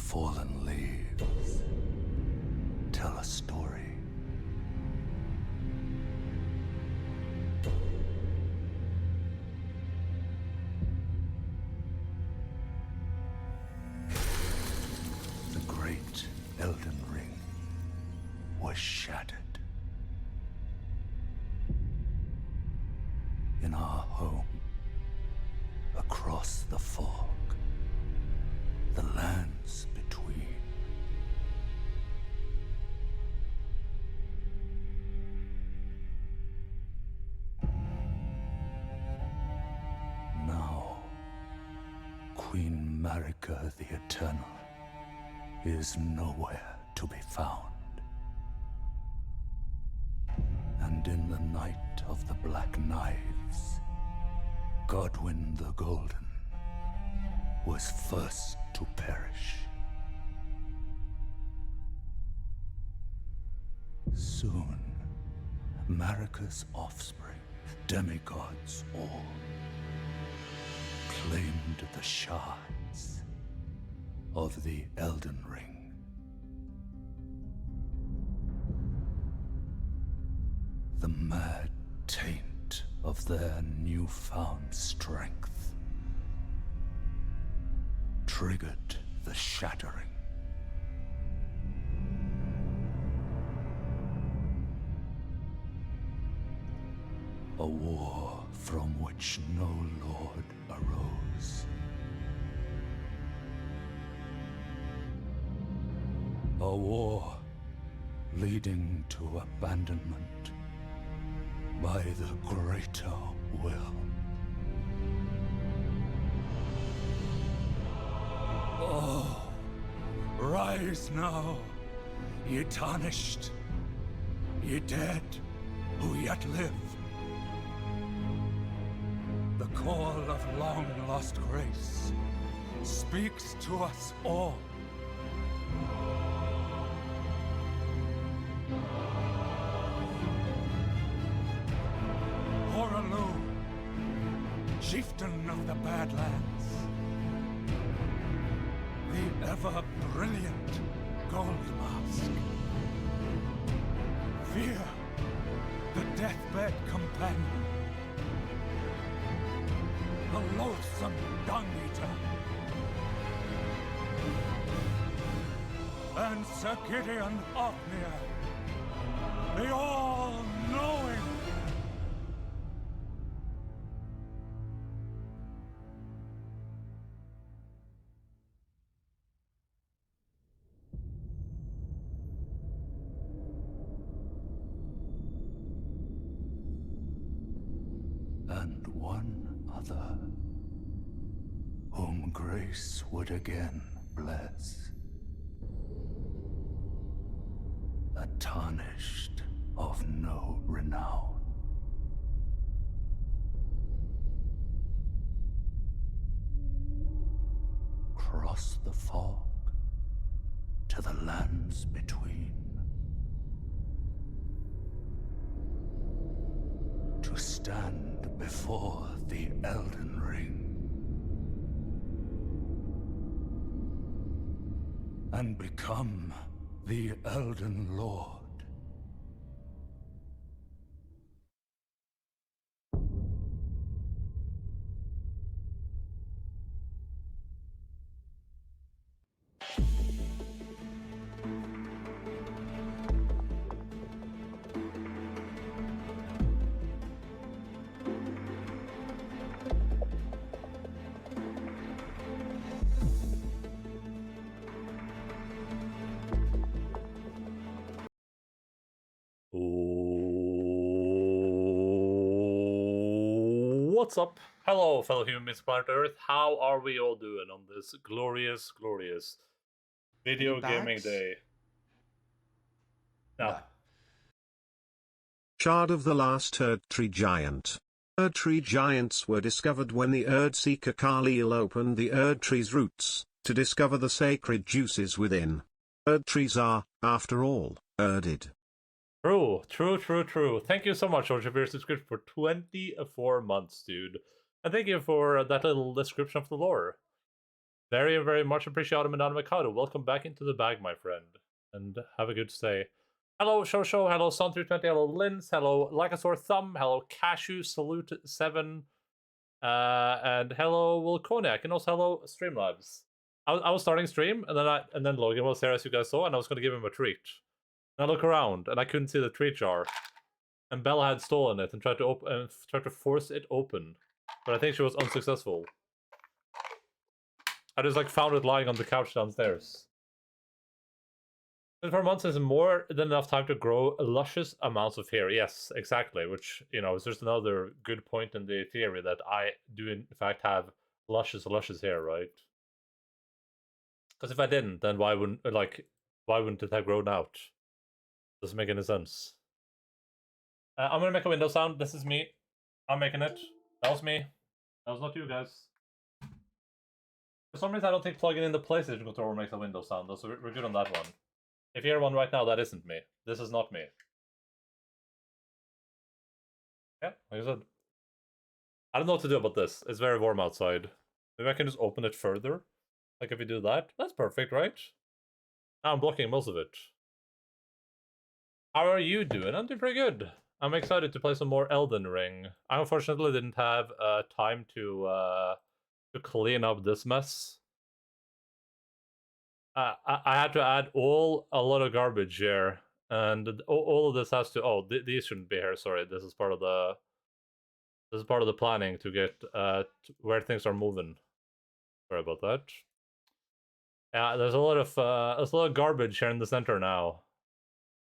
fallen leaves tell a story. The great Elden Ring was shattered. In our home, across the fog, the lands between. Now, Queen Marika the Eternal is nowhere to be found. And in the night of the Black Knives, Godwyn the Golden was first to perish. Soon, Marika's offspring, demigods all, claimed the shards of the Elden Ring. The mad taint of their newfound strength triggered the shattering. A war from which no lord arose. A war leading to abandonment by the greater will. Oh, rise now, ye tarnished, ye dead who yet live. The call of long-lost grace speaks to us all. Horalu, chieftain of the Badlands, the ever-brilliant Gold Mask, Fear, the deathbed companion, the loathsome dung-eater, and Sir Gideon Ofnir, the all-knowing. And one other, whom grace would again bless. A tarnished of no renown. Cross the fog to the lands between. To stand before the Elden Ring and become the Elden Lord. What's up? Hello, fellow humans, planet Earth. How are we all doing on this glorious, glorious video gaming day? Now, Shard of the last Erdtree Giant. Erdtree Giants were discovered when the Erdseeker Khalil opened the Erdtree's roots, to discover the sacred juices within. Erdtrees are, after all, Erded. True. Thank you so much, George, for your subscription for 24 months, dude. And thank you for that little description of the lore. Very, very much appreciated, Madonna Mikado. Welcome back into the bag, my friend, and have a good stay. Hello, Shosho. Hello, Sun320. Hello, Linz. Hello, Lycosaur Thumb. Hello, Cashew Salute 7. And hello, Volconiac, and also hello, Streamlabs. I was starting stream, and then Logan was there, as you guys saw, and I was going to give him a treat. And I look around, and I couldn't see the treat jar. And Bella had stolen it and tried to force it open, but I think she was unsuccessful. I just like found it lying on the couch downstairs. 24 months is more than enough time to grow luscious amounts of hair. Yes, exactly. Which, you know, is just another good point in the theory that I do in fact have luscious hair, right? Because if I didn't, then why wouldn't it have grown out? Doesn't make any sense. I'm gonna make a window sound. This is me. I'm making it. That was me. That was not you guys. For some reason, I don't think plugging in the PlayStation controller makes a window sound, though, so we're good on that one. If you hear one right now, that isn't me. This is not me. Yeah, like I said. I don't know what to do about this. It's very warm outside. Maybe I can just open it further. Like if you do that. That's perfect, right? Now I'm blocking most of it. How are you doing? I'm doing pretty good. I'm excited to play some more Elden Ring. I unfortunately didn't have time to clean up this mess. I had to add a lot of garbage here, and all of this has to. Oh, these shouldn't be here. Sorry, this is part of the planning to get where things are moving. Sorry about that. Yeah, there's a lot of garbage here in the center now.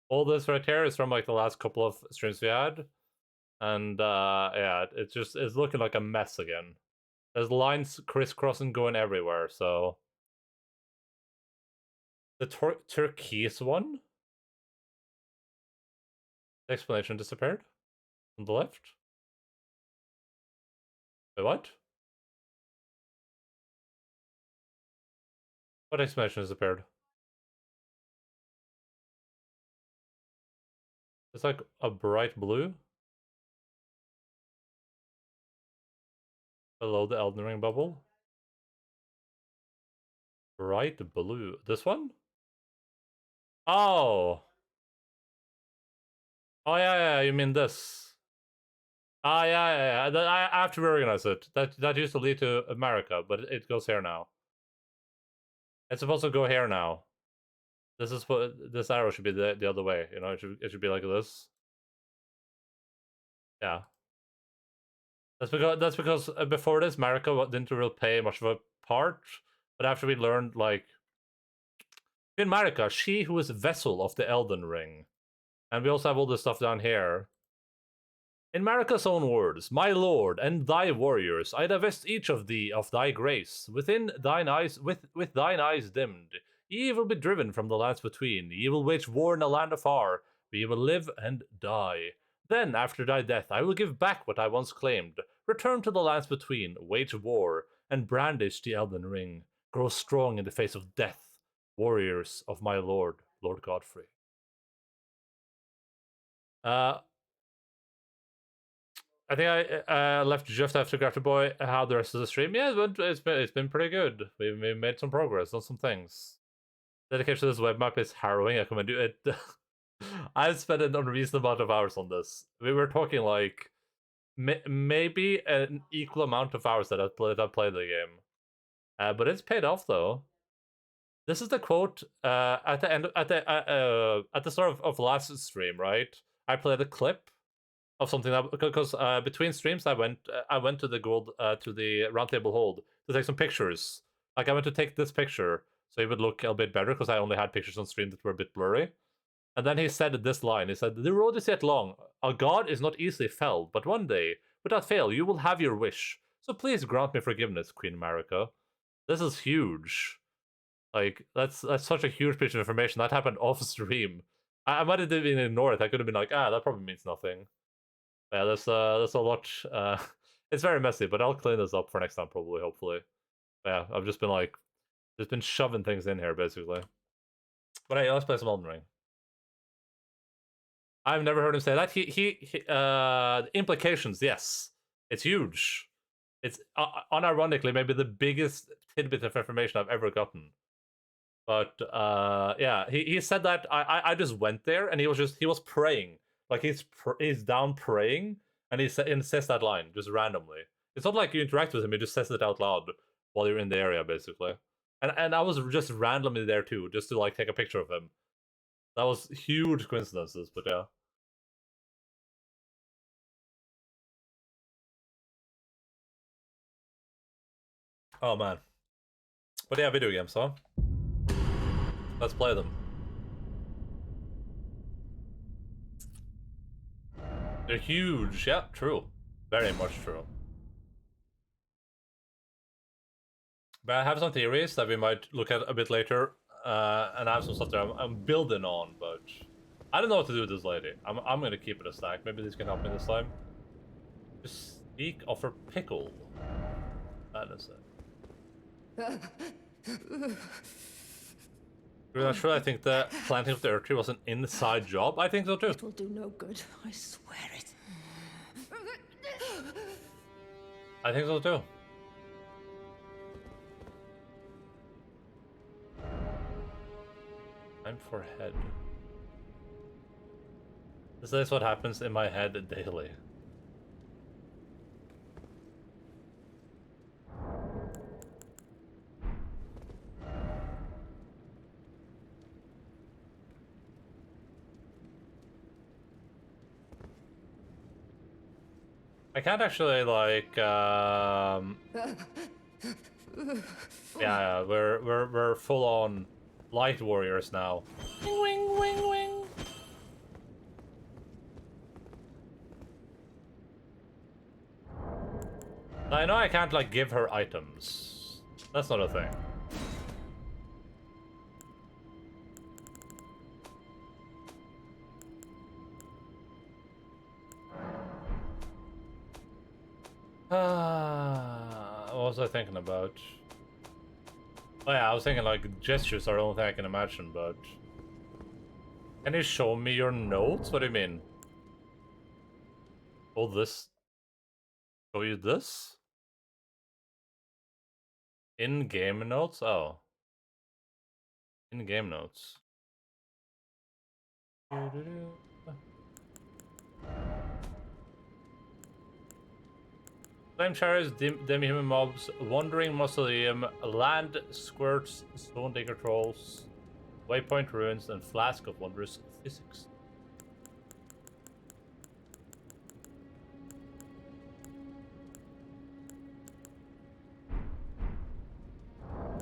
All this right here is from like the last couple of streams we had, and yeah, it's looking like a mess again. There's lines crisscrossing going everywhere, so the turquoise one. The explanation disappeared on the left. Wait, what? What explanation disappeared? It's like a bright blue. Below the Elden Ring bubble. Bright blue. This one? Oh! Oh, yeah, you mean this. Ah, yeah. I have to reorganize it. That used to lead to America, but it goes here now. It's supposed to go here now. This arrow should be the other way, you know, it should be like this. Yeah. That's because before this, America didn't really play much of a part, but after we learned, like, in Marika, she who is vessel of the Elden Ring, and we also have all this stuff down here. In Marika's own words, my lord and thy warriors, I divest each of thee of thy grace. Within thine eyes, with thine eyes dimmed, ye will be driven from the lands between. Ye will wage war in a land afar, where ye will live and die. Then, after thy death, I will give back what I once claimed. Return to the lands between, wage war, and brandish the Elden Ring. Grow strong in the face of death, warriors of my lord, Lord Godfrey. I think I left just after Grafter Boy. How the rest of the stream? Yeah, it's been pretty good. We made some progress on some things. Dedication to this web map is harrowing. I come and do it. I've spent an unreasonable amount of hours on this. We were talking like maybe an equal amount of hours that I've played the game. But it's paid off though. This is the quote at the start of last stream, right? I played a clip of something that, because between streams I went to the roundtable hold to take some pictures. Like I went to take this picture so it would look a bit better because I only had pictures on stream that were a bit blurry. And then he said this line. He said, "The road is yet long. A god is not easily felled, but one day, without fail, you will have your wish. So please grant me forgiveness, Queen Marika." This is huge. Like that's such a huge piece of information that happened off stream. I might have even ignored it. I could have been like, that probably means nothing. Yeah, there's a lot. It's very messy, but I'll clean this up for next time, probably, hopefully. Yeah, I've just been like, just been shoving things in here, basically. But hey, let's play some Elden Ring. I've never heard him say that. The implications, yes, it's huge. It's unironically maybe the biggest tidbit of information I've ever gotten. But yeah, he said that I just went there and he was praying, like he's down praying, and and says that line just randomly. It's not like you interact with him; he just says it out loud while you're in the area, basically. And I was just randomly there too, just to like take a picture of him. That was huge coincidences, but yeah. Oh man. But yeah, video games, huh? Let's play them. They're huge. Yeah, true. Very much true. But I have some theories that we might look at a bit later, and I have some stuff that I'm building on, but I don't know what to do with this lady. I'm gonna keep it a stack. Maybe this can help me this time. Just speak of her pickle. That is it. You're not sure? I think the planting of the earth tree was an inside job. I think so too. It will do no good. I swear it. I think so too. Time for head. This is what happens in my head daily. I can't actually like yeah, we're full on light warriors now. Wing wing wing wing. I know I can't like give her items. That's not a thing. What was I thinking about? Oh yeah, I was thinking like gestures are the only thing I can imagine, but... Can you show me your notes? What do you mean? Oh, this... Show you this? In-game notes? Oh. In-game notes. Flame chariots, demi-human mobs, wandering mausoleum, land squirts, stone digger trolls, waypoint ruins, and flask of wondrous physics.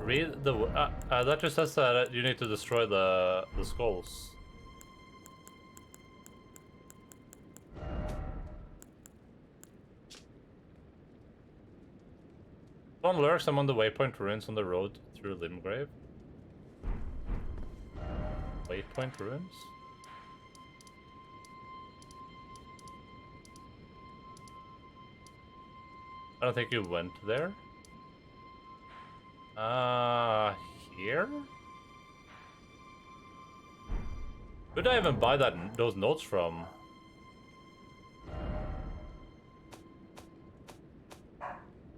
Read the that just says that you need to destroy the skulls. One lurks among the waypoint ruins on the road through Limgrave. Waypoint ruins? I don't think you went there. Here? Who did I even buy those notes from?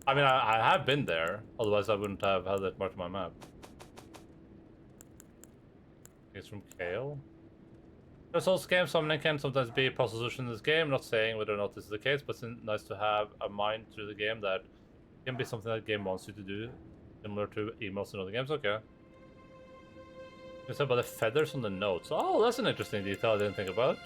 I mean, I have been there, otherwise I wouldn't have had it marked on my map. It's from Kale. The Souls game summoning can sometimes be a puzzle solution in this game, not saying whether or not this is the case, but it's nice to have a mind through the game that can be something that the game wants you to do, similar to emails in other games. Okay. You said about the feathers on the notes. Oh, that's an interesting detail I didn't think about.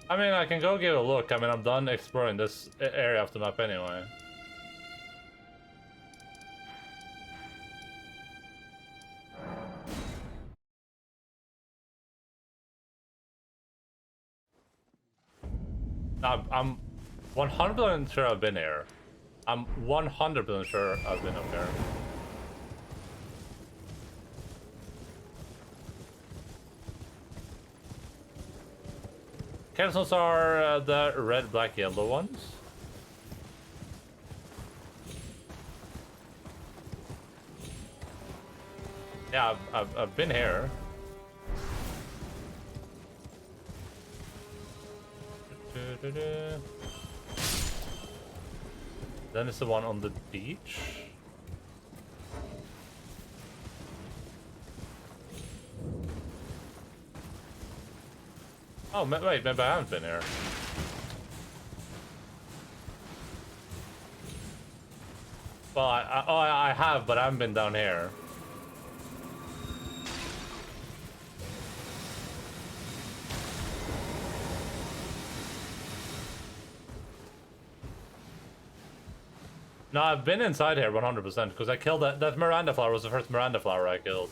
I mean, I can go give it a look. I mean, I'm done exploring this area of the map anyway. I'm 100% sure I've been here. I'm 100% sure I've been up there. Castles are the red, black, yellow ones. Yeah, Yeah, I've been here. Then it's the one on the beach. Oh, wait, maybe I haven't been here. Well, I have, but I haven't been down here. No, I've been inside here 100% because I killed that Miranda flower was the first Miranda flower I killed.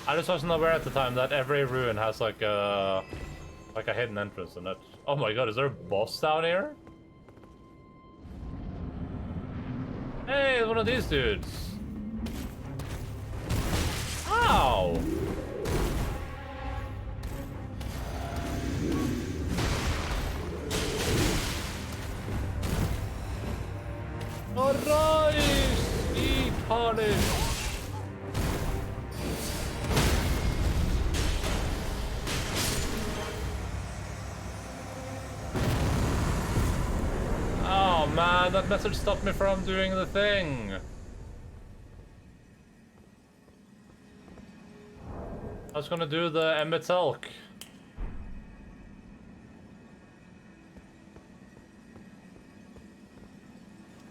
I just wasn't aware at the time that every ruin has like a hidden entrance in it. Oh my god, is there a boss down here? Hey, one of these dudes. Ow! Arise! Be punished! Oh man, that message stopped me from doing the thing. I was gonna do the Emmett Elk.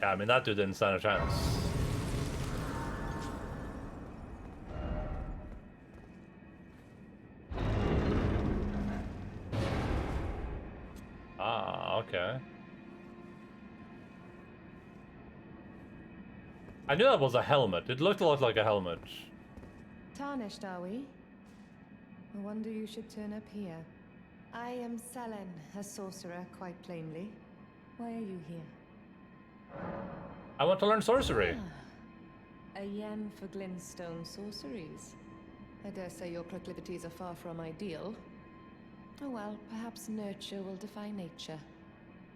Yeah, I mean, that dude didn't stand a chance. Ah, okay. I knew that was a helmet. It looked a lot like a helmet. Tarnished, are we? No wonder you should turn up here. I am Selen, a sorcerer, quite plainly. Why are you here? I want to learn sorcery. A yen for glintstone sorceries. I dare say your proclivities are far from ideal. Oh well, perhaps nurture will defy nature,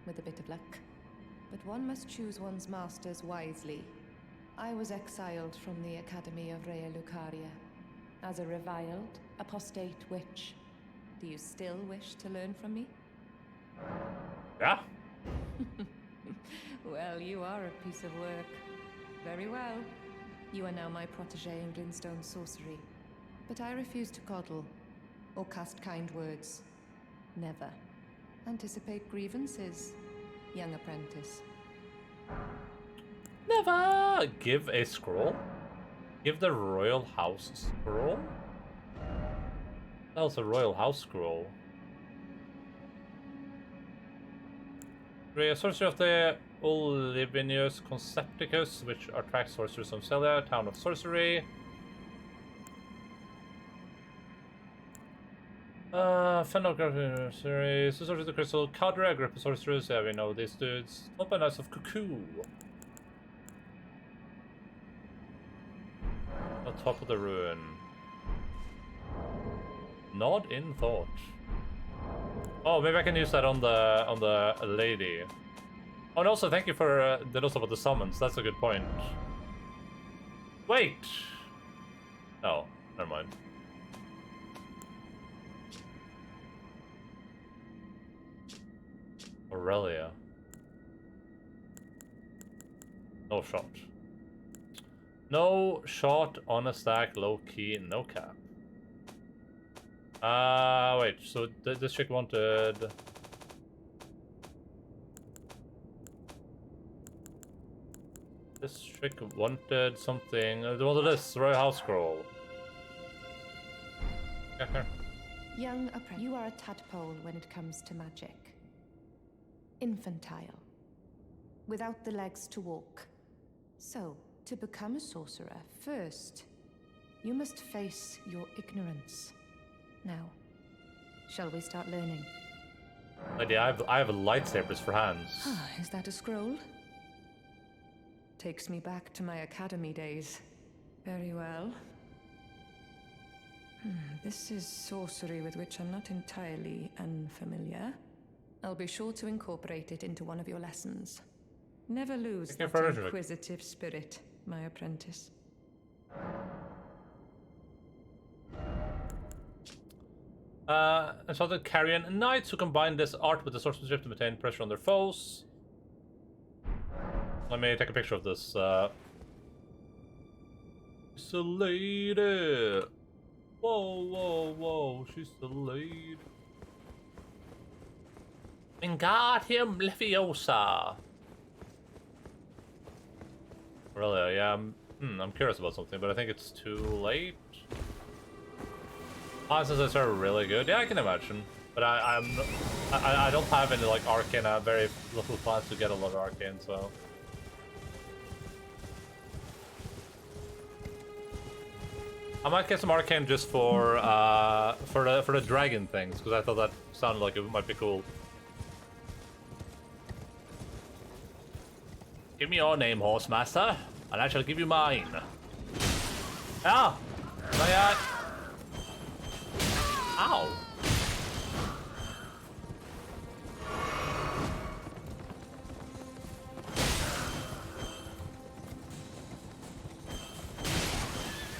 with a bit of luck. But one must choose one's masters wisely. I was exiled from the Academy of Rea Lucaria as a reviled, apostate witch. Do you still wish to learn from me? Yeah. Well, you are a piece of work. Very well. You are now my protege in glintstone sorcery. But I refuse to coddle or cast kind words. Never. Anticipate grievances, young apprentice. Never give a scroll. Give the royal house scroll. That was a royal house scroll. The sorcery of the Olivinius Concepticus, which attracts sorcerers from Celia, town of sorcery. Phenography series, the sorcery of the crystal, cadre, a group of sorcerers. Yeah, we know these dudes. Open Knights of Cuckoo. On top of the ruin. Nod in thought. Oh, maybe I can use that on the lady. Oh, and also thank you for the notes about the summons. That's a good point. Wait. Oh, never mind. Aurelia. No shot. No shot on a stack, low key, no cap. Wait, so this chick wanted... This chick wanted something... They wanted this, Royal House Scroll. Young apprentice, you are a tadpole when it comes to magic. Infantile. Without the legs to walk. So, to become a sorcerer, first, you must face your ignorance. Now, shall we start learning? Lady, I have lightsabers for hands. Ah, is that a scroll? Takes me back to my academy days. Very well. This is sorcery with which I'm not entirely unfamiliar. I'll be sure to incorporate it into one of your lessons. Never lose Thank you that for it. inquisitive spirit, my apprentice. Insulted Carrion Knights who combine this art with the sorcery to maintain pressure on their foes. Let me take a picture of this. She's a lady. Whoa, whoa, whoa. She's a lady. Wingardium Leviosa. Really, yeah. I'm curious about something, but I think it's too late. Since I started really good, yeah, I can imagine. But I don't have any like arcane. I have very little plans to get a lot of arcane, so. I might get some arcane just for the dragon things because I thought that sounded like it might be cool. Give me your name, Horse Master, and I shall give you mine. Ah! My Ow!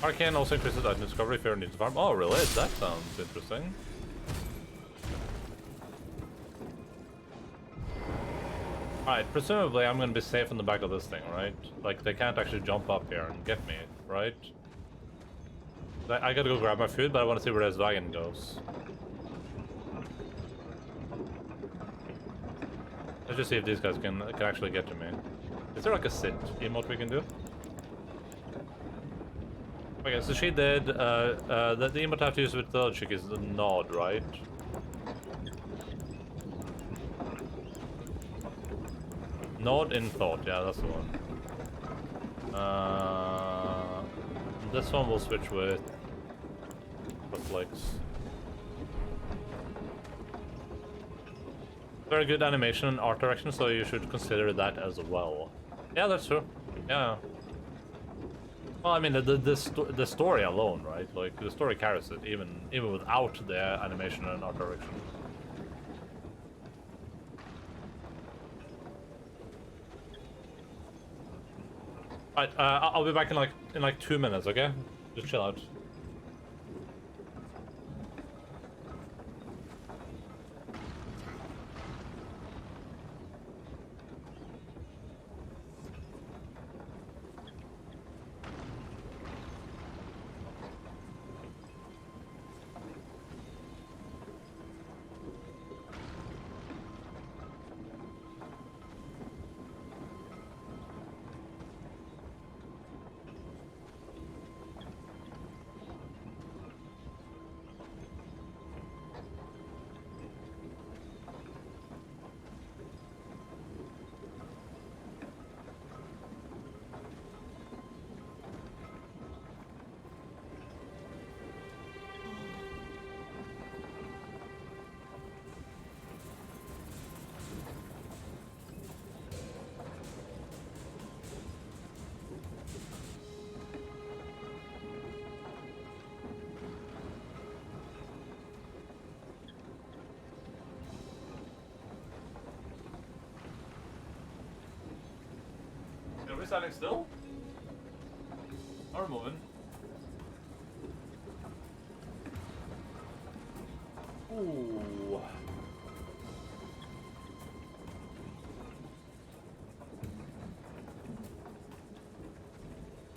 Arcane also increases item discovery if you're near the farm. Oh, really? That sounds interesting. Alright, presumably I'm gonna be safe on the back of this thing, right? Like, they can't actually jump up here and get me, right? I gotta go grab my food, but I want to see where this wagon goes. Let's just see if these guys can actually get to me. Is there like a sit emote we can do? Okay, so she did, the emote I have to use with the other chick is the nod, right? Nod in thought, yeah, that's the one. This one will switch with flicks. Very good animation and art direction, so you should consider that as well. Yeah, that's true. Yeah. Well, I mean, the story alone, right? Like, the story carries it, even without the animation and art direction. Alright, I'll be back in like 2 minutes, okay? Just chill out. Are we standing still? Or moving? Ooh.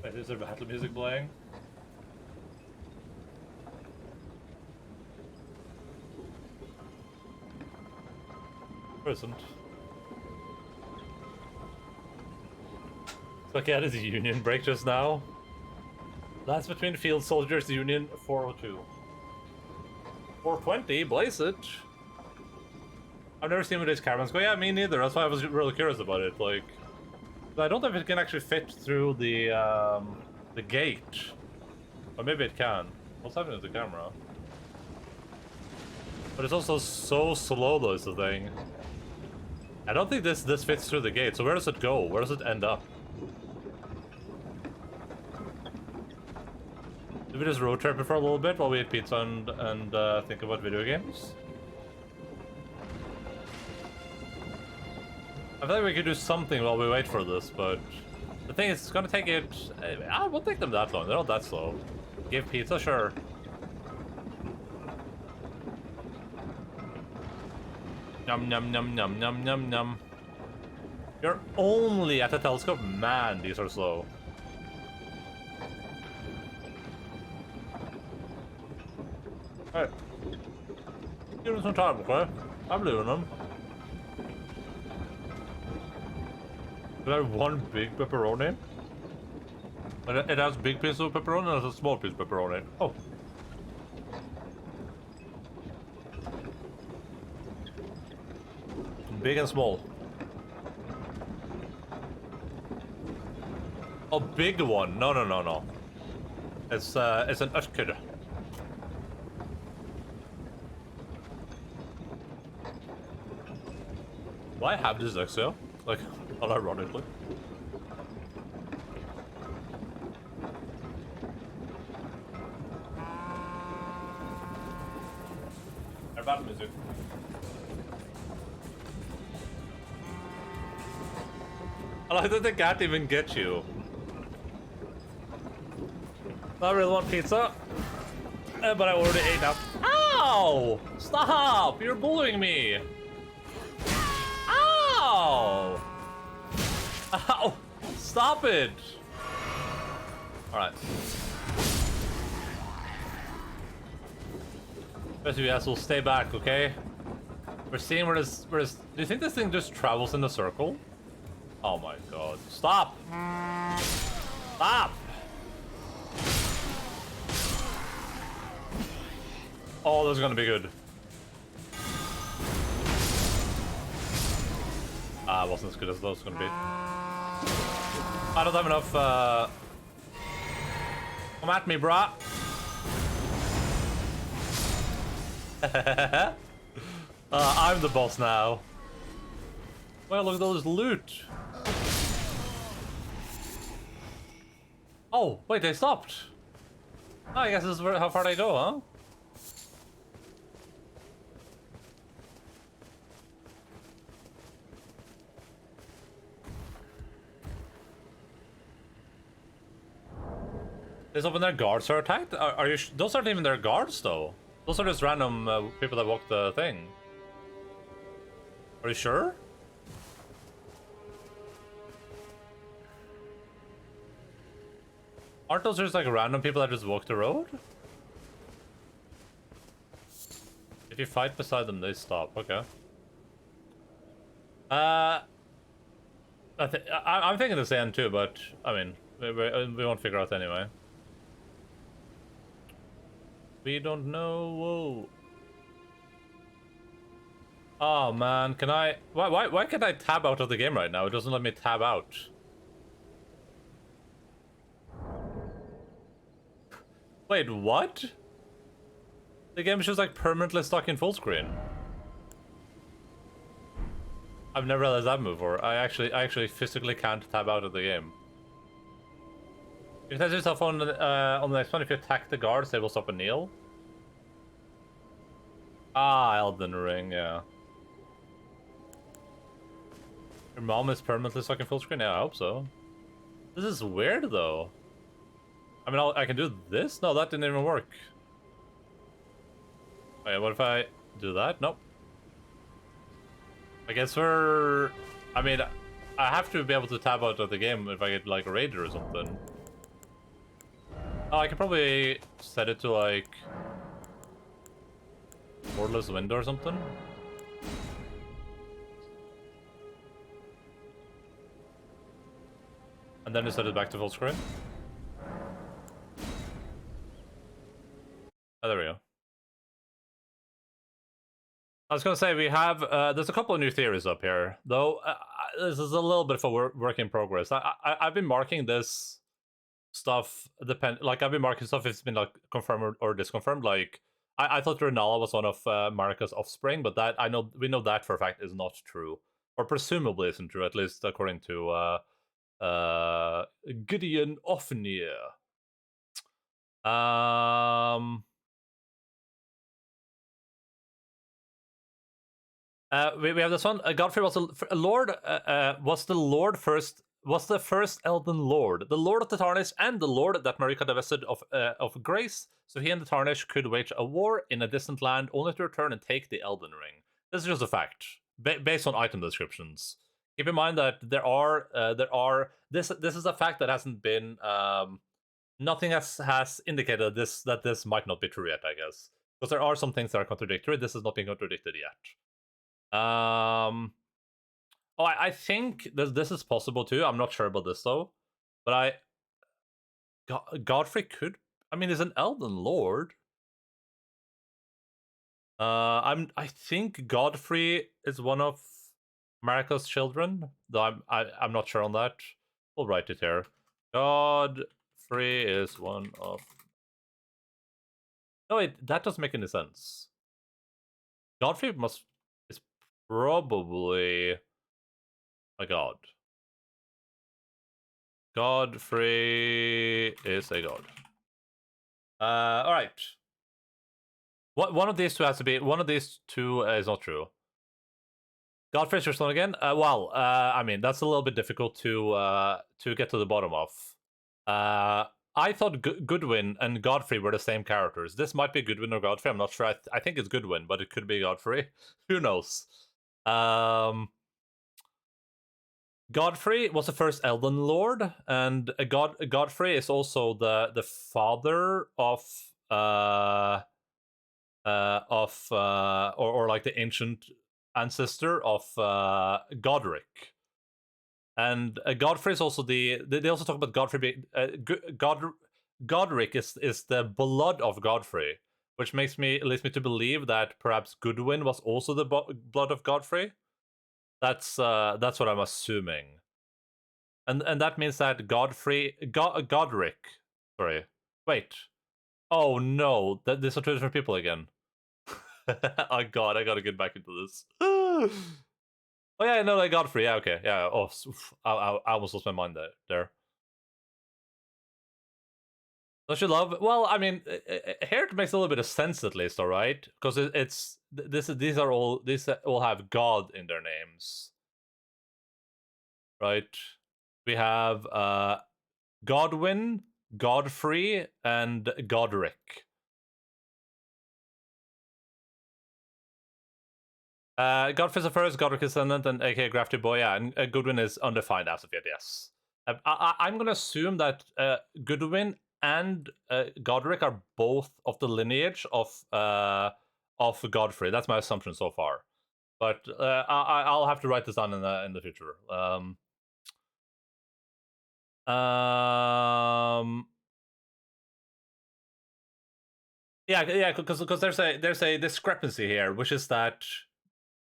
Wait, is there battle music playing? Present. Like he had his union break just now. That's between Field Soldiers Union 402. 420, blaze it. I've never seen one of these caravans go. Yeah, me neither. That's why I was really curious about it. Like, I don't know if it can actually fit through the gate, or maybe it can. What's happening with the camera? But it's also so slow, though. Is the thing. I don't think this fits through the gate. So where does it go? Where does it end up? we just road trip it for a little bit while we eat pizza and think about video games? I feel like we could do something while we wait for this, but the thing is, it's gonna take it. It won't take them that long. They're not that slow. Give pizza, sure. Num num num num num num num. You're only at the telescope, man. These are slow. Hey, give them some time, okay? I'm leaving them. Do I have one big pepperoni? It has big piece of pepperoni and it has a small piece of pepperoni. Oh. Big and small. Oh, big one. No, no, no, no. It's an Utkid. Do I have dyslexia? Like, unironically. They're bad music. I like that they can't even get you. I really want pizza, but I already ate now. Ow! Stop! You're bullying me! Ow! Ow! Stop it! Alright. Rest of you assholes, stay back, okay? We're seeing where this... Do you think this thing just travels in a circle? Oh my god. Stop! Stop! Oh, this is gonna be good. Ah, it wasn't as good as those gonna be. I don't have enough, Come at me, brah! I'm the boss now. Well, look at all this loot. Oh, wait, they stopped. Oh, I guess this is how far they go, huh? Is up when their guards are attacked? Are you? Those aren't even their guards, though. Those are just random people that walk the thing. Are you sure? Aren't those just like random people that just walk the road? If you fight beside them, they stop. Okay. I'm thinking the same too, but I mean, we won't figure out anyway. We don't know. Whoa. Oh man, can I? Why can't I tab out of the game right now? It doesn't let me tab out. Wait, what? The game is just like permanently stuck in full screen. I've never realized that before. I actually physically can't tab out of the game. If you test yourself on the next one, if you attack the guards, they will stop and kneel. Ah, Elden Ring, yeah. Your mom is permanently stuck in full screen? Yeah, I hope so. This is weird, though. I mean, I can do this? No, that didn't even work. Wait, what if I do that? Nope. I guess we're... I mean, I have to be able to tab out of the game if I get, like, raided or something. Oh, I could probably set it to, like... borderless window or something. And then just set it back to full screen. Oh, there we go. I was gonna say, we have, there's a couple of new theories up here, though this is a little bit of a work in progress. I've been marking this stuff, like I've been marking stuff if it's been like confirmed or disconfirmed. Like, I thought Renala was one of Marika's offspring, but that, we know that for a fact is not true. Or presumably isn't true, at least according to Gideon Ofnir. We have this one. Godfrey was a lord. Was the first Elden Lord, the Lord of the Tarnish, and the Lord that Marika divested of grace, so he and the Tarnish could wage a war in a distant land, only to return and take the Elden Ring. This is just a fact, based on item descriptions. Keep in mind that there are this is a fact that hasn't been nothing has indicated that this might not be true yet, I guess, because there are some things that are contradictory. This has not been contradicted yet. Oh, I think this is possible too. I'm not sure about this though, but Godfrey could. I mean, he's an Elden Lord. I think Godfrey is one of Marika's children, though I'm not sure on that. We'll write it here. Godfrey is one of. No, that doesn't make any sense. Godfrey is probably a god. Godfrey is a god. All right. One of these two has to be. One of these two is not true. Godfrey's your son again. Well, I mean that's a little bit difficult to get to the bottom of. I thought Goodwin and Godfrey were the same characters. This might be Goodwin or Godfrey. I'm not sure. I think it's Goodwin, but it could be Godfrey. Who knows? Godfrey was the first Elden Lord, and Godfrey is also the father of or like the ancient ancestor of Godric. And Godfrey is also they also talk about Godfrey being Godric is the blood of Godfrey, which leads me to believe that perhaps Goodwin was also the blood of Godfrey. That's what I'm assuming, and that means that Godric. Sorry, wait. Oh no, these are two different people again. Oh god, I gotta get back into this. Oh yeah, no, like Godfrey. Yeah, okay, yeah. Oh, I almost lost my mind there. Don't you love? Well, I mean, here it makes a little bit of sense at least, all right? Because these all have God in their names, right? We have Godwin, Godfrey, and Godric. Godfrey's the first, Godric is descendant, and aka Grafty Boy, yeah, and Goodwin is undefined as of yet, yes. I'm gonna assume that Goodwin and Godric are both of the lineage of Godfrey. That's my assumption so far. But I'll have to write this down in the future. Yeah, because there's a discrepancy here, which is that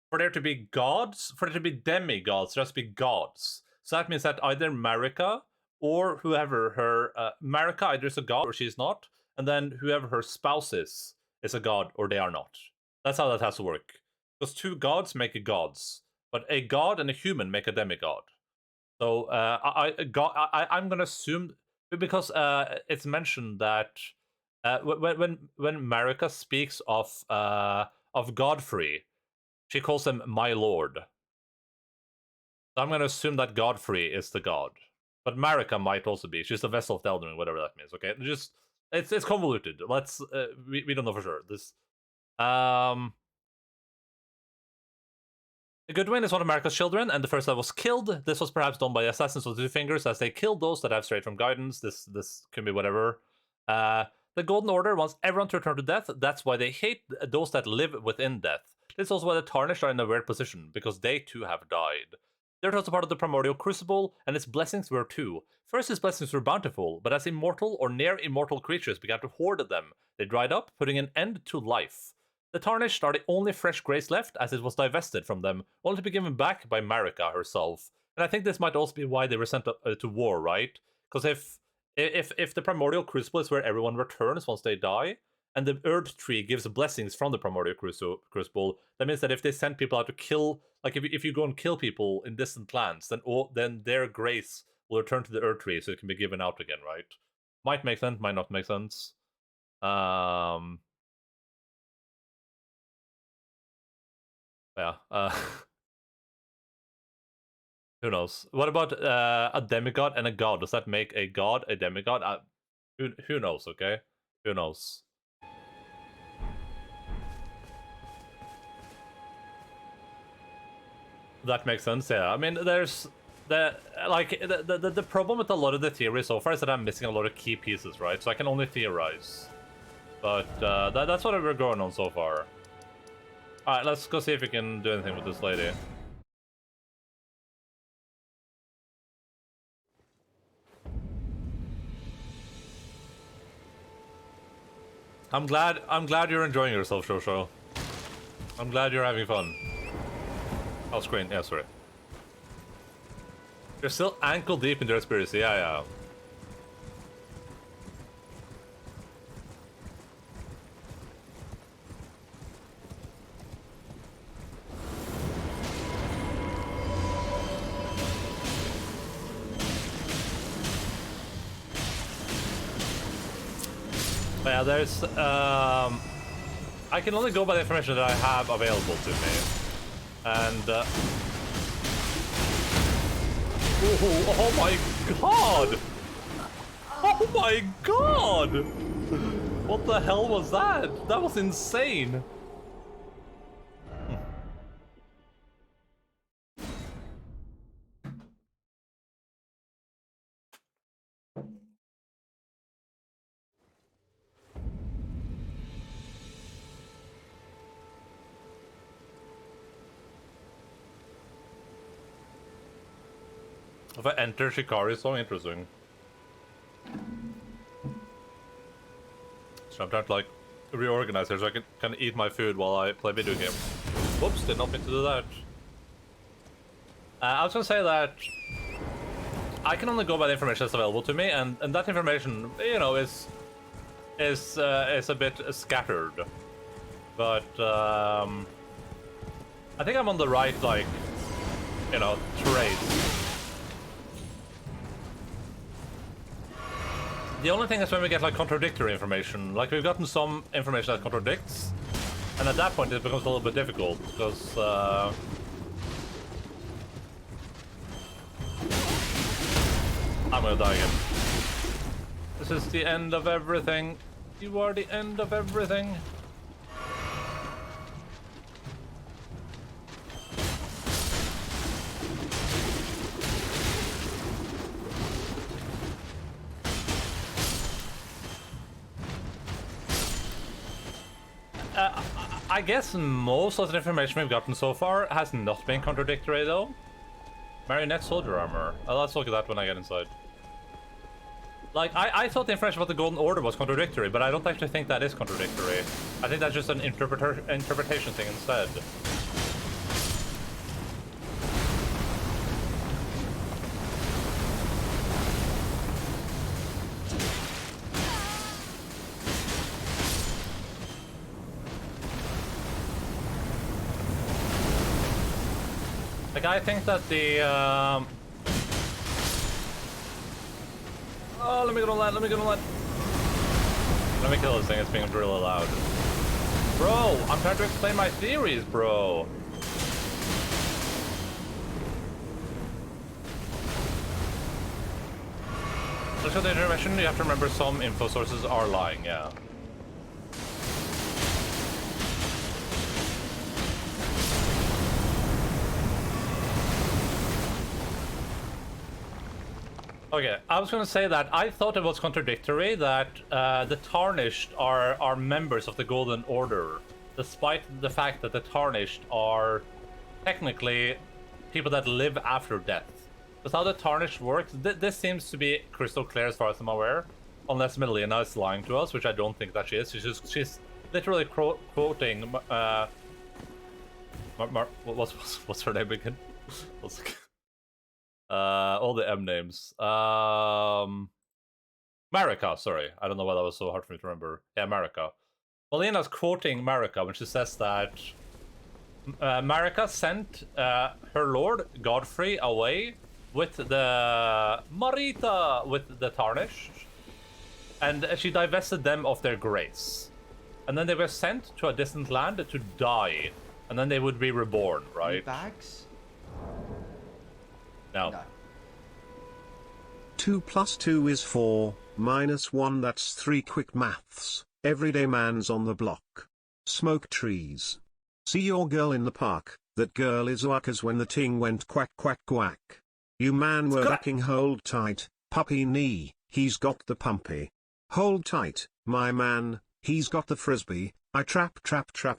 for there to be gods, for there to be demigods, there has to be gods. So that means that either Marika or whoever her Marika either is a god or she's not, and then whoever her spouse is a god or they are not. That's how that has to work. Because two gods make a gods, but a god and a human make a demigod. So I'm gonna assume because it's mentioned that when Marika speaks of Godfrey, she calls him my lord. So I'm gonna assume that Godfrey is the god, but Marika might also be. She's the vessel of the Elden Ring, whatever that means. Okay, just it's convoluted. Let's we don't know for sure. This Goodwin is one of Marika's children, and the first that was killed. This was perhaps done by the assassins of the Two Fingers, as they killed those that have strayed from guidance. This can be whatever. The Golden Order wants everyone to return to death. That's why they hate those that live within death. This is also why the Tarnished are in a weird position, because they too have died. They're also part of the Primordial Crucible, and its blessings were too. First, its blessings were bountiful, but as immortal or near-immortal creatures began to hoard them, they dried up, putting an end to life. The Tarnished are the only fresh grace left, as it was divested from them, only to be given back by Marika herself. And I think this might also be why they were sent to war, right? Because if the Primordial Crucible is where everyone returns once they die, and the Earth Tree gives blessings from the Primordial Crucible, that means that if they send people out to kill, like if you go and kill people in distant lands, then their grace will return to the Earth Tree, so it can be given out again, right? Might make sense, might not make sense. Yeah. Who knows? What about a demigod and a god? Does that make a god a demigod? Who knows? Okay, who knows? That makes sense. Yeah. I mean, there's the problem with a lot of the theory so far is that I'm missing a lot of key pieces, right? So I can only theorize. But that's what we're going on so far. All right, let's go see if we can do anything with this lady. I'm glad you're enjoying yourself, Shosho. I'm glad you're having fun. Oh, screen. Yeah, sorry. You're still ankle deep in the conspiracy. Yeah, yeah. But yeah, there's I can only go by the information that I have available to me, and oh my god! Oh my god! What the hell was that? That was insane. If I enter Shikari, so interesting. So I'm trying to like reorganize here so I can kind of eat my food while I play video game. Whoops, did not mean to do that. I was gonna say that I can only go by the information that's available to me, and that information, you know, is a bit scattered. But I think I'm on the right, like, you know, trace. The only thing is when we get like contradictory information. Like we've gotten some information that contradicts, and at that point it becomes a little bit difficult because I'm gonna die again. This is the end of everything. You are the end of everything. I guess most of the information we've gotten so far has not been contradictory, though. Marionette soldier armor. Let's look at that when I get inside. Like, I thought the information about the Golden Order was contradictory, but I don't actually think that is contradictory. I think that's just an interpretation thing instead. Like, I think that the, Oh, let me get on that, let me get on that. Let me kill this thing, it's being really loud. Bro, I'm trying to explain my theories, bro. Look at the intermission, you have to remember some info sources are lying, yeah. Okay, I was gonna say that I thought it was contradictory that the Tarnished are members of the Golden Order, despite the fact that the Tarnished are technically people that live after death. That's how the Tarnished works. This seems to be crystal clear as far as I'm aware, unless Melina is lying to us, which I don't think that she is. She's literally quoting what's her name again? All the M names. Marika, sorry. I don't know why that was so hard for me to remember. Yeah, Marika. Melina's quoting Marika when she says that Marika sent her lord, Godfrey, away with the Marita, with the Tarnished. and she divested them of their grace. And then they were sent to a distant land to die, and then they would be reborn, right? Bags? No. 2 + 2 is 4, -1 that's 3 quick maths. Everyday man's on the block. Smoke trees. See your girl in the park, that girl is whackers when the ting went quack quack quack. You man were ducking hold tight, puppy knee, he's got the pumpy. Hold tight, my man, he's got the frisbee, I trap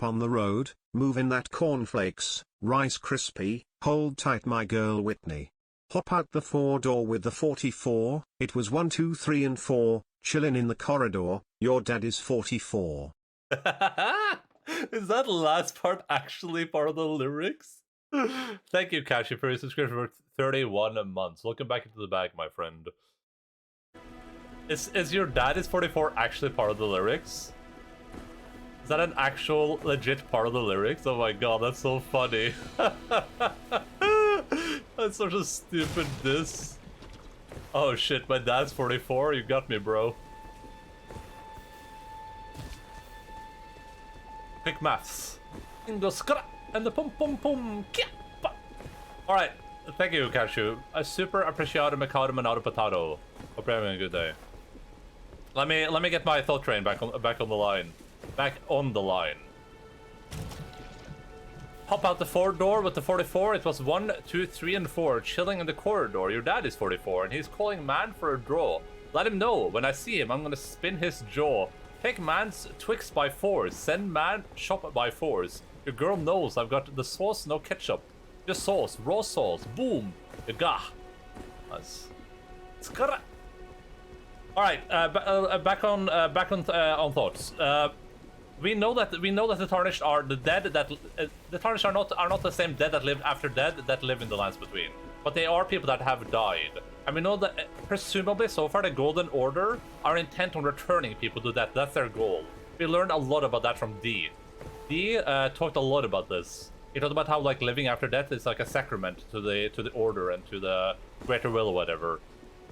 on the road, moving that cornflakes, Rice Krispie, hold tight my girl Whitney. Hop out the 4-door with the 44, it was 1, 2, 3 and 4, chillin' in the corridor, your dad is 44. Is that last part actually part of the lyrics? Thank you, Kashi, for your subscription for 31 months. Looking back into the bag, my friend. Is your dad is 44 actually part of the lyrics? Is that an actual legit part of the lyrics? Oh my god, that's so funny. That's such a stupid diss. Oh shit, my dad's 44? You got me, bro. Quick maths. And the pum pum pum. Alright, thank you, Cashew. A super appreciato macado manado potato. Hope you're having a good day. Let me get my thought train back on the line. Back on the line. Hop out the 4-door with the 44. It was 1, 2, 3 and 4 chilling in the corridor. Your dad is 44 and he's calling man for a draw. Let him know when I see him I'm gonna spin his jaw. Take man's Twix by 4s. Send man shop by 4s. Your girl knows I've got the sauce, no ketchup. Just sauce, raw sauce. Boom. You got. Nice. All right. Back on thoughts. We know that the Tarnished are the dead that the Tarnished are not the same dead that lived after dead that live in the lands between, but they are people that have died. And we know that presumably so far the Golden Order are intent on returning people to death. That's their goal. We learned a lot about that from D. D talked a lot about this. He talked about how like living after death is like a sacrament to the Order and to the Greater Will or whatever.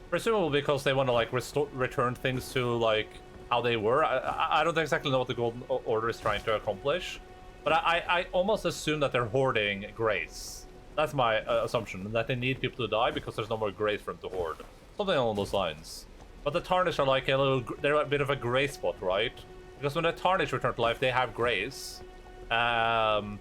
Presumably because they want to like return things to like how they were. I don't exactly know what the Golden Order is trying to accomplish, but I almost assume that they're hoarding grace. That's my assumption, that they need people to die because there's no more grace for them to hoard. Something along those lines. But the Tarnished are like they're a bit of a grace spot, right? Because when the Tarnished return to life, they have grace. And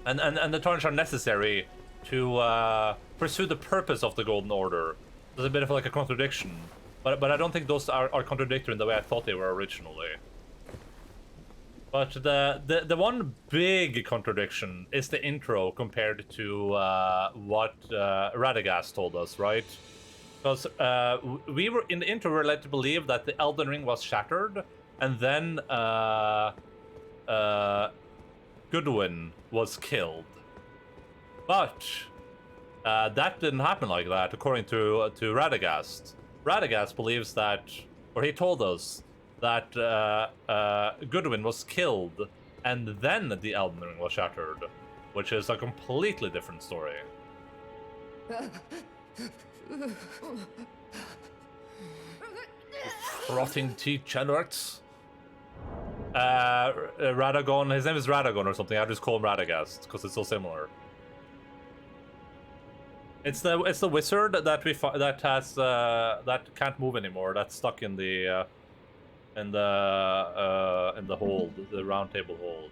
the Tarnished are necessary to pursue the purpose of the Golden Order. There's a bit of like a contradiction. But I don't think those are contradictory in the way I thought they were originally. But the one big contradiction is the intro compared to what Radagast told us, right? Because we were in the intro, we were led to believe that the Elden Ring was shattered, and then Goodwin was killed. But that didn't happen like that, according to Radagast. Radagast believes that, or he told us, that Goodwin was killed, and then the Elden Ring was shattered, which is a completely different story. Rotting degenerates. Radagon, his name is Radagon or something. I just call him Radagast because it's so similar. It's the wizard that that can't move anymore. That's stuck in the hold, the round table hold.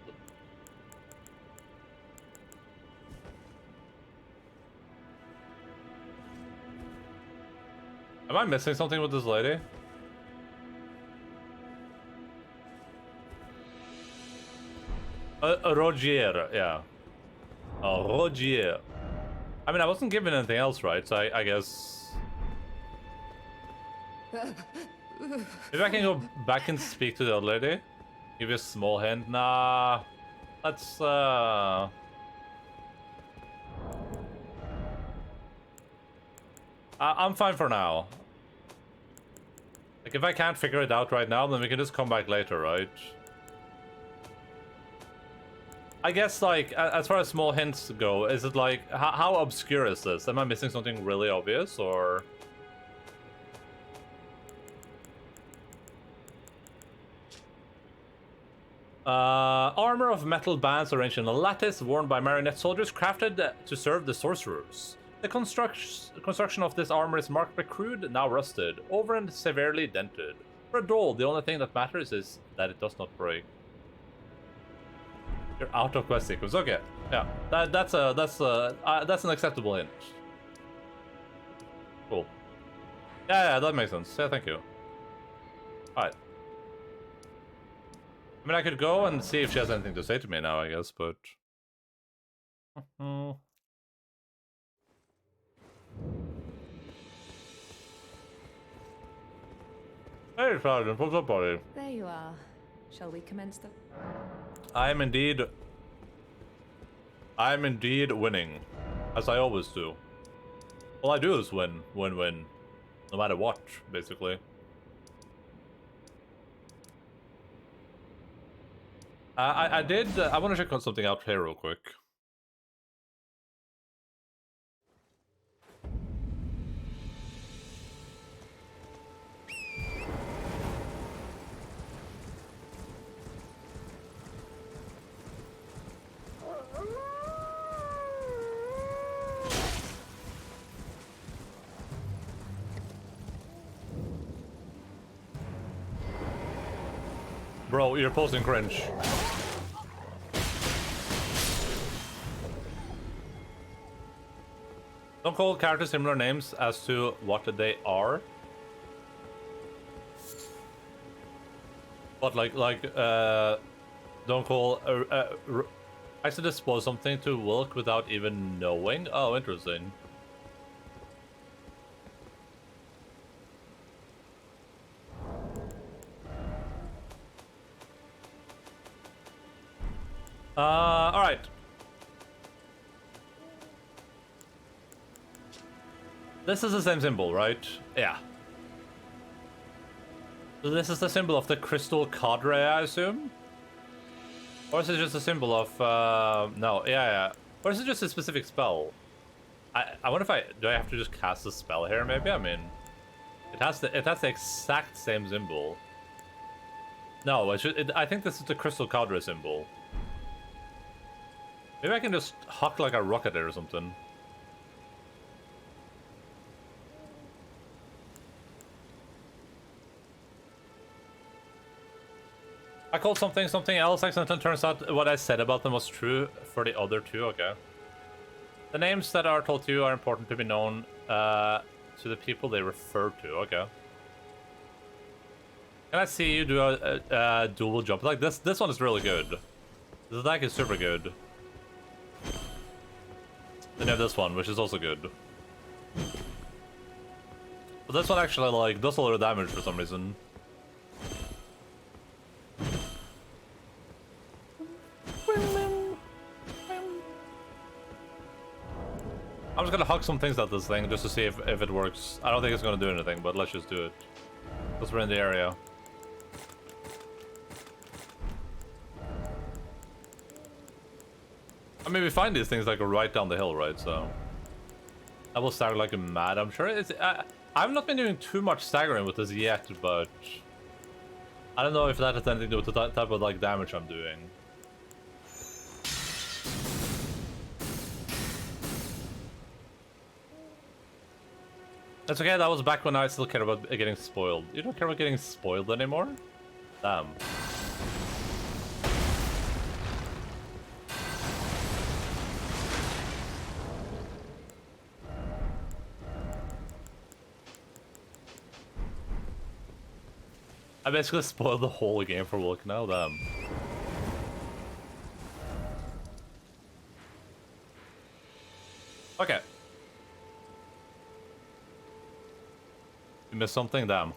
Am I missing something with this lady? Rogier, yeah. Oh, Rogier. I mean, I wasn't given anything else, right? So I guess... Maybe I can go back and speak to the old lady? Give you a small hint? Nah... Let's, I'm fine for now. Like, if I can't figure it out right now, then we can just come back later, right? I guess, like, as far as small hints go, is it like, how obscure is this? Am I missing something really obvious, or...? Armor of metal bands arranged in a lattice worn by marionette soldiers crafted to serve the sorcerers. The construction of this armor is marked by crude, now rusted, over and severely dented. For a doll, the only thing that matters is that it does not break. You're out of quest sequence. Okay, yeah, that's an acceptable hint. Cool. Yeah, that makes sense. Yeah, thank you. All right. I mean, I could go and see if she has anything to say to me now, I guess, but... Hey, Sergeant, what's up, buddy? There you are. Shall we commence the... I am indeed winning, as I always do. All I do is win, win, no matter what, basically. I want to check on something out here real quick. Bro, you're posting cringe. Don't call characters similar names as to what they are. But don't call I should dispose something to Wilk without even knowing. Oh, interesting. All right. This is the same symbol, right? Yeah. So this is the symbol of the crystal cadre, I assume? Or is it just a symbol of, no, yeah. Or is it just a specific spell? I wonder if do I have to just cast a spell here, maybe? I mean, it has the exact same symbol. No, I think this is the crystal cadre symbol. Maybe I can just huck like a rocket there or something. I called something else accidentally. Turns out what I said about them was true for the other two. Okay. The names that are told to you are important to be known to the people they refer to. Okay. Can I see you do a dual jump? Like this one is really good. This attack is super good. Then you have this one, which is also good. But this one actually like does a lot of damage for some reason. I'm just gonna huck some things at this thing just to see if it works. I don't think it's gonna do anything, but let's just do it. Because we're in the area. I mean, we find these things like right down the hill, right? So I will stagger like a mad. I'm sure it's. I've not been doing too much staggering with this yet, but I don't know if that has anything to do with the type of like damage I'm doing. That's okay, that was back when I still cared about getting spoiled. You don't care about getting spoiled anymore? Damn. I basically spoiled the whole game for Wilk now, damn. Okay. You missed something? Damn.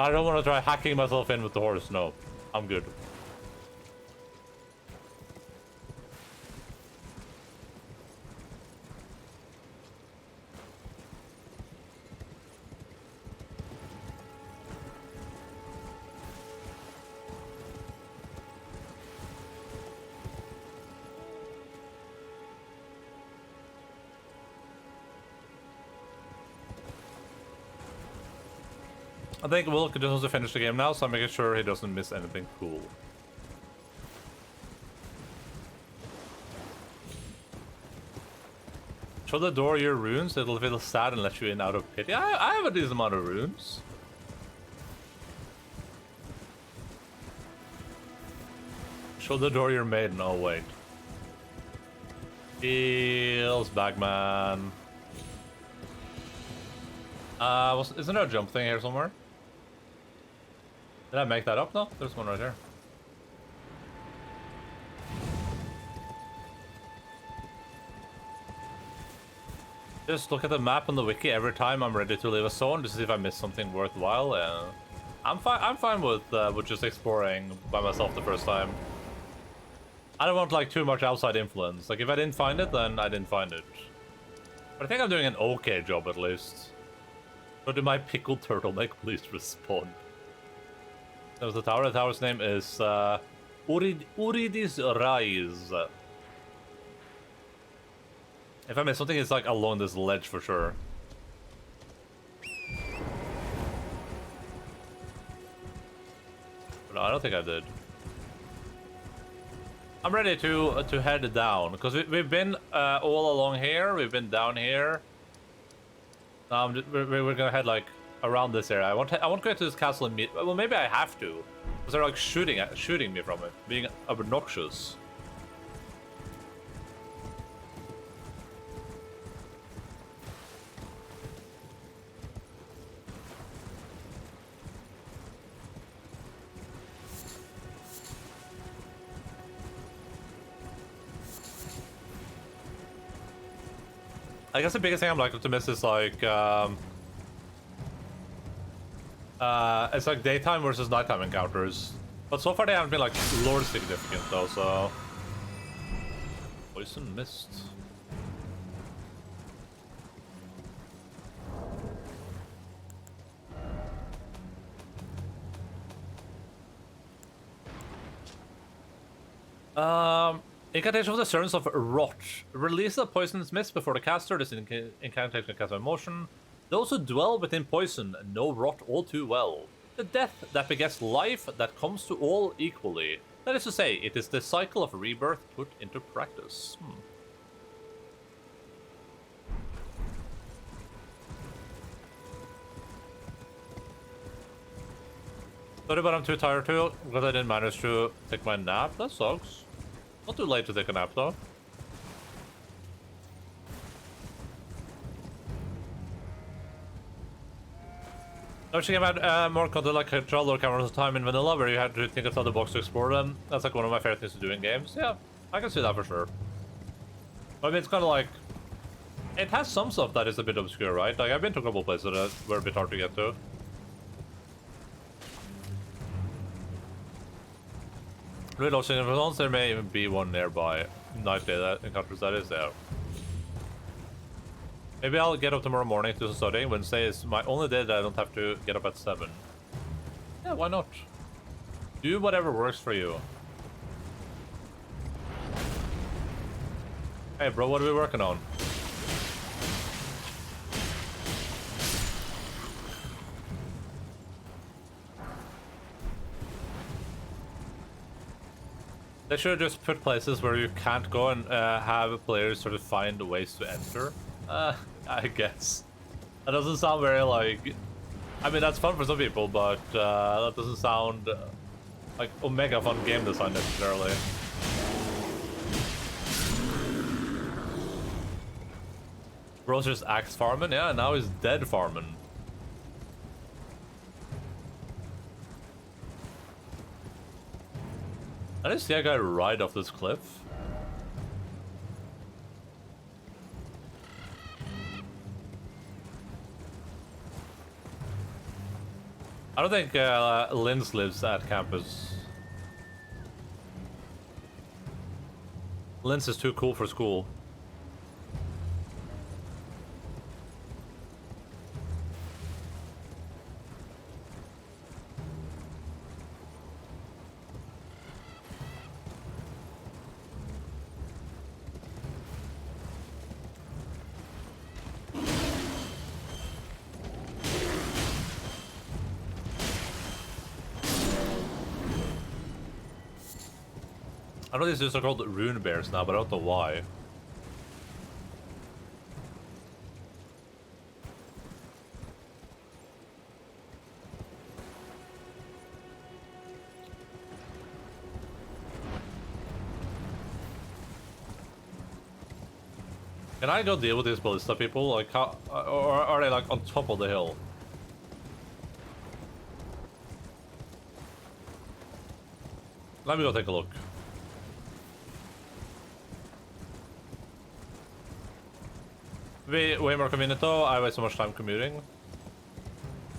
I don't want to try hacking myself in with the horse, no. I'm good. I think Will just wants to finish the game now, so I'm making sure he doesn't miss anything cool. Show the door your runes, it'll feel sad and let you in out of pity. I have a decent amount of runes. Show the door your maiden. Oh, wait. Feels Bagman. Isn't there a jump thing here somewhere? Did I make that up? No, there's one right here. Just look at the map on the wiki every time I'm ready to leave a zone to see if I missed something worthwhile. I'm fine with just exploring by myself the first time. I don't want like too much outside influence. Like if I didn't find it, then I didn't find it. But I think I'm doing an okay job at least. So did my pickled turtleneck please respond? There's the tower. The tower's name is Uridis Rise. If I miss something, it's like along this ledge for sure. But no, I don't think I did. I'm ready to head down because we've been all along here. We've been down here. We're gonna head like around this area. I want to go to this castle and meet. Well, maybe I have to, because they're like shooting me from it, being obnoxious. I guess the biggest thing I'm likely to miss is like, it's like daytime versus nighttime encounters. But so far they haven't been like lore significant though, so... Poison mist. Incantation of the Servants of Rot. Release the poisonous mist before the caster. This incantation can cast by motion. Those who dwell within poison know rot all too well. The death that begets life that comes to all equally. That is to say, it is the cycle of rebirth put into practice. Sorry, but I'm too tired to, because I didn't manage to take my nap. That sucks. Not too late to take a nap though. I should have more content like control or cameras time in vanilla, where you had to think outside the box to explore them. That's like one of my favorite things to do in games. Yeah, I can see that for sure. I mean, it's kind of like... It has some stuff that is a bit obscure, right? Like, I've been to a couple places that were a bit hard to get to. Reload significant, there may even be one nearby. Nightly that encounters that is there. Maybe I'll get up tomorrow morning to studying. Wednesday is my only day that I don't have to get up at 7. Yeah, why not? Do whatever works for you. Hey bro, what are we working on? They should have just put places where you can't go and have players sort of find ways to enter. I guess. That doesn't sound very like... I mean, that's fun for some people, but that doesn't sound like Omega fun game design necessarily. Bro's just axe farming? Yeah, now he's dead farming. I didn't see a guy ride off this cliff. I don't think Linz lives at campus. Linz is too cool for school. I know these dudes are called rune bears now, but I don't know why. Can I go deal with these ballista people? Like, how, or are they like on top of the hill? Let me go take a look. Way more convenient though. I waste so much time commuting.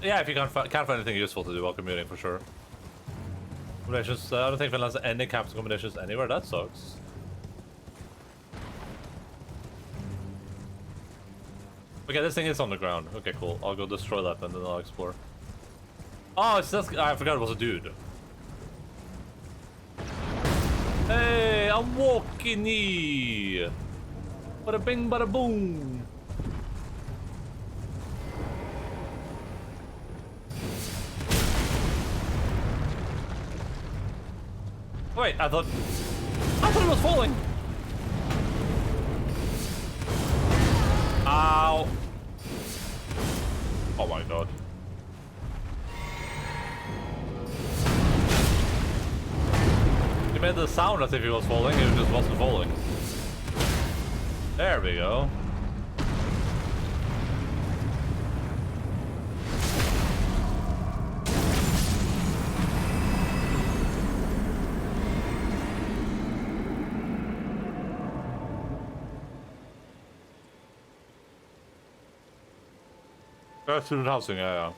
Yeah, if you can't find anything useful to do while commuting, for sure. Accommodations. I don't think Finland has any campus accommodations anywhere. That sucks. Okay, this thing is on the ground. Okay, cool. I'll go destroy that and then I'll explore. Oh, it's just... I forgot it was a dude. Hey, I'm walking here. Bada bing, bada boom. Wait, I thought it was falling. Ow. Oh my god. He made the sound as if he was falling, he just wasn't falling. There we go. Student housing, yeah.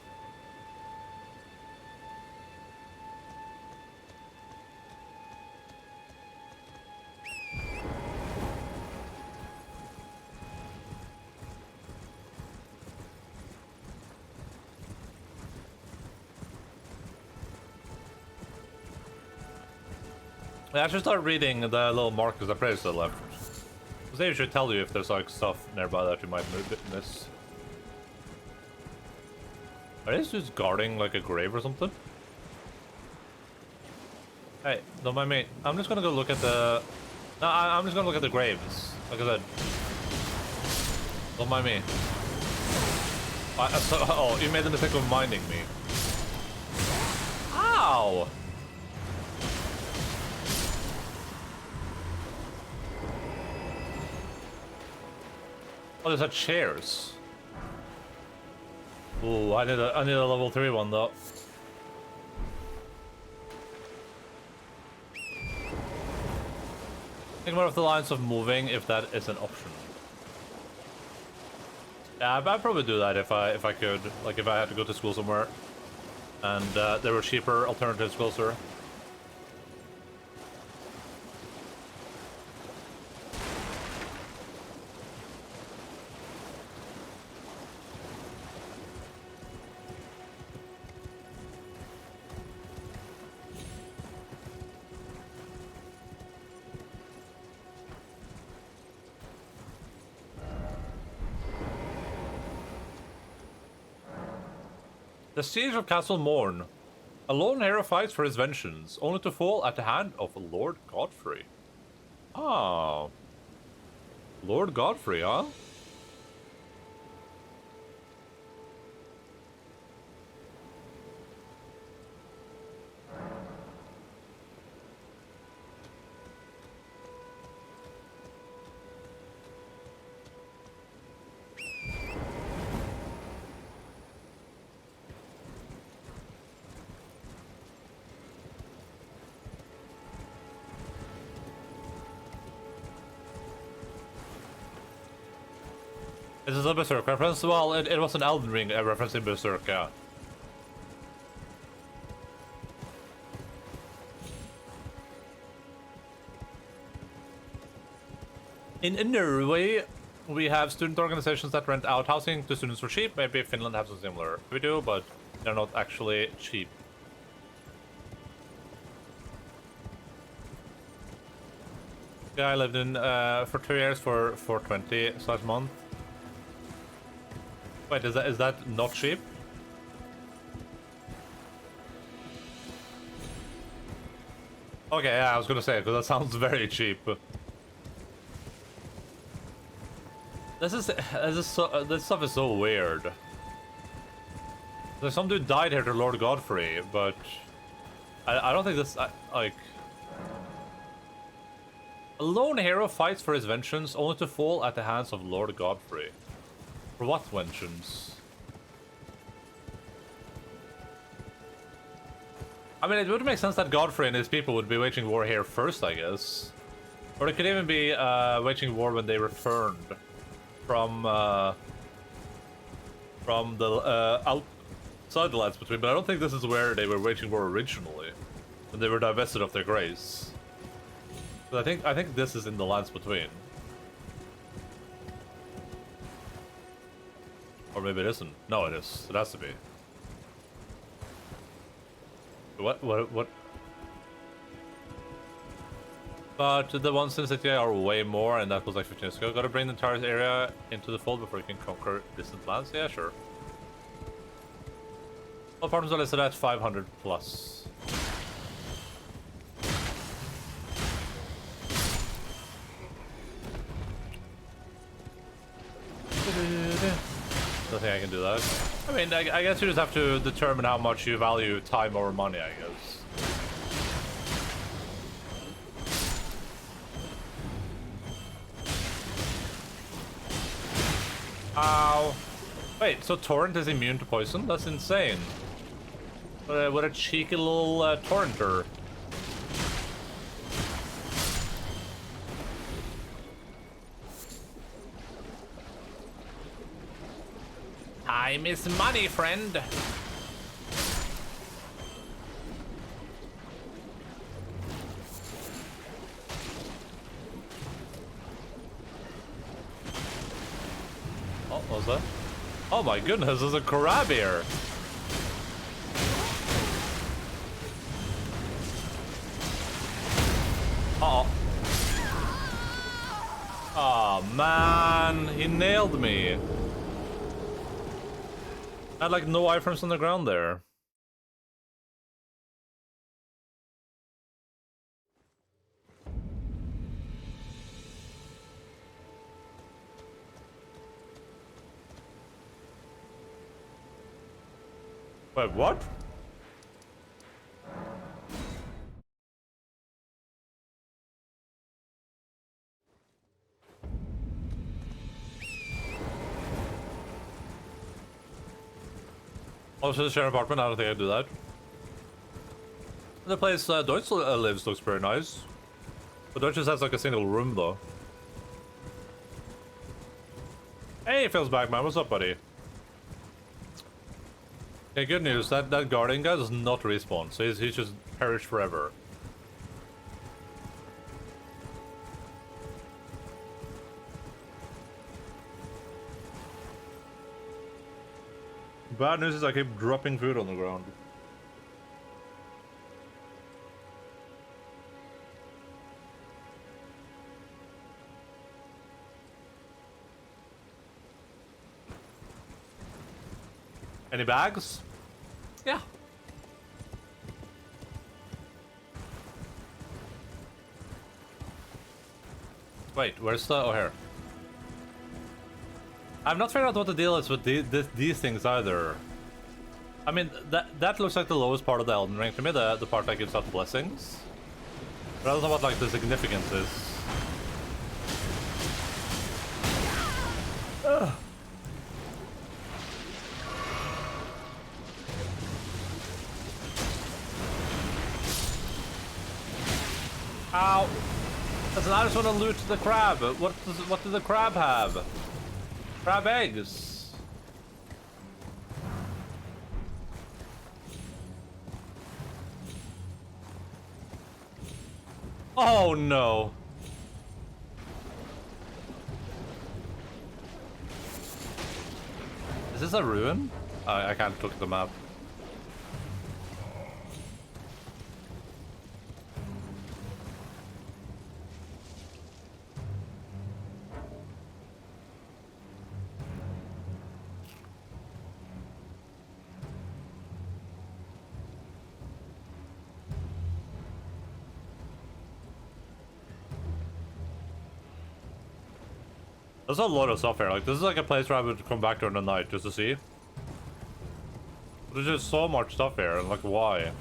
I should start reading the little markers that Predator left. Because they should tell you if there's like stuff nearby that you might miss. Are these dudes guarding like a grave or something? Hey, don't mind me. I'm just gonna go look at the... No, I'm just gonna look at the graves. Like I said. Don't mind me. Oh, you made the mistake of minding me. Ow! Oh, there's like chairs. Ooh, I need a level 3 one though. Think more of the lines of moving if that is an option. Yeah, I'd probably do that if I could. Like if I had to go to school somewhere, and there were cheaper alternatives closer. The Siege of Castle Morn. A lone hero fights for his vengeance, only to fall at the hand of Lord Godfrey. Ah. Lord Godfrey, huh? Is this a Berserk reference? Well, it was an Elden Ring reference in Berserk, yeah. In Norway, we have student organizations that rent out housing to students for cheap. Maybe Finland has something similar. We do, but they're not actually cheap. Yeah, I lived in for 2 years for 420/month. Wait, is that not cheap? Okay, yeah, I was gonna say, because that sounds very cheap. This stuff is so weird. Like, some dude died here to Lord Godfrey, but I don't think this like a lone hero fights for his vengeance only to fall at the hands of Lord Godfrey. For what vengeance? I mean, it would make sense that Godfrey and his people would be waging war here first, I guess. Or it could even be waging war when they returned from the outside the lands between. But I don't think this is where they were waging war originally, when they were divested of their grace. But I think this is in the lands between. Or maybe it isn't. No, it is. It has to be. What? But the ones in City are way more, and that was like 15 years ago. Gotta bring the entire area into the fold before you can conquer distant lands? Yeah, sure. All farms are listed at 500 plus. Don't think I can do that. I mean, I guess you just have to determine how much you value time over money, I guess. Ow. Wait, so Torrent is immune to poison? That's insane. What a cheeky little Torrenter. Time is money, friend. Oh, what was that? Oh my goodness, there's a crab here. Uh-oh. Oh man, he nailed me. I had like no iframes on the ground there. Wait, what? Also, the share apartment, I don't think I do that. The place Deutsch lives looks pretty nice. But Deutsch just has like a single room though. Hey, Phil's back, man. What's up, buddy? Okay, good news. That guardian guy does not respawn, so he's just perished forever. Bad news is I keep dropping food on the ground. Any bags? Yeah. Wait, where's the... Oh, here. I've not figured out what the deal is with these things either. I mean, that looks like the lowest part of the Elden Ring to me, the part that gives out the blessings. But I don't know what like the significance is. Ugh. Ow! Listen, I just want to loot the crab. What does the crab have? Crab eggs. Oh no. Is this a ruin? I can't look at the map. There's a lot of stuff here. Like, this is like a place where I would come back during the night just to see. But there's just so much stuff here, and like, why?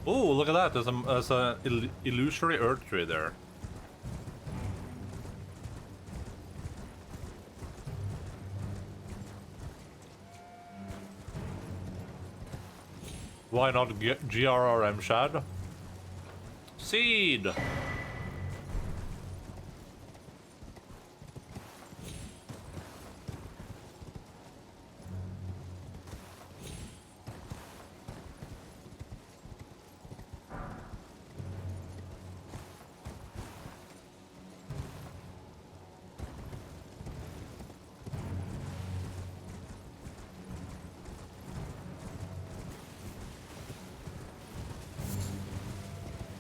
Oh, look at that. There's an illusory earth tree there. Why not get GRRM Shad? Seed!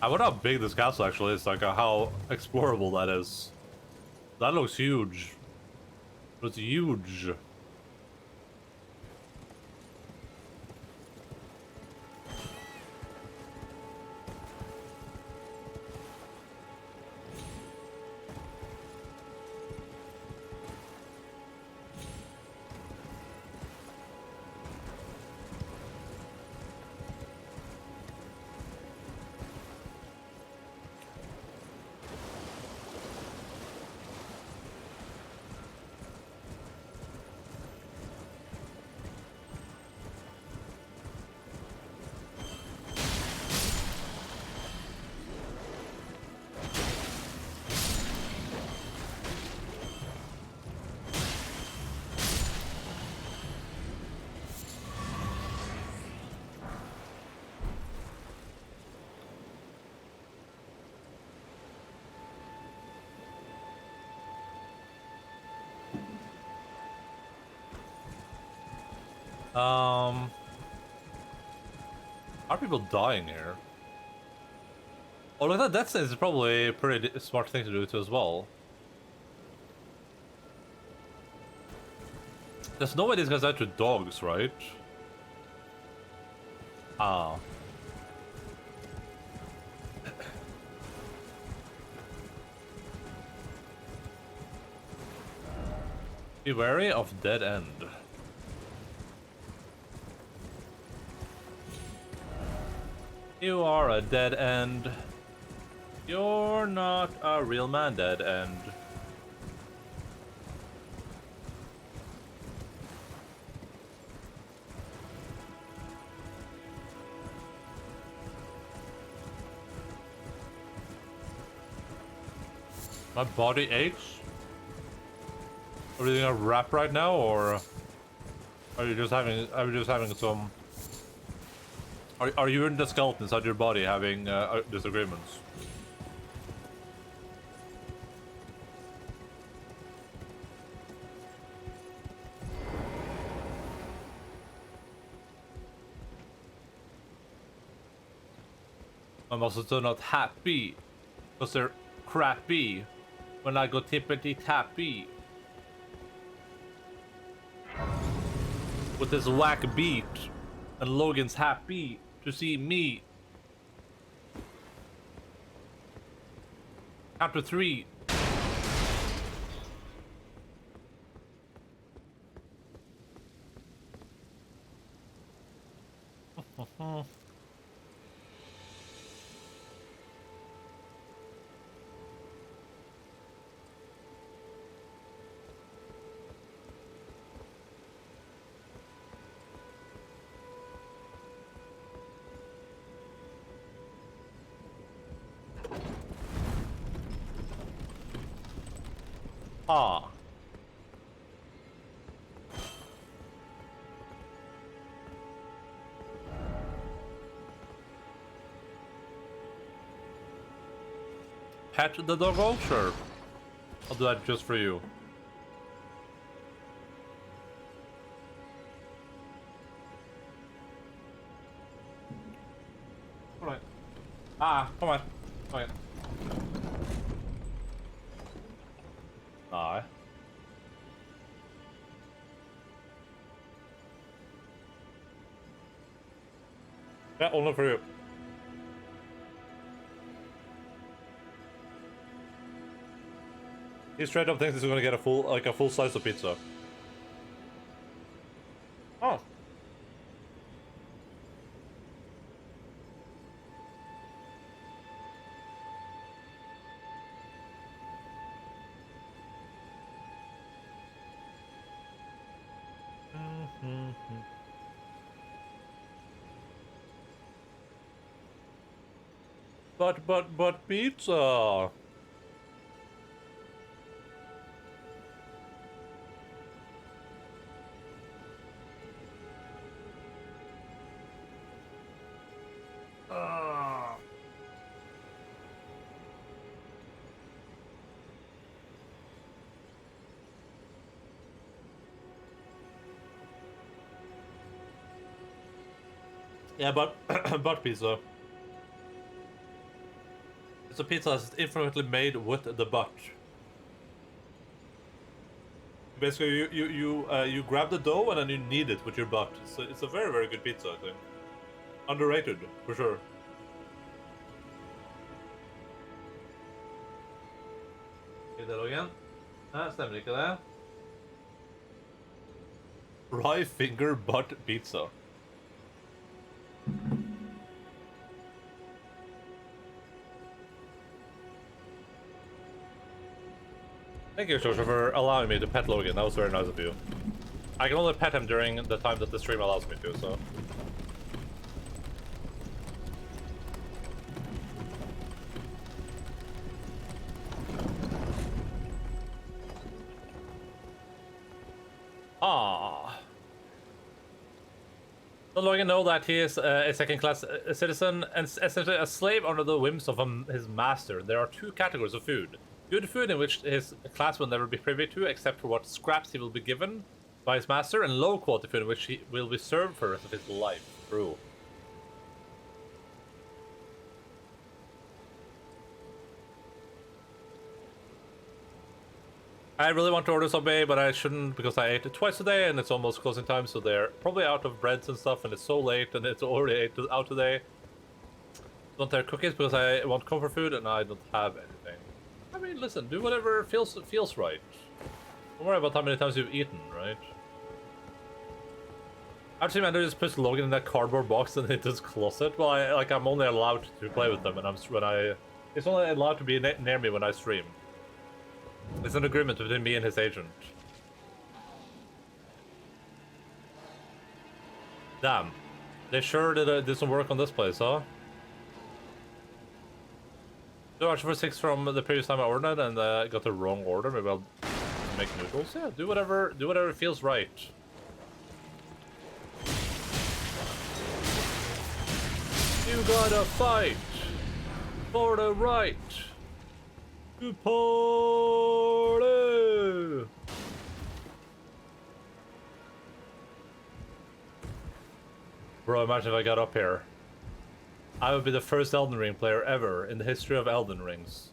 I wonder how big this castle actually is, like how explorable that is. That looks huge. It's huge. Are people dying here? Oh, look at that sense is probably a pretty smart thing to do too as well. There's no way these guys are to dogs, right? Ah. Be wary of dead end. You are a dead end. You're not a real man, dead end. My body aches. Are you doing a rap right now, or are you just having? Are you just having some? Are you in the skeleton inside your body having disagreements? My muscles are not happy because they're crappy when I go tippity tappy with this whack beat, and Logan's happy to see me. Count to 3. Ah. Pet the doggo? Sure. I'll do that just for you. Come on. Ah, come on. Come on. Aye. Yeah, only for you. He straight up thinks he's gonna get a full slice of pizza. Oh. But pizza. Yeah, but but pizza. It's a pizza that's infinitely made with the butt. Basically, you grab the dough and then you knead it with your butt. It's a very, very good pizza, I think. Underrated, for sure. Skal vi det igjen? Nei, stemmer ikke det. Rye finger butt pizza. Thank you, Joshua, for allowing me to pet Logan. That was very nice of you. I can only pet him during the time that the stream allows me to, so... Ah. Does Logan know that he is a second-class citizen and essentially a slave under the whims of his master? There are two categories of food. Good food, in which his class will never be privy to, except for what scraps he will be given by his master, and low-quality food, in which he will be served for the rest of his life. True. I really want to order Subway, but I shouldn't because I ate it twice a day, and it's almost closing time, so they're probably out of breads and stuff, and it's so late, and it's already out today. Don't have cookies because I want comfort food, and I don't have anything. I mean, listen, do whatever feels right. Don't worry about how many times you've eaten, right? Actually, man, they just puts Logan in that cardboard box and it just closet. Well, I'm only allowed to play with them, and it's only allowed to be near me when I stream. It's an agreement between me and his agent. Damn, they sure did some work on this place, huh? So much for 6 from the previous time I ordered and got the wrong order. Maybe I'll make noodles. Yeah, do whatever feels right. You gotta fight for the right to party. Bro, imagine if I got up here. I would be the first Elden Ring player ever in the history of Elden Rings.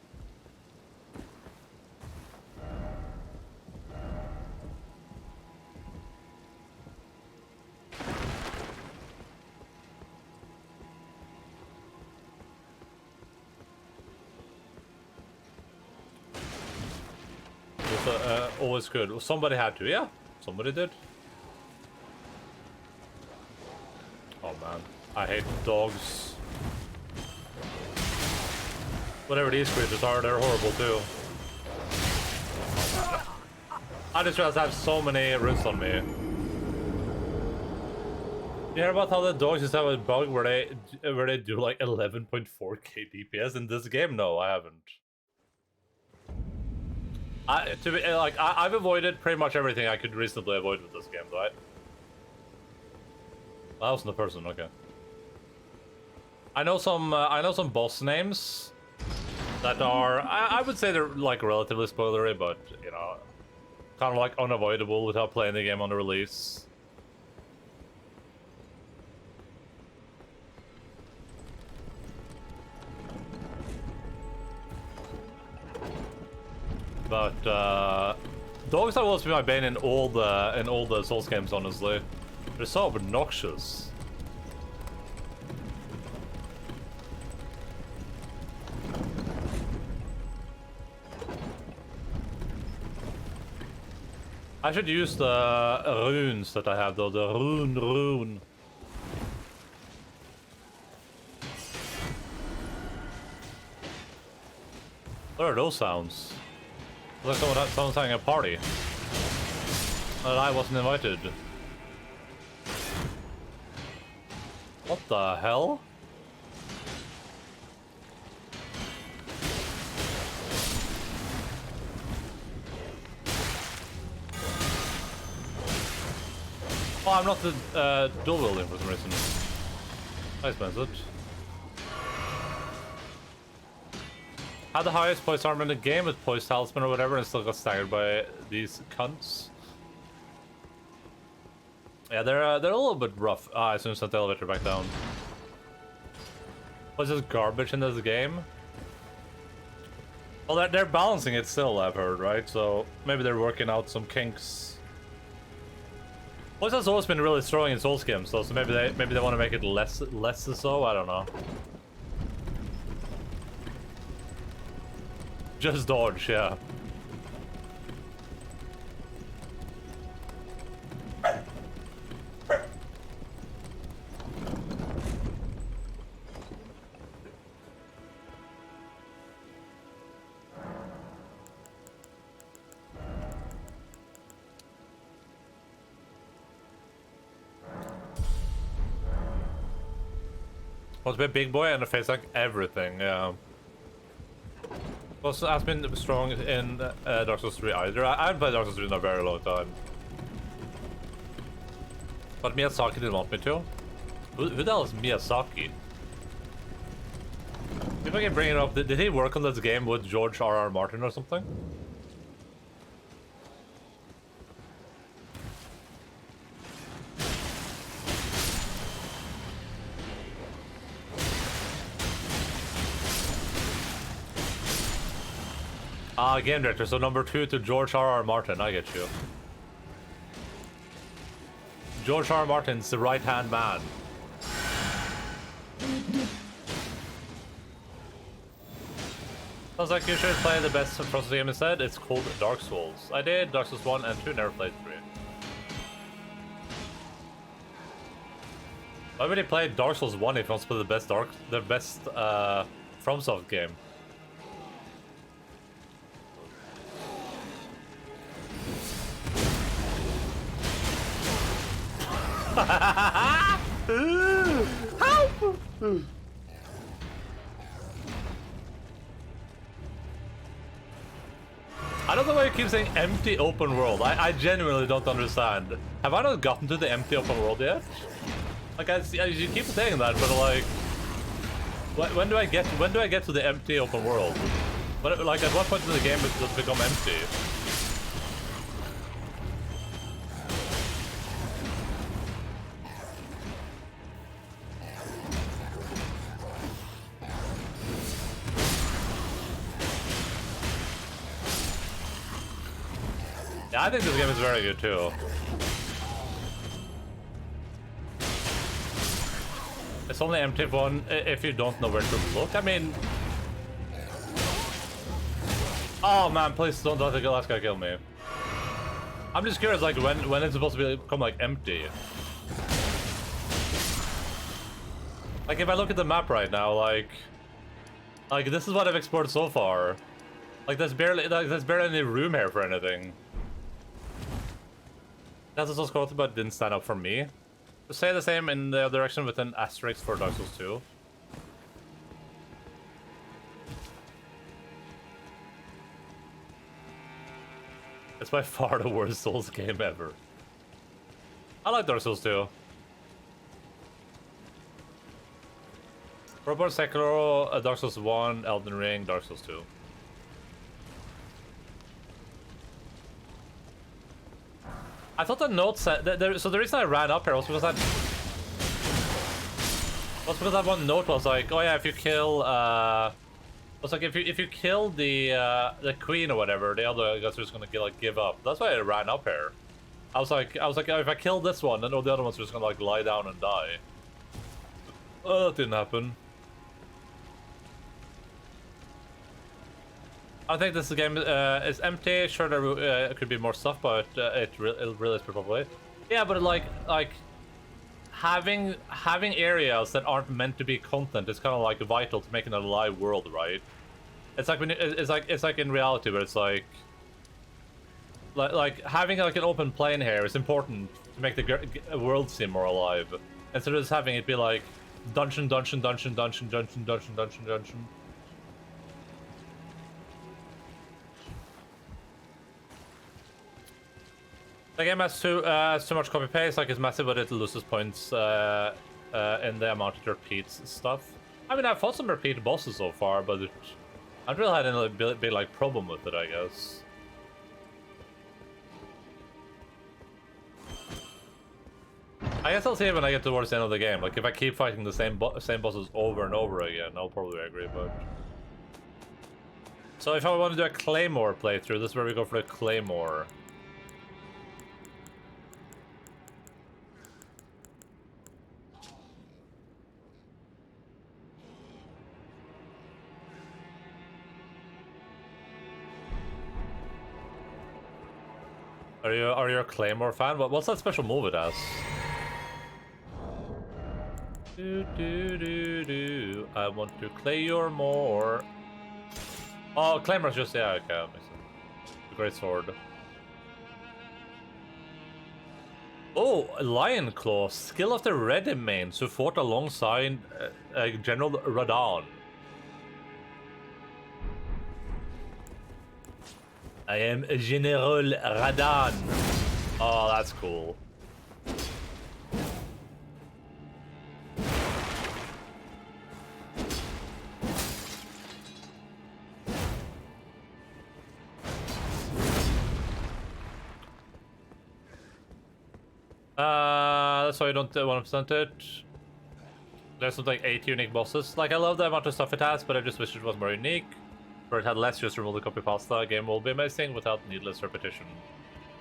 It was always good. Well, somebody had to, yeah. Somebody did. Oh man, I hate dogs. Whatever these creatures are, they're horrible too. I just realized I have so many roots on me. You hear about how the dogs just have a bug where they do like 11.4k DPS in this game? No, I haven't. I've avoided pretty much everything I could reasonably avoid with this game, right? That wasn't the person, okay. I know some boss names that are, I would say they're like relatively spoilery, but you know, kind of like unavoidable without playing the game on the release. But dogs have always been my bane in all the Souls games, honestly. They're so obnoxious. I should use the runes that I have though, the rune. What are those sounds? Like someone's having a party. And I wasn't invited. What the hell? Oh, I'm not the dual wielding for some reason. Nice message. Had the highest poise armor in the game with poise talisman or whatever and still got staggered by these cunts. Yeah, they're a little bit rough. Ah, I soon sent the elevator back down. What's this garbage in this game? Well, they're balancing it still, I've heard, right? So maybe they're working out some kinks. Poise has always been really strong in Souls games, though, so maybe they want to make it less so. I don't know. Just dodge, yeah. Wants to be a big boy and a face like everything, yeah. Also, has been strong in Dark Souls 3 either. I haven't played Dark Souls 3 in a very long time. But Miyazaki didn't want me to. Who the hell is Miyazaki? If I can bring it up, did he work on this game with George R.R. Martin or something? Ah, game director, so number 2 to George R.R. Martin, I get you. George R.R. Martin's the right-hand man. Sounds like you should play the best process game instead. It's called Dark Souls. I did Dark Souls 1 and 2, never played 3. Why would he play Dark Souls 1 if he wants to play the best FromSoft game? Help! I don't know why you keep saying empty open world. I genuinely don't understand. Have I not gotten to the empty open world yet? Like you keep saying that, but like, when do I get to the empty open world? But like, at what point in the game does it become empty? Yeah, I think this game is very good too. It's only empty if you don't know where to look. I mean, oh man, please don't let the last guy kill me. I'm just curious, like when it's supposed to become like empty. Like if I look at the map right now, like this is what I've explored so far. Like there's barely any room here for anything. That's also scrolled, but didn't stand up for me. Say the same in the other direction with an asterisk for Dark Souls 2. It's by far the worst Souls game ever. I like Dark Souls 2. Robot Sekiro, Dark Souls 1, Elden Ring, Dark Souls 2. I thought the note said so the reason I ran up here was because that one note was like, oh yeah, if you kill was like if you kill the queen or whatever, the other guys are just gonna give up. That's why I ran up here. I was like oh, if I kill this one, then all the other ones are just gonna like lie down and die. Oh, that didn't happen. I think this game is empty. Sure, there could be more stuff, but it really is probably. Yeah, but like having areas that aren't meant to be content is kind of like vital to making a live world, right? It's like when it's like in reality, where it's like having like an open plane here is important to make the world seem more alive, instead of just having it be like dungeon, dungeon, dungeon, dungeon, dungeon, dungeon, dungeon, dungeon. The game has too much copy paste, like it's massive, but it loses points in the amount it repeats stuff. I mean, I've fought some repeat bosses so far, but I haven't really had any big like problem with it, I guess. I guess I'll see it when I get towards the end of the game. Like if I keep fighting the same bosses over and over again, I'll probably agree. But so if I want to do a Claymore playthrough, this is where we go for the Claymore. Are you a Claymore fan? What's that special move it has? Do do do do. I want to clay your more. Oh, Claymore's just okay. That makes sense. A great sword. Oh, Lion Claw, skill of the Redimains who fought alongside General Radahn. I am General Radahn. Oh, that's cool. That's why I don't 100% it. There's something like 8 unique bosses. Like, I love the amount of stuff it has, but I just wish it was more unique. Where it had less, just remove the copy pasta. A game will be amazing without needless repetition.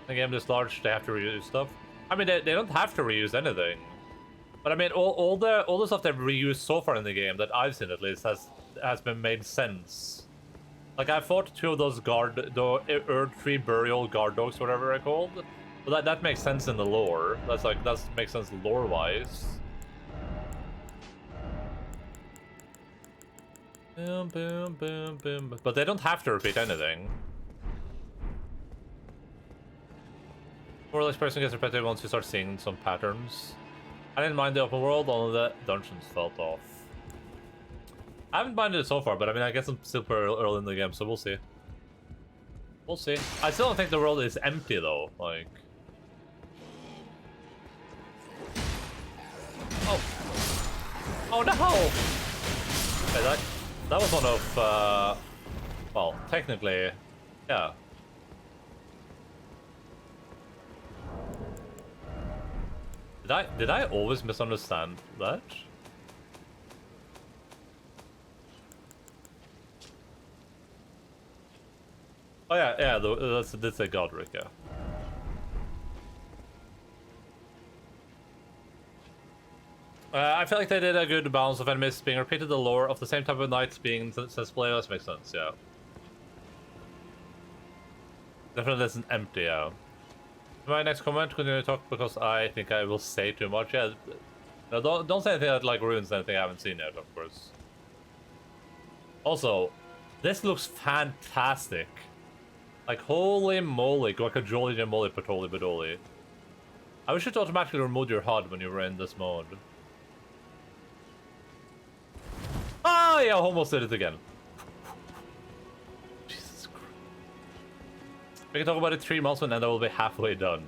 A game this large, they have to reuse stuff. I mean, they don't have to reuse anything. But I mean, all the stuff they've reused so far in the game, that I've seen at least, has been made sense. Like, I fought 2 of those the Earth Tree Burial guard dogs, whatever they're called. But that makes sense in the lore. That makes sense lore-wise. Boom, boom, boom, boom. But they don't have to repeat anything. More or less person gets repetitive once you start seeing some patterns. I didn't mind the open world, only the dungeons felt off. I haven't minded it so far, but I mean, I guess I'm still pretty early in the game, so we'll see. We'll see. I still don't think the world is empty, though. Like... Oh. Oh, no! Okay, that was one of, well, technically, yeah. Did I always misunderstand that? Oh yeah, that's a Godric, yeah. I feel like they did a good balance of enemies being repeated, the lore of the same type of knights being sensible. That makes sense, yeah. Definitely isn't empty, yeah. My next comment, continue to talk because I think I will say too much. Yeah, no, don't say anything that like ruins anything I haven't seen yet, of course. Also, this looks fantastic. Like, holy moly, guacajole moly patoli badoli. I wish it automatically removed your HUD when you were in this mode. Ah, yeah, almost did it again. Jesus Christ. We can talk about it 3 months and then I will be halfway done.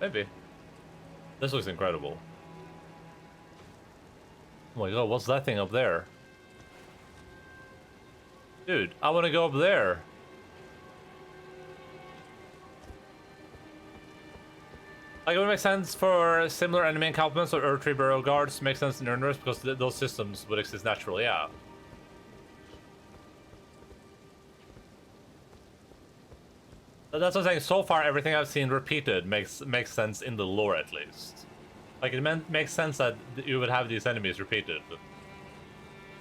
Maybe. This looks incredible. Oh my god, what's that thing up there? Dude, I want to go up there. Like, it would make sense for similar enemy encampments or Earth Tree Burial Guards to make sense in Earners because those systems would exist naturally, yeah. That's what I'm saying. So far, everything I've seen repeated makes sense in the lore, at least. Like, it makes sense that you would have these enemies repeated.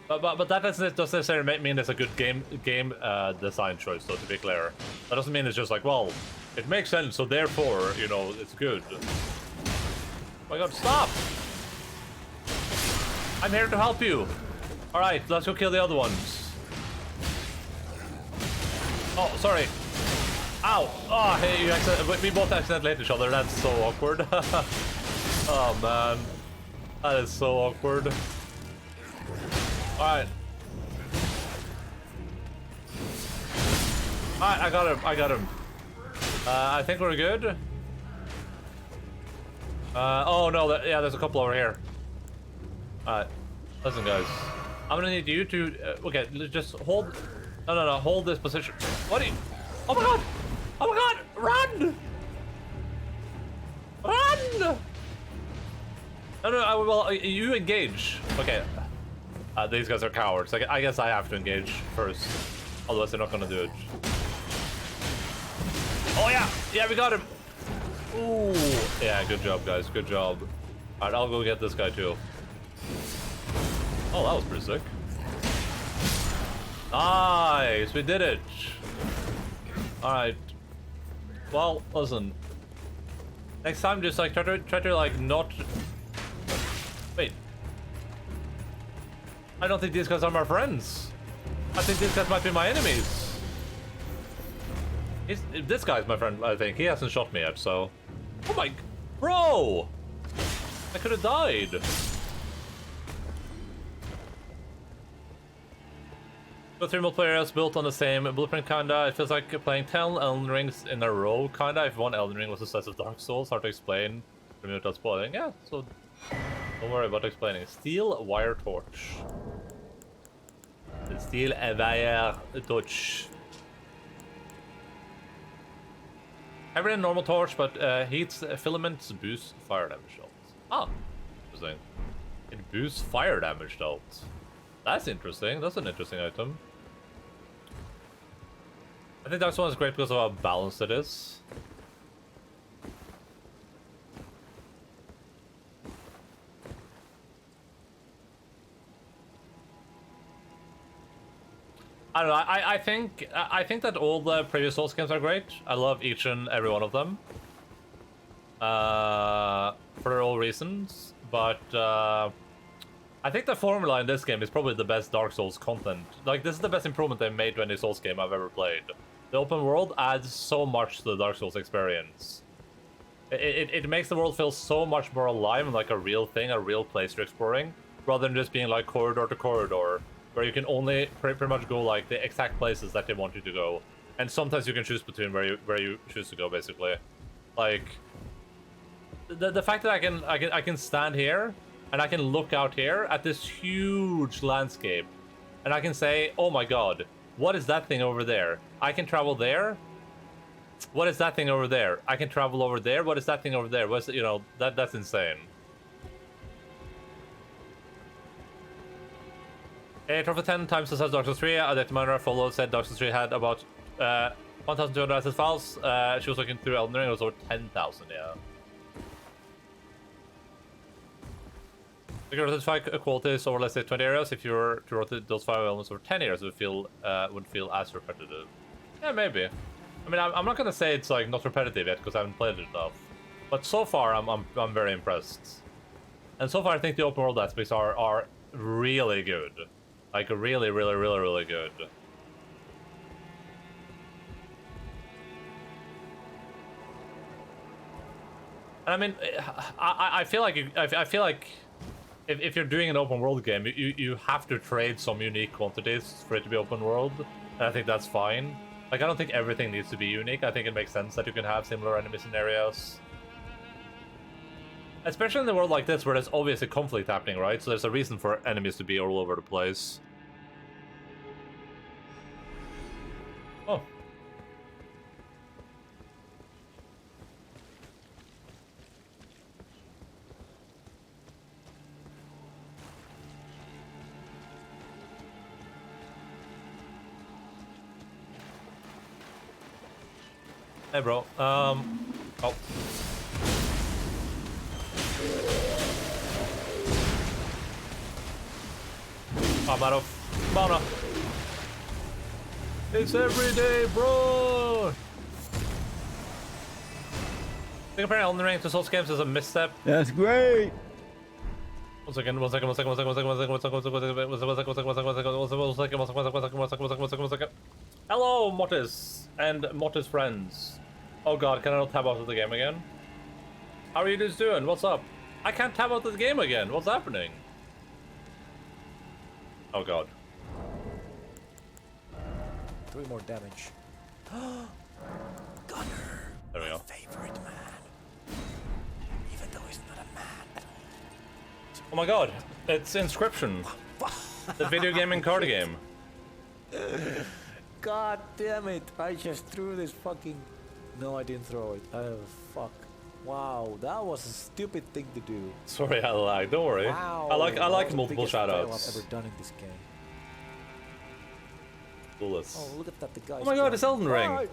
But that doesn't necessarily mean it's a good game design choice, though, to be clear. That doesn't mean it's just like, well, it makes sense, so therefore, you know, it's good. Oh my god, stop! I'm here to help you! Alright, let's go kill the other ones. Oh, sorry. Ow! Oh, hey, we both accidentally hit each other, that's so awkward. Oh man. That is so awkward. Alright. Alright, I got him. I think we're good. Oh no, yeah, there's a couple over here. Alright. Listen, guys. I'm gonna need you to... okay, just hold... No, hold this position. What are you... oh my god! Oh my god! Run! Run! No, well, you engage. Okay. These guys are cowards. I guess I have to engage first. Otherwise, they're not gonna do it. Oh, yeah! Yeah, we got him! Ooh. Yeah, good job, guys. Good job. Alright, I'll go get this guy, too. Oh, that was pretty sick. Nice! We did it! Alright. Well, listen. Next time, just, like, try to like, not... wait. I don't think these guys are my friends. I think these guys might be my enemies. This guy's my friend, I think. He hasn't shot me yet, so... oh my... bro! I could have died. The three multiplayer areas built on the same blueprint, kinda. It feels like playing 10 Elden Rings in a row, kinda. If one Elden Ring was the size of Dark Souls, hard to explain. Without spoiling. Yeah, so... don't worry about explaining. Steel wire torch. Steel wire torch. Heavier than normal torch, but heats filaments, boosts fire damage dealt. Ah, interesting. It boosts fire damage dealt. That's interesting. That's an interesting item. I think Dark Souls is great because of how balanced it is. I don't know. I think that all the previous Souls games are great. I love each and every one of them. For all reasons, but I think the formula in this game is probably the best Dark Souls content. Like, this is the best improvement they've made to any Souls game I've ever played. The open world adds so much to the Dark Souls experience. It makes the world feel so much more alive and like a real thing, a real place you're exploring, rather than just being like corridor to corridor, where you can only pretty much go like the exact places that they want you to go. And sometimes you can choose between where you choose to go, basically. Like, the fact that I can stand here and I can look out here at this huge landscape, and I can say, oh my god, what is that thing over there? I can travel there. What is that thing over there? I can travel over there. What is that thing over there? What's, you know, that's insane. A trophy 10 times the size of Dark Souls 3. A Miner followed said Dark Souls 3 had about 1,200 asset files. She was looking through Elden Ring. It was over 10,000. Yeah. You can rotate 5 qualities over, let's say, 20 areas. If you were to rotate those 5 elements over 10 areas, it would feel as repetitive. Yeah, maybe. I mean, I'm not gonna say it's like not repetitive yet because I haven't played it enough. But so far, I'm very impressed. And so far, I think the open world aspects are really good. Like, really good. And I mean, I feel like if you're doing an open world game, you have to trade some unique quantities for it to be open world, and I think that's fine. Like, I don't think everything needs to be unique. I think it makes sense that you can have similar enemy scenarios. Especially in a world like this where there's obviously conflict happening, right? So there's a reason for enemies to be all over the place. Oh. Hey, bro. Oh. I'm out of mana. It's every day, bro! I think comparing Elden Ring to Souls games is a misstep. That's great. One second. Hello, Mortis and Mortis friends. Oh god, can I not tab out of the game again? How are you dudes doing? What's up? I can't tab out of the game again. What's happening? Oh god. 3 more damage. Gunner. There we go. Favorite man. Even though he's not a man. Oh my god, it's Inscription. The video gaming card game. God damn it. I just threw this fucking... No, I didn't throw it. Oh, fuck. Wow, that was a stupid thing to do. Sorry, I lagged. Don't worry. Wow. I like that was the multiple biggest fail shoutouts. I've ever done in this game. Bullets. Oh, look at that. The guy. Oh my god, it's Elden Ring.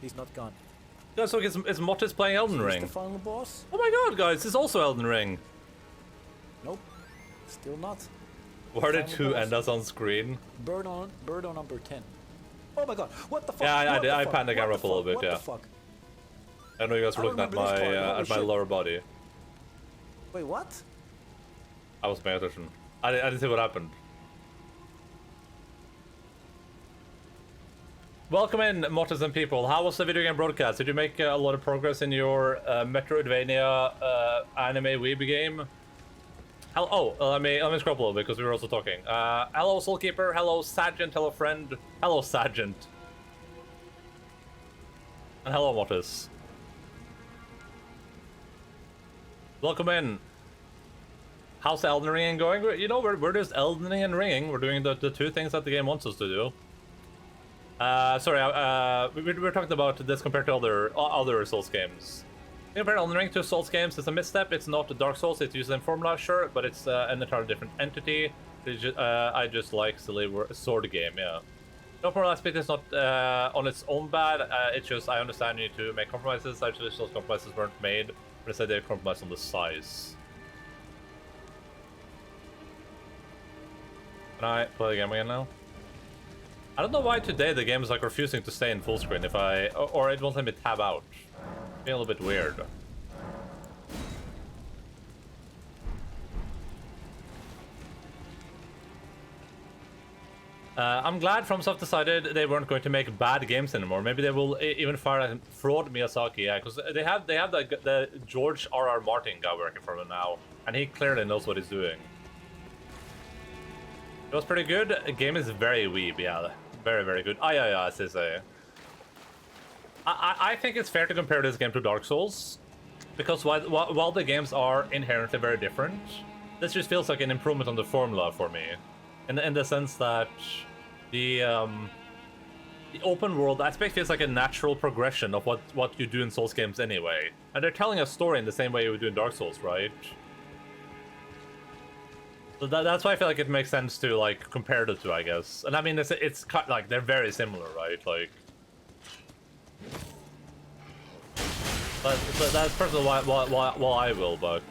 He's not gone. Yeah, so it's Mortis playing Elden Is this Ring. the final boss? Oh my god, guys, it's also Elden Ring. Nope. Still not. Why did Final 2 boss. end us on screen? Bird on number 10. Oh my god, what the fuck? Yeah, I What did. the I fuck? panned the What camera up a little bit, What yeah. the fuck? I know you guys were I looking at remember this part. Holy my shit. lower body. Wait, what? I was paying attention. I didn't see what happened. Welcome in, Mortis and people. How was the video game broadcast? Did you make a lot of progress in your Metroidvania anime weeb game? Let me scroll up a little bit because we were also talking. Hello, Soulkeeper. Hello, Sergeant. Hello, friend. Hello, Sergeant. And hello, Mortis. Welcome in. How's Elden Ring going? You know, we're just Elden Ring and ringing. We're doing the 2 things that the game wants us to do. We were talking about this compared to other Souls games. Compared Elden Ring to Souls games, it's a misstep. It's not Dark Souls. It's using formula, sure, but it's an entirely different entity. I just like silly sword game, yeah. No formula aspect is not on its own bad. It's just I understand you need to make compromises. Actually, those compromises weren't made. But instead, they compromised on the size. Can I play the game again now? I don't know why today the game is like refusing to stay in full screen if or it won't let me tab out. Being a little bit weird. I'm glad FromSoft decided they weren't going to make bad games anymore. Maybe they will even fire fraud Miyazaki, yeah, because they have the George R.R. Martin guy working for them now, and he clearly knows what he's doing. It was pretty good. The game is very weeb, yeah. Very, very good. Yeah, as they say. I think it's fair to compare this game to Dark Souls, because while the games are inherently very different, this just feels like an improvement on the formula for me. In the sense that the open world aspect feels like a natural progression of what you do in Souls games anyway. And they're telling a story in the same way you would do in Dark Souls, right? So that's why I feel like it makes sense to like compare the 2, I guess. And I mean, it's like they're very similar, right? Like, but that's personally why I will. But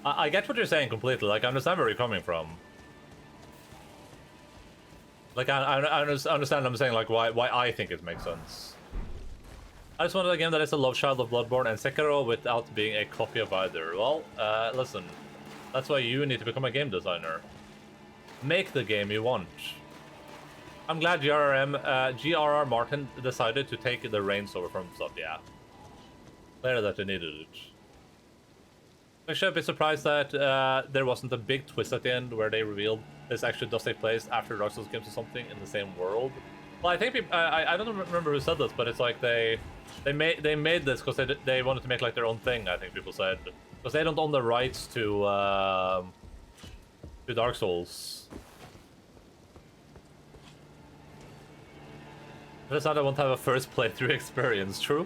I get what you're saying completely. Like, I understand where you're coming from. Like, I understand. I'm saying like why I think it makes sense. I just wanted a game that is a love child of Bloodborne and Sekiro without being a copy of either. Well, listen. That's why you need to become a game designer. Make the game you want. I'm glad G.R.R. Martin decided to take the reins over from stuff, yeah. Clear that they needed it. Actually, I'd be surprised that there wasn't a big twist at the end where they revealed this actually does take place after Dark Souls games or something in the same world. Well, I think I don't remember who said this, but it's like they made this because they wanted to make like their own thing. I think people said. Because they don't own the rights to Dark Souls. That's how they want to have a first playthrough experience. True.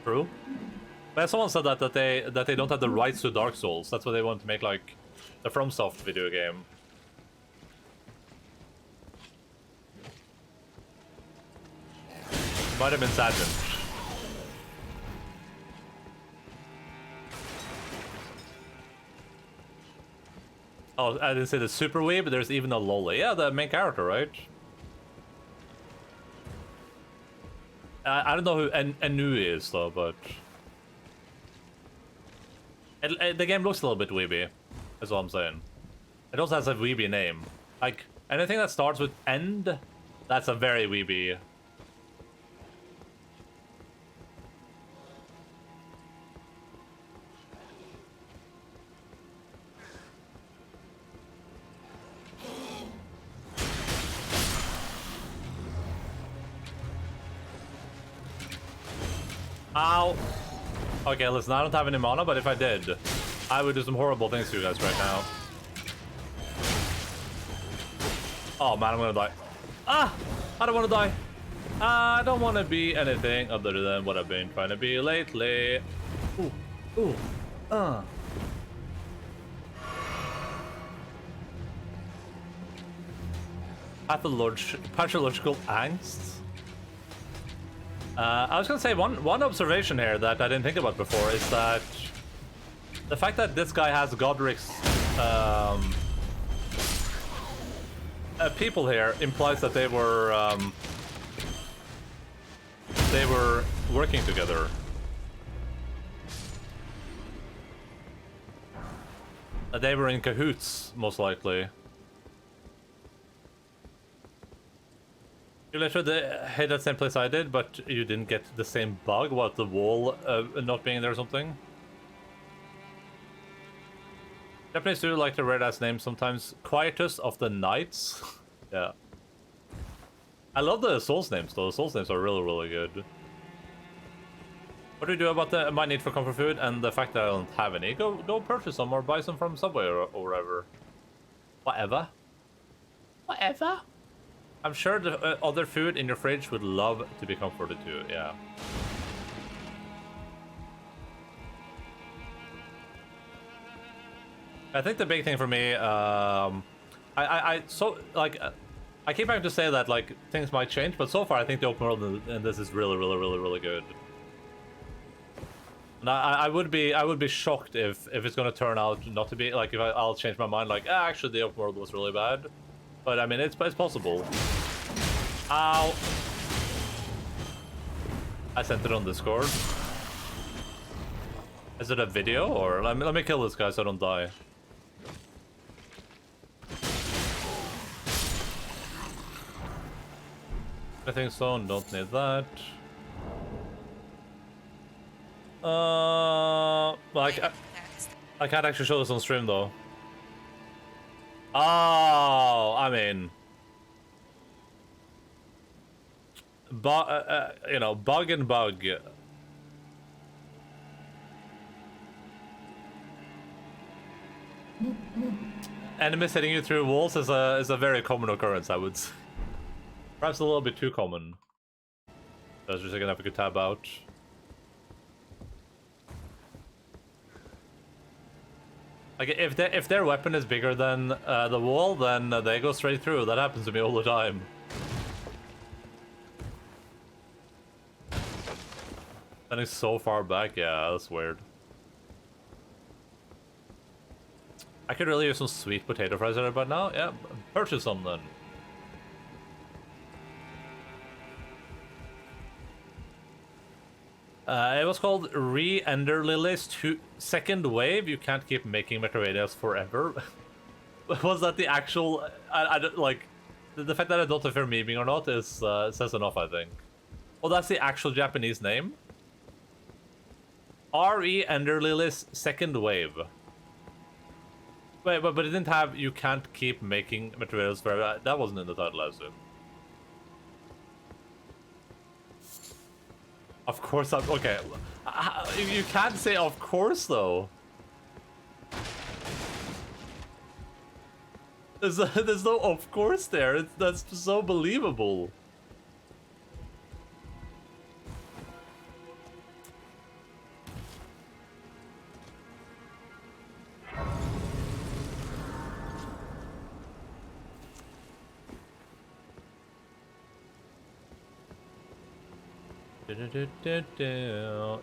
But someone said that they don't have the rights to Dark Souls. That's why they want to make like the FromSoft video game. Might have been Sergeant. oh, I didn't say the super weeb, but there's even a loli. Yeah, the main character, right? I don't know who Anu is though, but the game looks a little bit weeby. That's all I'm saying. It also has a weeby name. Like anything that starts with end, that's a very weeby. Ow. Okay, listen, I don't have any mana, but if I did, I would do some horrible things to you guys right now. Oh man, I'm gonna die. Ah! I don't want to die. I don't want to be anything other than what I've been trying to be lately. Ooh. Ooh. Pathological angst? I was gonna say one observation here that I didn't think about before is that the fact that this guy has Godric's people here implies that they were working together. They were in cahoots, most likely. You literally hit that same place I did, but you didn't get the same bug. What, the wall not being there or something? Japanese do like the weird ass names sometimes. Quietus of the Knights. Yeah. I love the Souls names though. The Souls names are really, really good. What do you do about my need for comfort food and the fact that I don't have any? Go purchase some or buy some from Subway or wherever. Whatever. Whatever. I'm sure the other food in your fridge would love to be comforted too, yeah. I think the big thing for me, I keep having to say that like things might change, but so far I think the open world in this is really, really, really, really good. And I would be shocked if it's gonna turn out not to be like if I'll change my mind like actually the open world was really bad. But I mean, it's possible. Ow! I sent it on Discord. Is it a video or let me kill this guy so I don't die. I think so. Don't need that. Like I can't actually show this on stream though. Oh, I mean, you know, bug and bug. Enemies hitting you through walls is a very common occurrence, I would say. Perhaps a little bit too common. I was just gonna have a good tab out. Like if their weapon is bigger than the wall, then they go straight through. That happens to me all the time. And it's so far back, yeah, that's weird. I could really use some sweet potato fries right about now. Yeah, purchase some then. It was called Enderlily's second wave. You can't keep making Metroidvanias forever. Was that the actual? I don't like the fact that I don't know if they're memeing or not is says enough, I think. Oh, that's the actual Japanese name. Enderlily's second wave. Wait, but it didn't have. You can't keep making Metroidvanias forever. That wasn't in the title, I assume. Of course, okay. You can't say of course though. There's no of course there. That's so believable.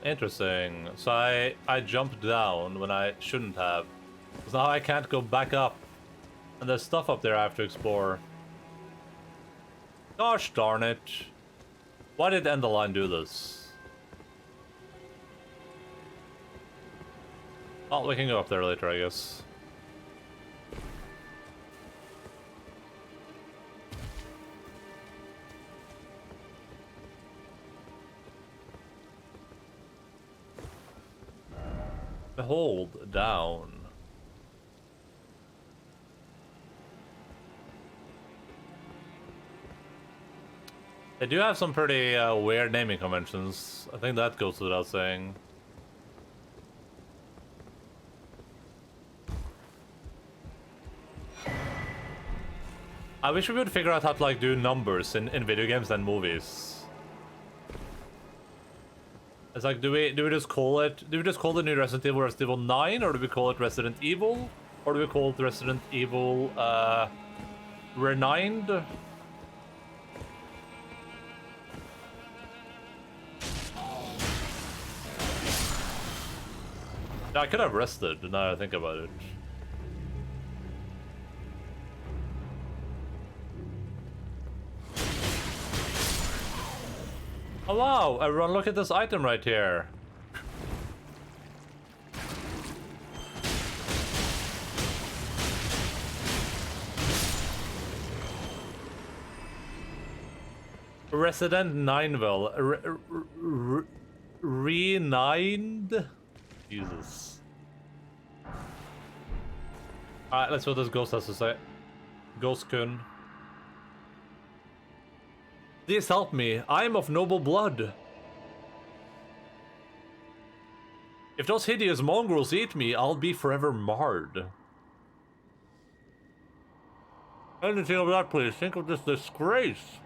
Interesting. So I jumped down when I shouldn't have. So now I can't go back up. And there's stuff up there I have to explore. Gosh darn it. Why did Endaline do this? Oh, we can go up there later, I guess. Hold down. They do have some pretty weird naming conventions. I think that goes without saying. I wish we would figure out how to like do numbers in video games and movies. It's like, do we just call it? Do we just call the new Resident Evil 9, or do we call it Resident Evil, or do we call it Resident Evil Renind? Yeah, I could have rested. Now I think about it. Oh wow, everyone look at this item right here. Resident Nineville. Re-9'd? Jesus. Alright, let's see what this ghost has to say. Ghost-kun. Please help me. I am of noble blood. If those hideous mongrels eat me, I'll be forever marred. Anything of that, please. Think of this disgrace.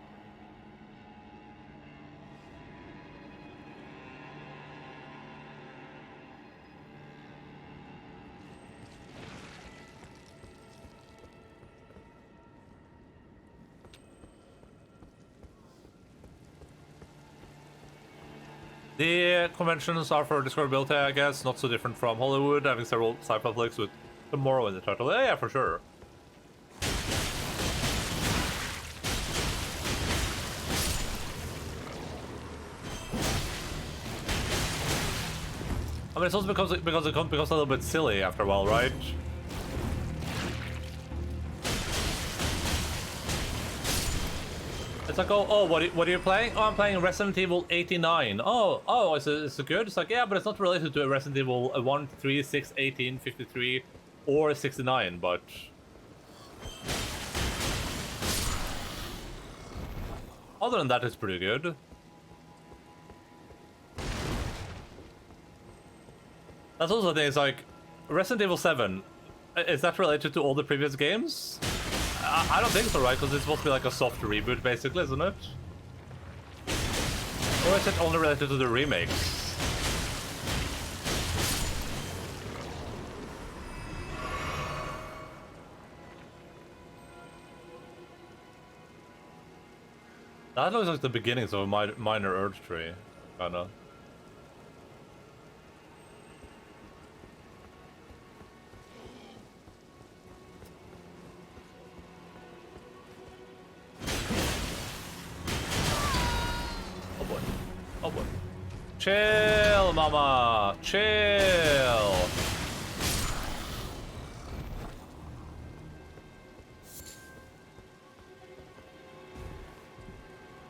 The conventions are for discoverability, I guess, not so different from Hollywood, having several sci-fi flicks with tomorrow in the title. Yeah, for sure. I mean, it's also because it becomes a little bit silly after a while, right? It's like, oh, what are you playing? Oh, I'm playing Resident Evil 89. Oh, is it good? It's like, yeah, but it's not related to Resident Evil 1, 3, 6, 18, 53, or 69, but... Other than that, it's pretty good. That's also the thing, it's like, Resident Evil 7, is that related to all the previous games? I don't think so, right? Because it's supposed to be like a soft reboot, basically, isn't it? Or is it only related to the remakes? That looks like the beginnings of a minor Earth tree, kinda. Oh boy. Chill, mama! Chill!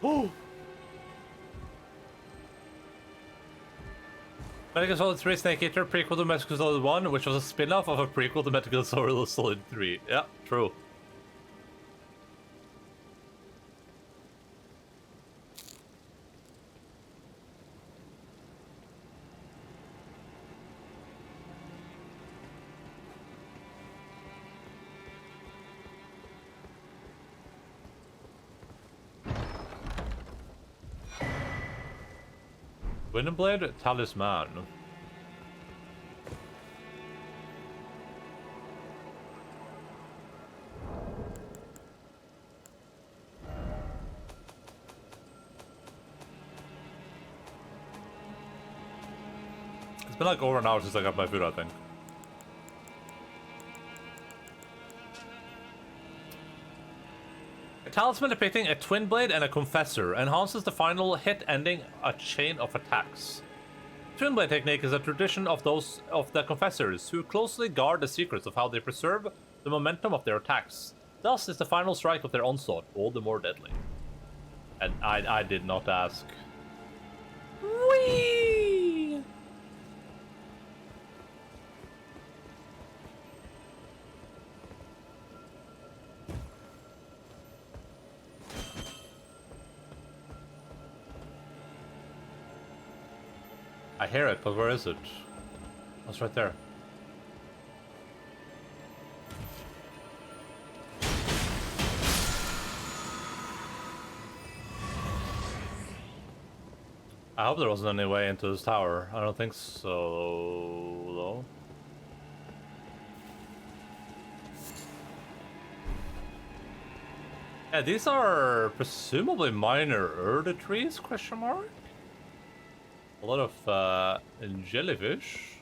Oh! Metal Gear Solid 3 Snake Eater, prequel to Metal Gear Solid 1, which was a spin-off of a prequel to Metal Gear Solid 3. Yeah, true. Windblade Talisman. It's been like over an hour since I got my food, I think. talisman depicting a twin blade and a confessor enhances the final hit, ending a chain of attacks. Twin blade technique is a tradition of the confessors who closely guard the secrets of how they preserve the momentum of their attacks. Thus is the final strike of their onslaught all the more deadly. And I did not ask. Whee! I hear it, but where is it? Oh, it's right there. I hope there wasn't any way into this tower. I don't think so, though. Yeah, these are presumably minor Erde trees, question mark? A lot of jellyfish.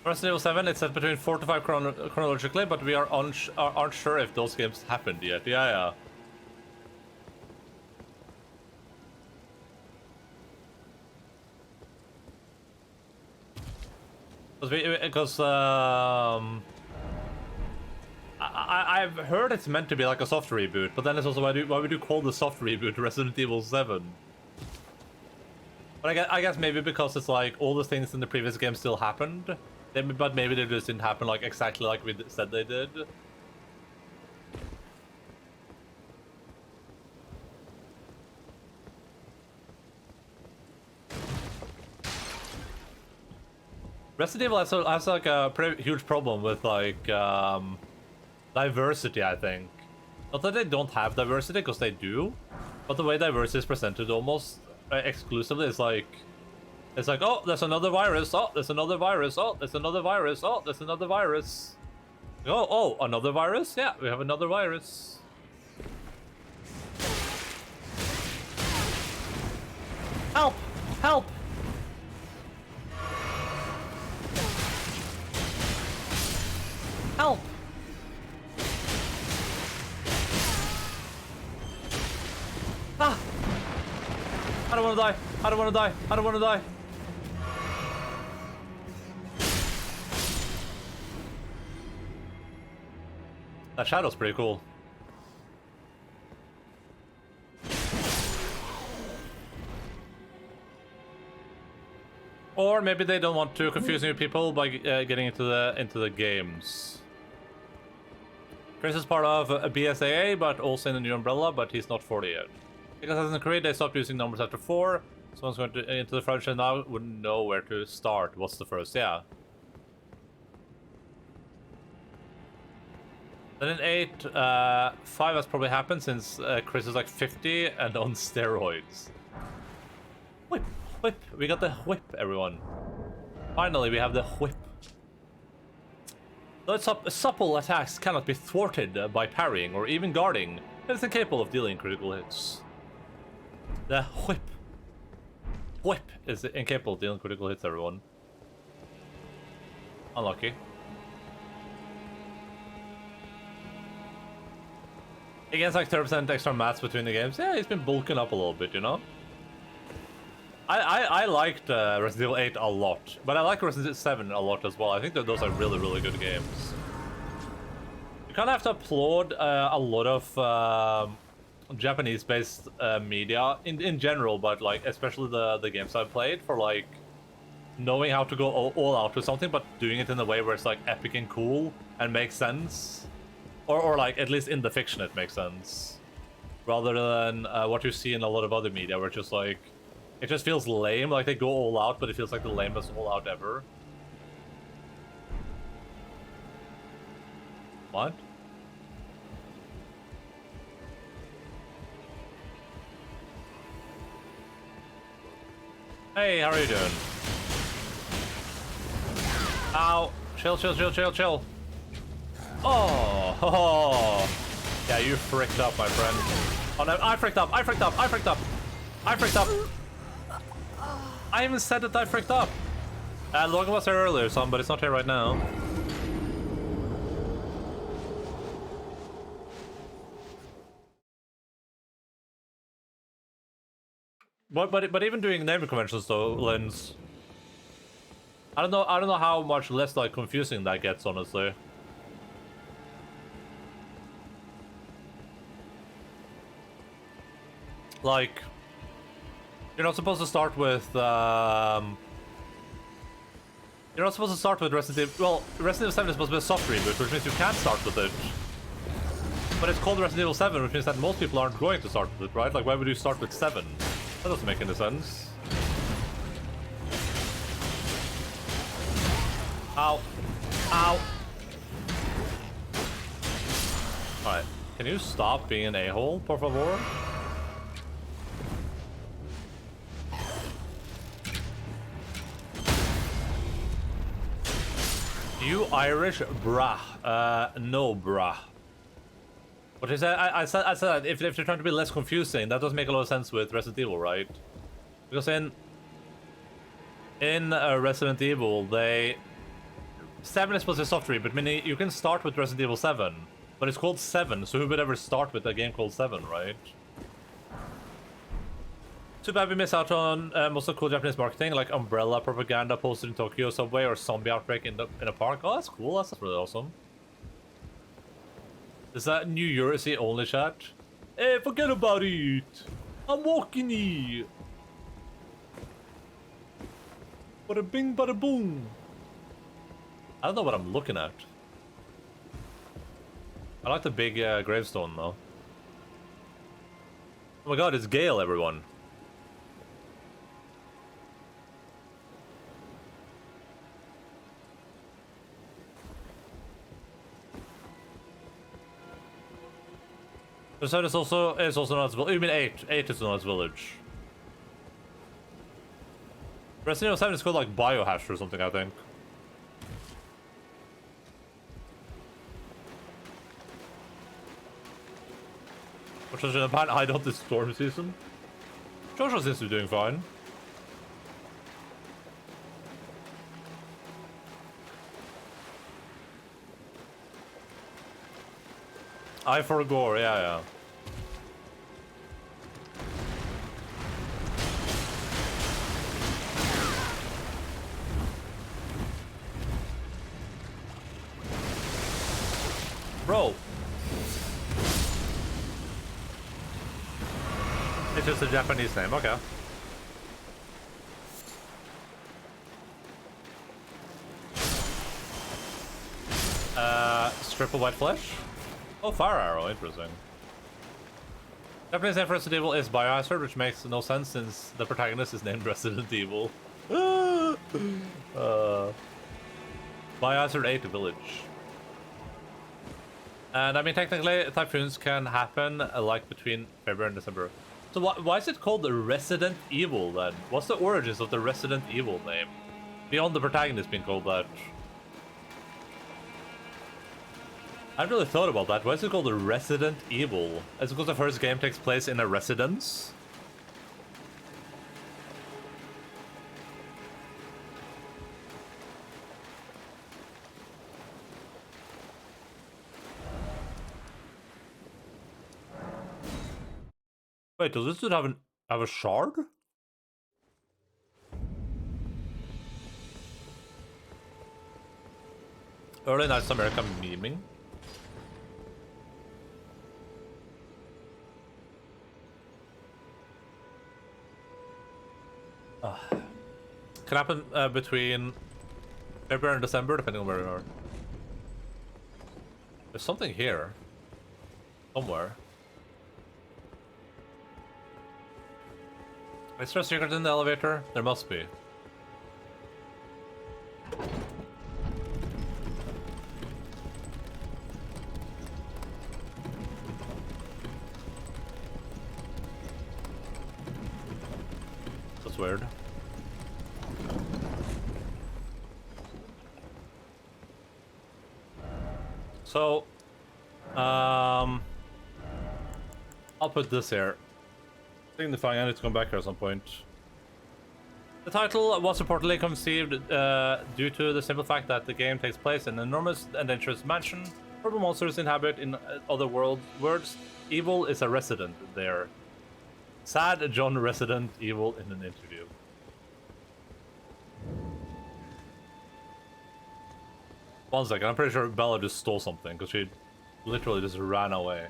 Resident Evil 7, it's set between 4 to 5 chronologically, but we aren't sure if those games happened yet. Yeah. Because I've heard it's meant to be like a soft reboot, but then it's also why would you call the soft reboot Resident Evil 7? But I guess maybe because it's like all the things in the previous game still happened, but maybe they just didn't happen like exactly like we said they did. Resident Evil has like a pretty huge problem with like diversity, I think. Not that they don't have diversity, because they do, but the way diversity is presented almost exclusively is like, it's like, oh, there's another virus, oh, there's another virus, oh, there's another virus, oh, there's another virus. Oh, another virus? Yeah, we have another virus. Help! Help! Help! Ah! I don't want to die. I don't want to die. I don't want to die. That shadow's pretty cool. Or maybe they don't want to confuse new people by getting into the games. Chris is part of a BSAA, but also in the new umbrella, but he's not 40 yet. Because Assassin's Creed, they stopped using numbers after 4. Someone's going into the franchise now, wouldn't know where to start. What's the first? Yeah. Then in 8, 5 has probably happened since Chris is like 50 and on steroids. Whip, whip. We got the whip, everyone. Finally, we have the whip. Though supple attacks cannot be thwarted by parrying or even guarding, it is incapable of dealing critical hits. The whip. Whip is incapable of dealing critical hits, everyone. Unlucky. He gets like 30% extra mats between the games. Yeah, he's been bulking up a little bit, you know? I liked Resident Evil 8 a lot, but I like Resident Evil 7 a lot as well. I think that those are really, really good games. You kind of have to applaud a lot of Japanese-based media in general, but like especially the games I've played for like knowing how to go all out with something, but doing it in a way where it's like epic and cool and makes sense, or like at least in the fiction it makes sense, rather than what you see in a lot of other media where it's just like. It just feels lame, like they go all out, but it feels like the lamest all out ever. What? Hey, how are you doing? Ow. Chill, chill, chill, chill, chill. Oh. Yeah, you fricked up, my friend. Oh no, I fricked up, I fricked up, I fricked up. I fricked up. I even said that I fricked up. Logan was here earlier, son, but it's not here right now. But even doing naming conventions though, Lens. I don't know how much less like confusing that gets, honestly. Like, you're not supposed to start with you're not supposed to start with Resident Evil. Well, Resident Evil 7 is supposed to be a soft reboot, which means you can't start with it. But it's called Resident Evil 7, which means that most people aren't going to start with it, right? Like, why would you start with 7? That doesn't make any sense. Ow. Ow. Alright. Can you stop being an a-hole, por favor? You Irish? Brah. No, brah. But I said that if they're trying to be less confusing, that does make a lot of sense with Resident Evil, right? Because in Resident Evil, 7 is supposed to be a soft reboot, meaning you can start with Resident Evil 7, but it's called 7, so who would ever start with a game called 7, right? Too bad we miss out on most of cool Japanese marketing, like umbrella propaganda posted in Tokyo subway or zombie outbreak in a park. Oh, that's cool. That's really awesome. Is that New Jersey only, chat? Hey, forget about it. I'm walking here. Bada bing, bada boom. I don't know what I'm looking at. I like the big gravestone though. Oh my god, it's Gale, everyone. So it's also not village. You mean 8? 8 is not village. Resident Evil 7 is called like Biohazard or something, I think. Which is in a bad hide out this storm season. Joshua seems to be doing fine. Eye for a gore, yeah. Bro. It's just a Japanese name, okay. Strip of white flesh? Oh, fire arrow, interesting. Japanese name for Resident Evil is Biohazard, which makes no sense since the protagonist is named Resident Evil. Biohazard 8 Village. And I mean, technically, typhoons can happen like between February and December. So why is it called the Resident Evil then? What's the origins of the Resident Evil name? Beyond the protagonist being called that. I haven't really thought about that. Why is it called the Resident Evil? Is it because the first game takes place in a residence? Wait, does this dude have a shard? Early Nights America memeing. Can happen between February and December, depending on where you are. There's something here. Somewhere. Is there a secret in the elevator? There must be. That's weird. So, I'll put this here. Signifying I need to come back here at some point. The title was reportedly conceived due to the simple fact that the game takes place in an enormous and dangerous mansion. Horrible monsters inhabit in other worlds. Evil is a resident there. Sad John Resident Evil in an interview. One second, I'm pretty sure Bella just stole something because she literally just ran away.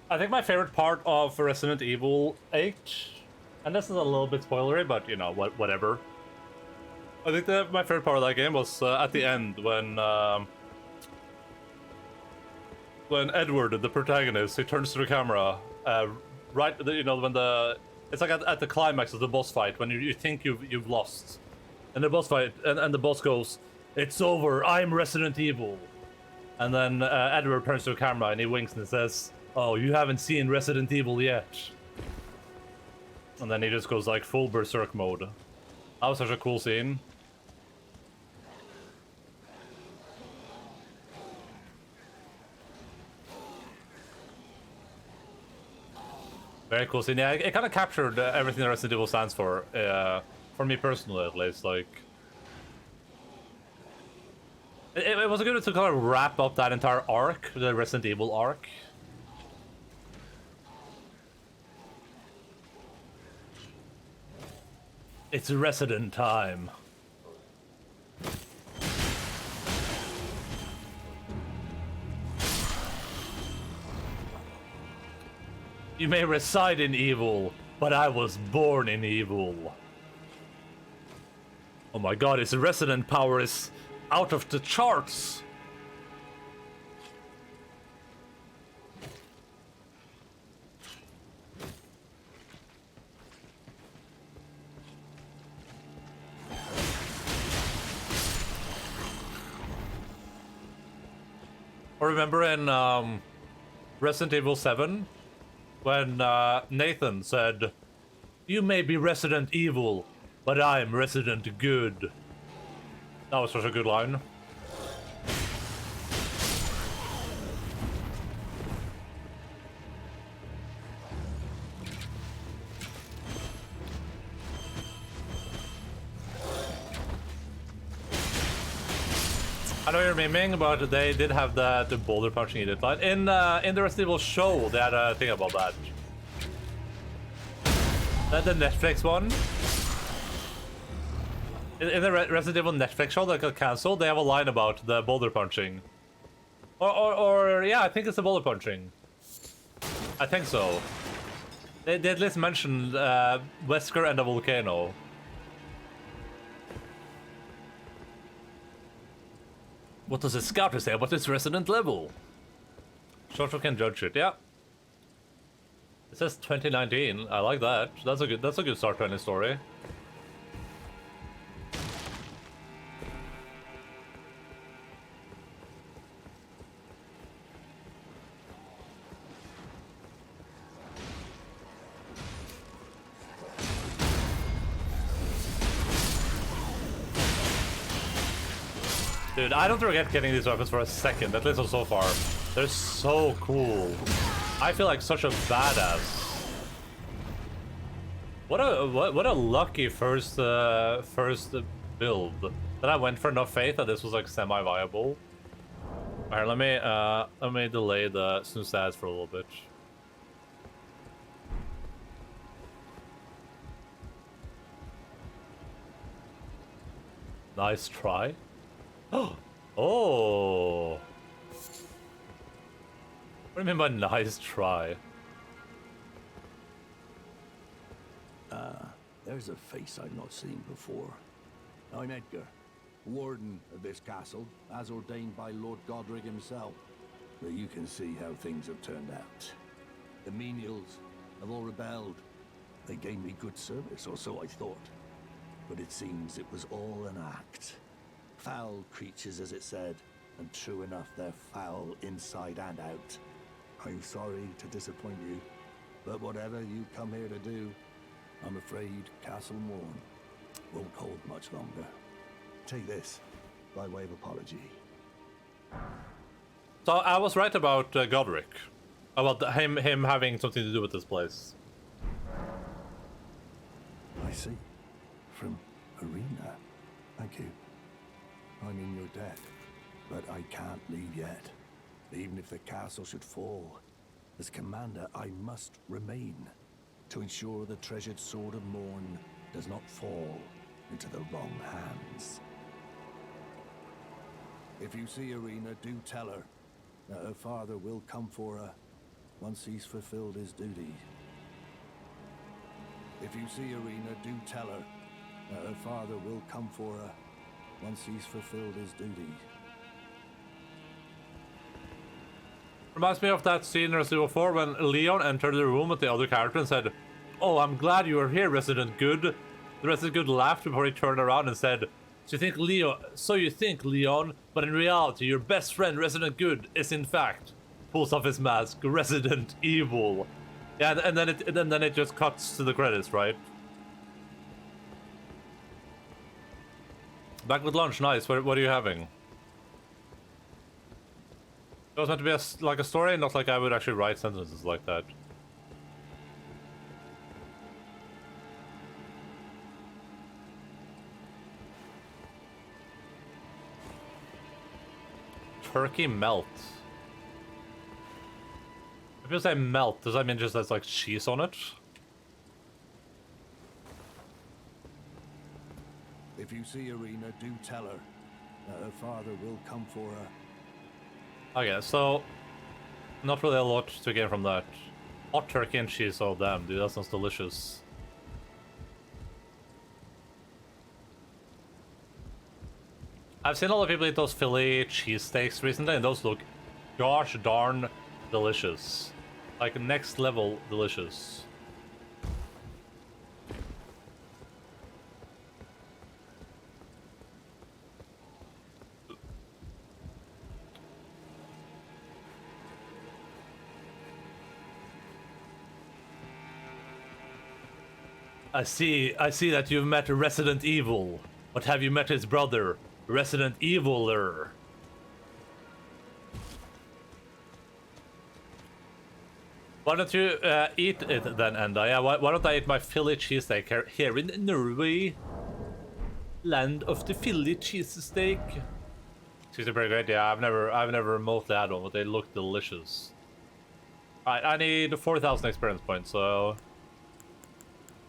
I think my favorite part of Resident Evil 8, and this is a little bit spoilery, but you know, whatever. I think that my favorite part of that game was at the end when Edward, the protagonist, he turns to the camera, right, you know, when it's like at the climax of the boss fight when you think you've lost, and the boss fight, and the boss goes, "It's over, I'm Resident Evil," and then Edward turns to the camera and he winks and says, "Oh, you haven't seen Resident Evil yet." And then he just goes like full berserk mode. That was such a cool scene. Very cool scene. Yeah, it kind of captured everything that Resident Evil stands for me personally at least. Like, it was good to kind of wrap up that entire arc, the Resident Evil arc. It's resident time. You may reside in evil, but I was born in evil. Oh my god, his resident power is out of the charts. I remember in Resident Evil 7 when Nathan said, "You may be Resident Evil, but I'm Resident Good." That was such a good line. I know you're memeing, but they did have the boulder punching edit line. In the Resident Evil show, they had a thing about that. The Netflix one. In the Resident Evil Netflix show that got cancelled, they have a line about the boulder punching. Or yeah, I think it's the boulder punching. I think so. They at least mentioned Wesker and the volcano. What does the scouter say about this resident level? Shorter can judge it, yeah. It says 2019. I like that. That's a good start to any story. Dude, I don't regret getting these weapons for a second, at least so far. They're so cool. I feel like such a badass. What a lucky first build. That I went for enough faith that this was like semi-viable. Alright, let me delay the snooze ads for a little bit. Nice try. Oh! What do you mean by nice try? There's a face I've not seen before. I'm Edgar, warden of this castle, as ordained by Lord Godric himself. But you can see how things have turned out. The menials have all rebelled, They gave me good service, or so I thought. But it seems it was all an act. Foul creatures, as it said, and true enough, they're foul inside and out. I'm sorry to disappoint you, but whatever you come here to do, I'm afraid Castle Morn won't hold much longer. Take this, by way of apology. So I was right about Godric. About him having something to do with this place. I see. From Arena. Thank you. I mean, you're dead, but I can't leave yet. Even if the castle should fall, as commander, I must remain to ensure the treasured Sword of Morn does not fall into the wrong hands. If you see Arena, do tell her that her father will come for her once he's fulfilled his duty. If you see Arena, do tell her that her father will come for her once he's fulfilled his duty. Reminds me of that scene in Resident Evil 4 when Leon entered the room with the other character and said, "Oh, I'm glad you are here, Resident Good." The Resident Good laughed before he turned around and said, So you think, Leon, but in reality, your best friend, Resident Good, is in fact," pulls off his mask, Resident Evil. Yeah, and then it just cuts to the credits, right? Back with lunch, nice. What are you having? It was meant to be like a story, not like I would actually write sentences like that. Turkey melt. If you say melt, does that mean just there's like cheese on it? If you see Arena, do tell her that her father will come for her. Okay, so not really a lot to gain from that. Hot turkey and cheese, oh damn, dude, that sounds delicious. I've seen a lot of people eat those Philly cheesesteaks recently, and those look gosh darn delicious. Like next level delicious. I see that you've met Resident Evil. But have you met his brother, Resident Eviler? Why don't you eat it then, Enda? Yeah, why don't I eat my Philly cheesesteak here in Norway? Land of the Philly cheesesteak. Cheese are pretty great, yeah. I've never remotely had one, but they look delicious. Alright, I need 4,000 experience points, so...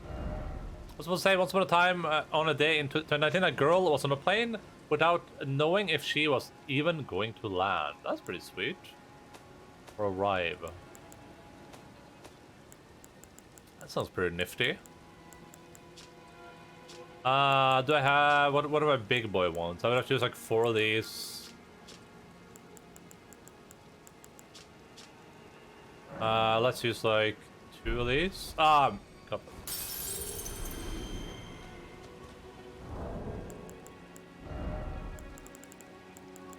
I was supposed to say, once upon a time, on a day in 2019, a girl was on a plane without knowing if she was even going to land. That's pretty sweet. Or arrive. That sounds pretty nifty. Do I have... What are my big boy ones? I would have to use like 4 of these. Let's use like 2 of these. Couple.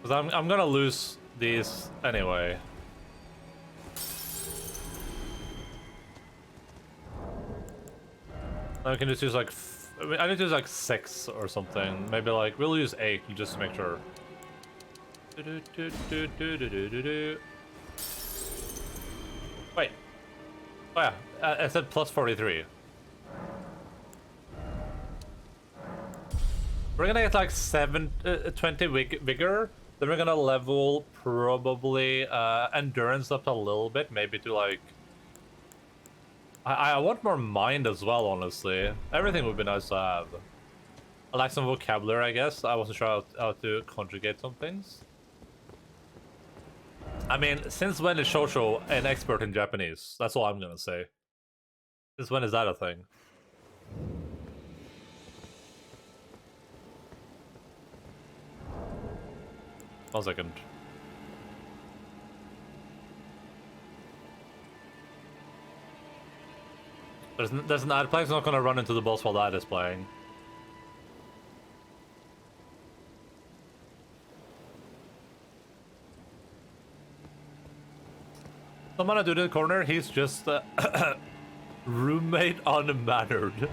Because I'm gonna lose these anyway. I can just use like... I need to use like 6 or something. Maybe like... We'll use 8 just to make sure. Wait. Oh yeah, I said plus 43. We're gonna get like 20 vigor. Then we're gonna level probably endurance up a little bit, maybe to like... I want more mind as well, honestly. Everything would be nice to have. I like some vocabulary, I guess. I wasn't sure how to conjugate some things. I mean, since when is Shosho an expert in Japanese? That's all I'm gonna say. Since when is that a thing? 1 second. There's an ad player's not gonna run into the boss while that is playing. Someone I do in the corner, he's just roommate unmannered.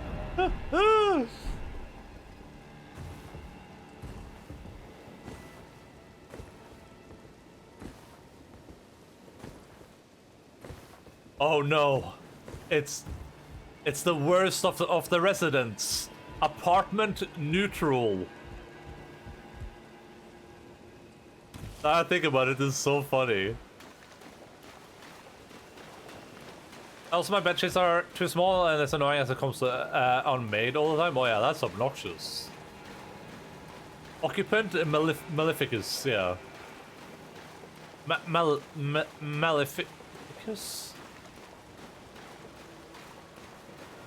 Oh no, it's the worst of the residents. Apartment neutral. I think about it, it's so funny. Also, my bed sheets are too small and it's annoying as it comes to unmade all the time. Oh yeah, that's obnoxious. Occupant Maleficus, yeah. Maleficus?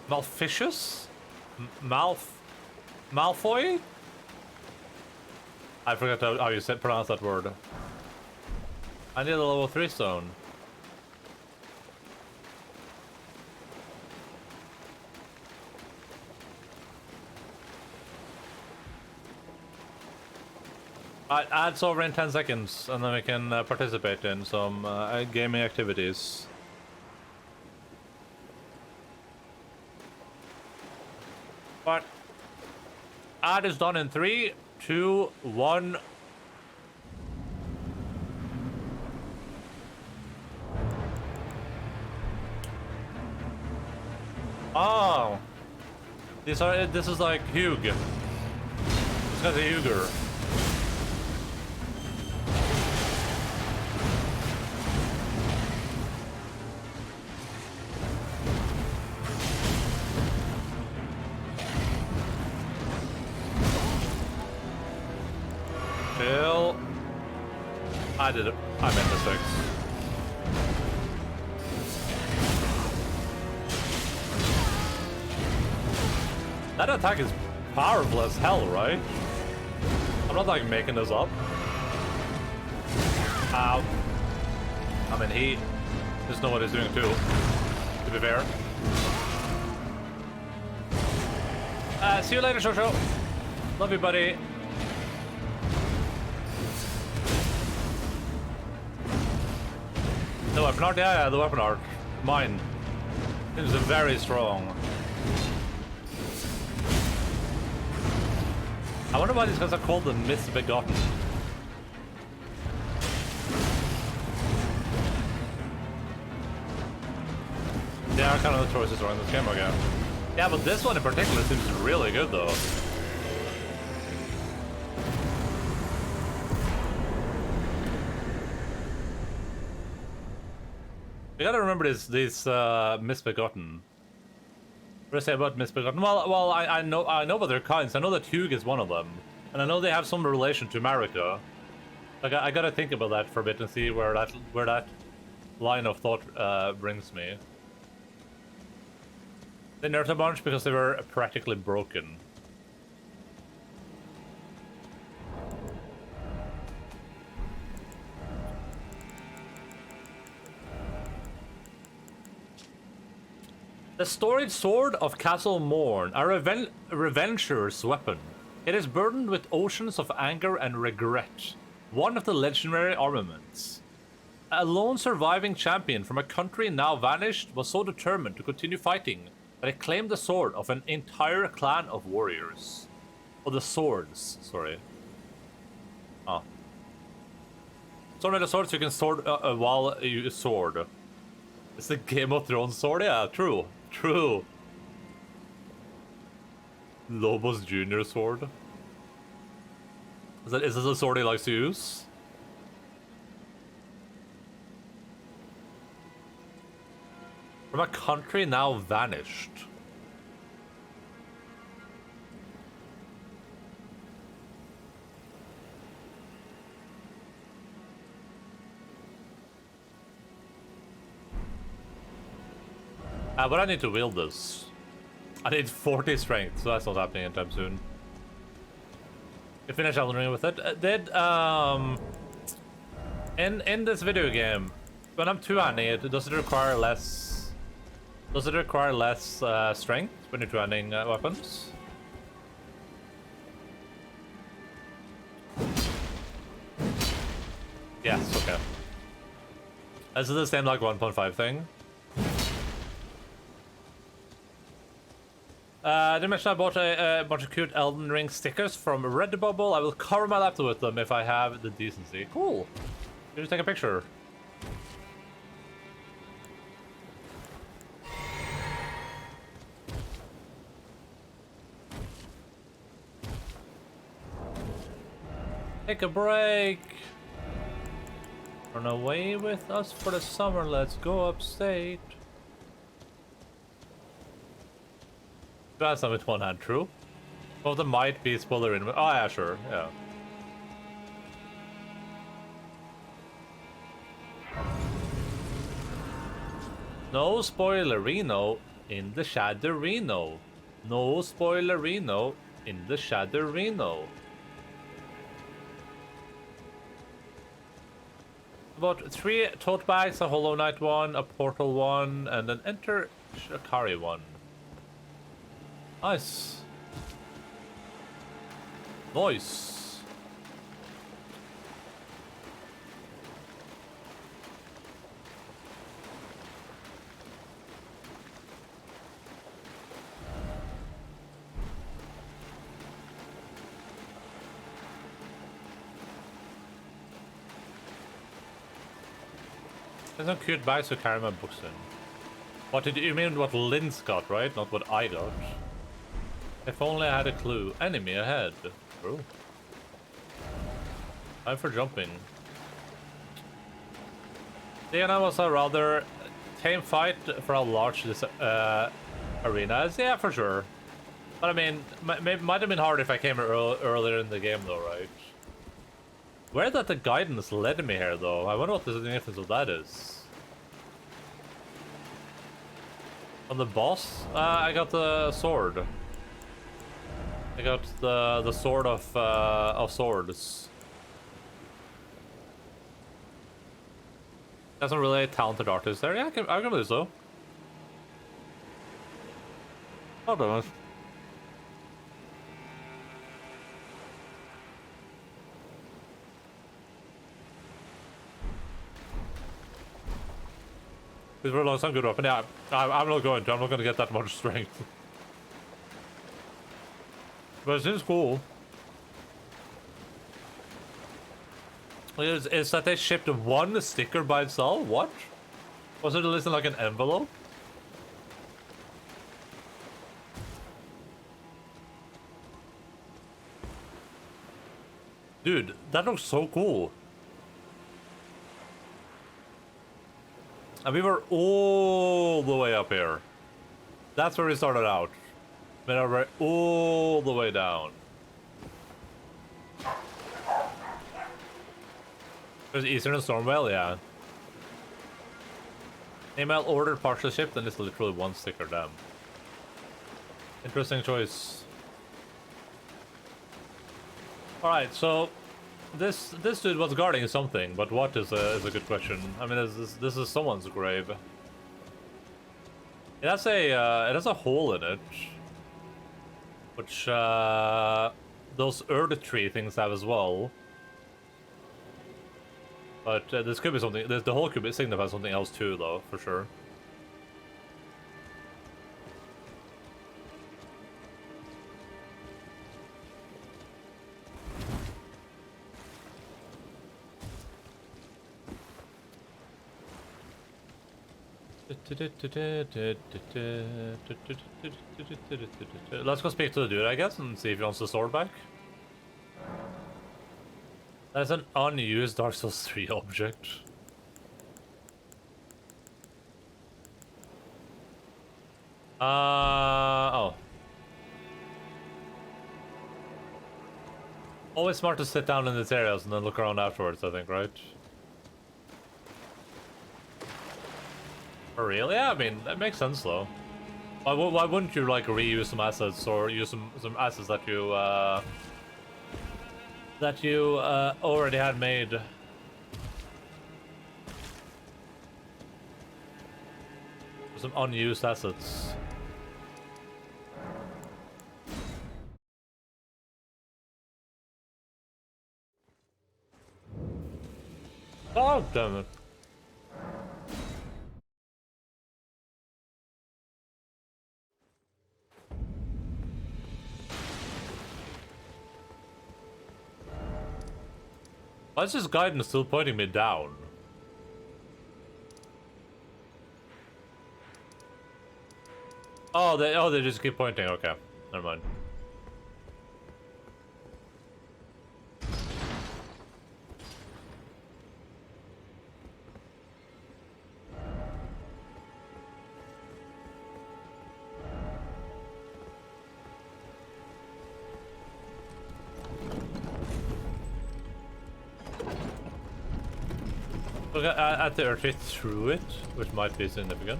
Malficious? Malfoy? I forgot how you pronounce that word. I need a level 3 stone. Ads over in 10 seconds, and then we can participate in some gaming activities. But ad is done in 3, 2, 1. Oh, this is like Hugh. This guy's a Huger. I did it. I made mistakes. That attack is powerful as hell, right? I'm not like making this up. Ow. I mean, he just knows what he's doing too, to be fair. See you later, Shosho. Love you, buddy. The weapon art? Yeah, the weapon art. Mine. It was very strong. I wonder why these guys are called the Misbegotten. They are kind of the choices around this game again. Yeah, but this one in particular seems really good though. You gotta remember these Misbegotten. What do I say about Misbegotten? Well, I know about their kinds. I know that Hugh is one of them, and I know they have some relation to Marika. Like I gotta think about that for a bit and see where that line of thought brings me. They nerfed a bunch because they were practically broken. The storied sword of Castle Morn, a revenger's weapon. It is burdened with oceans of anger and regret. One of the legendary armaments. A lone surviving champion from a country now vanished was so determined to continue fighting that it claimed the sword of an entire clan of warriors. Oh, the swords, sorry. Oh. So many swords you can sword while you sword. It's the Game of Thrones sword? Yeah, true. True. Lobos Jr. sword. Is this a sword he likes to use? From a country now vanished. But I need to wield this. I need 40 strength, so that's not happening anytime soon. You finish Elden Ring with it. In this video game, when I'm two-handing it, does it require less Does it require less strength when you're training weapons? Yes, okay. Is it the same like 1.5 thing? Did mention I bought a bunch of cute Elden Ring stickers from Redbubble. I will cover my laptop with them if I have the decency. Cool. You just take a picture. Take a break. Run away with us for the summer. Let's go upstate. That's not with one hand, true. Well, there might be spoiler in. Oh yeah, sure, yeah. No spoilerino in the Shadowrino. No spoilerino in the Shadowrino. About 3 tote bags, a Hollow Knight one, a Portal one, and an Enter Shikari one. Nice. Nice. There's some cute bags to carry my books in. What did you mean what Lynn's got, right? Not what I got. If only I had a clue. Enemy ahead. True. Time for jumping. Diana was a rather tame fight for how large this arena is. Yeah, for sure. But I mean, might have been hard if I came earlier in the game though, right? Where that the guidance led me here though? I wonder what the significance of that is. On the boss, I got the sword. I got the sword of swords. That's a really talented artist there. Yeah, I can believe so. Oh, damn it. These were long, some good weapon. Yeah, I'm not going to. I'm not going to get that much strength. But it seems cool. Is that they shipped one sticker by itself? What? Was it listed like an envelope? Dude, that looks so cool. And we were all the way up here. That's where we started out. Made our way all the way down. There's Eastern and Stormwell, yeah. Email ordered partial shipped, and it's literally one sticker, damn. Interesting choice. Alright, so this dude was guarding something, but what is a good question. I mean, this is someone's grave. It has a hole in it, which those Earth Tree things have as well. But this could be something. The hole could signify something else too, though, for sure. Let's go speak to the dude, I guess, and see if he wants the sword back. That's an unused Dark Souls 3 object. Oh. Always smart to sit down in these areas and then look around afterwards, I think, right? For real? Yeah, I mean, that makes sense, though. Why wouldn't you, like, reuse some assets or use some assets that you, already had made? Some unused assets. Oh, damn it. Why is this guidance still pointing me down? Oh, they just keep pointing. Okay, never mind. Look at the retreat through it, which might be significant.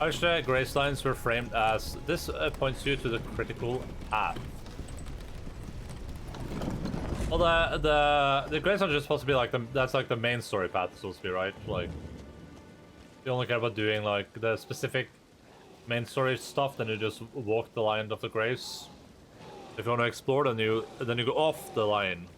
Actually, grace lines were framed as this points you to the critical path. Well, the grace lines are supposed to be like that's like the main story path supposed to be, right? Like, if you only care about doing like the specific main story stuff, then you just walk the line of the grace. If you want to explore, then you go off the line.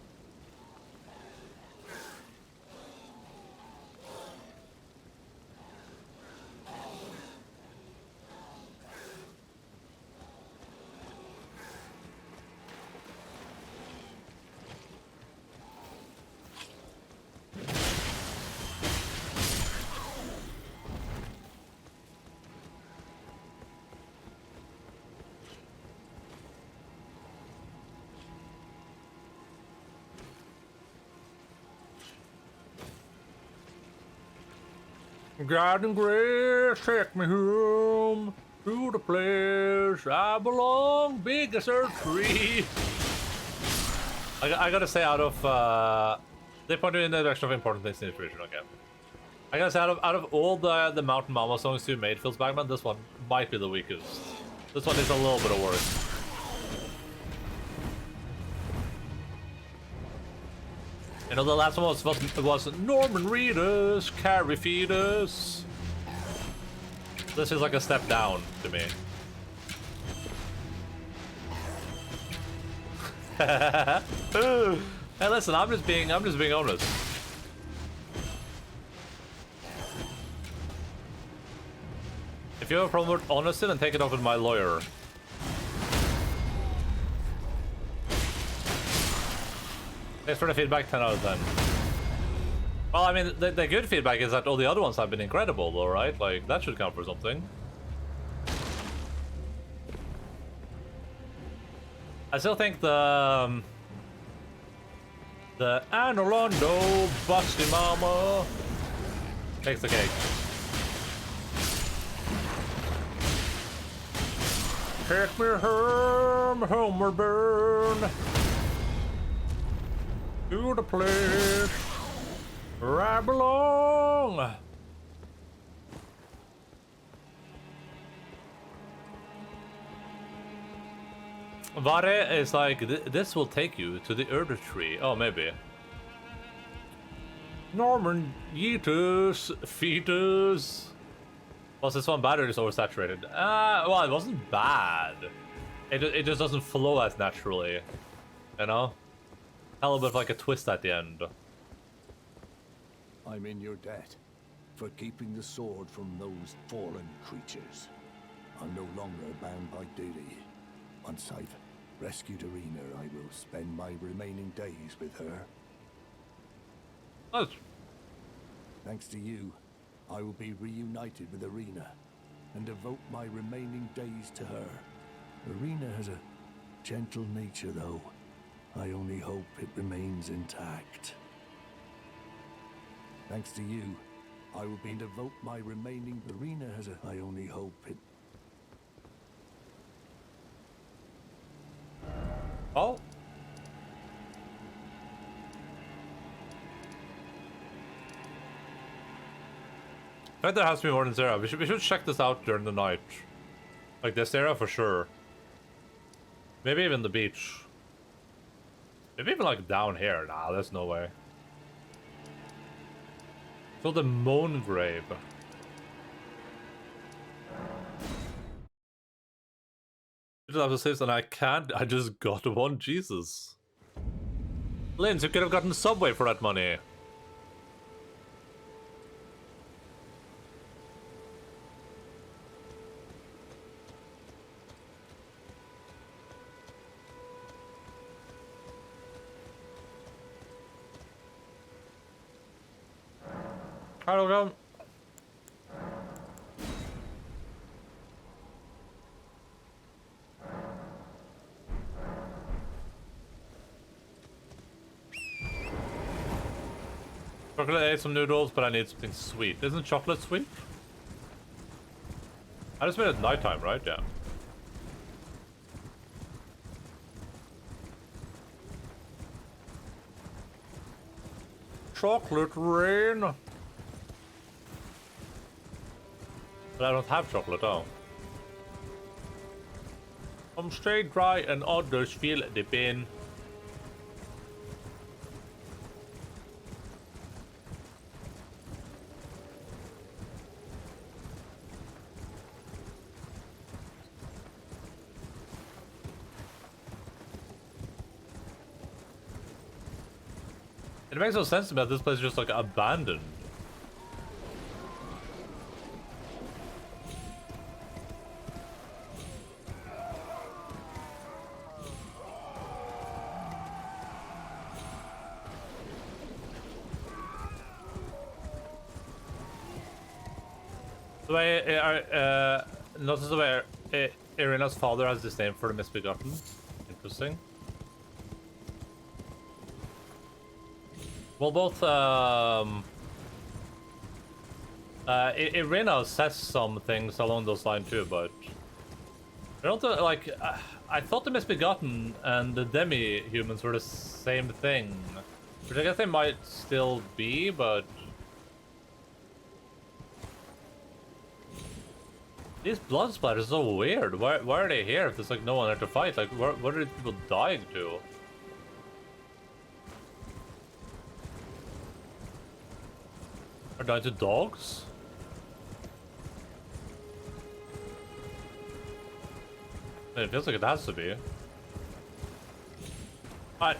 God and grace, take me home to the place I belong, big as a tree. I gotta say, out of they pointed in the direction of important things in the future. Okay, I gotta say, out of all the Mountain Mama songs you made, Phil's Bagman, this one might be the weakest. This one is a little bit of worse. You know, the last one was Norman Reedus, Carrie Fetus. This is like a step down to me. Hey, listen, I'm just being honest. If you have a problem with honesty, then take it up with my lawyer. Thanks for the feedback, 10 out of 10. Well, I mean, the good feedback is that all the other ones have been incredible, though, right? Like, that should count for something. I still think the Anolondo Busty Mama takes the cake. Take me home, homeward burn. To the place where I belong. Vare is like, this will take you to the Elder Tree. Oh, maybe. Norman Yeetus Fetus. Was this one bad or just oversaturated? Well, it wasn't bad. It just doesn't flow as naturally. You know? A little bit of like a twist at the end. I'm in your debt for keeping the sword from those fallen creatures. I'm no longer bound by duty. Once I've rescued Irina, I will spend my remaining days with her. Oh. Thanks to you, I will be reunited with Irina and devote my remaining days to her. Irina has a gentle nature, though. I only hope it remains intact. Thanks to you, I will be devote my remaining. Irina has a. I only hope it. Oh. I think there has to be more than Zera. We should check this out during the night. Like this area for sure. Maybe even the beach. Maybe even like down here. Nah, there's no way. So the Moan Grave. episodes and I can't. I just got one. Jesus. Linz, you could have gotten Subway for that money. Hello, go. Chocolate, I ate some noodles, but I need something sweet. Isn't chocolate sweet? I just made it nighttime, right? Yeah. Chocolate rain. But I don't have chocolate, oh. Some stay dry and others feel the pain. It makes no sense to me that this place is just like abandoned. The way, notice the way Irina's father has disdain for the misbegotten. Interesting. Well, both, Irina says some things along those lines too, but I don't like, I thought the misbegotten and the demi-humans were the same thing, which I guess they might still be, but these blood splatters are so weird. Why are they here if there's like no one there to fight? Like, what are people dying to? Are dying to dogs? It feels like it has to be. Alright.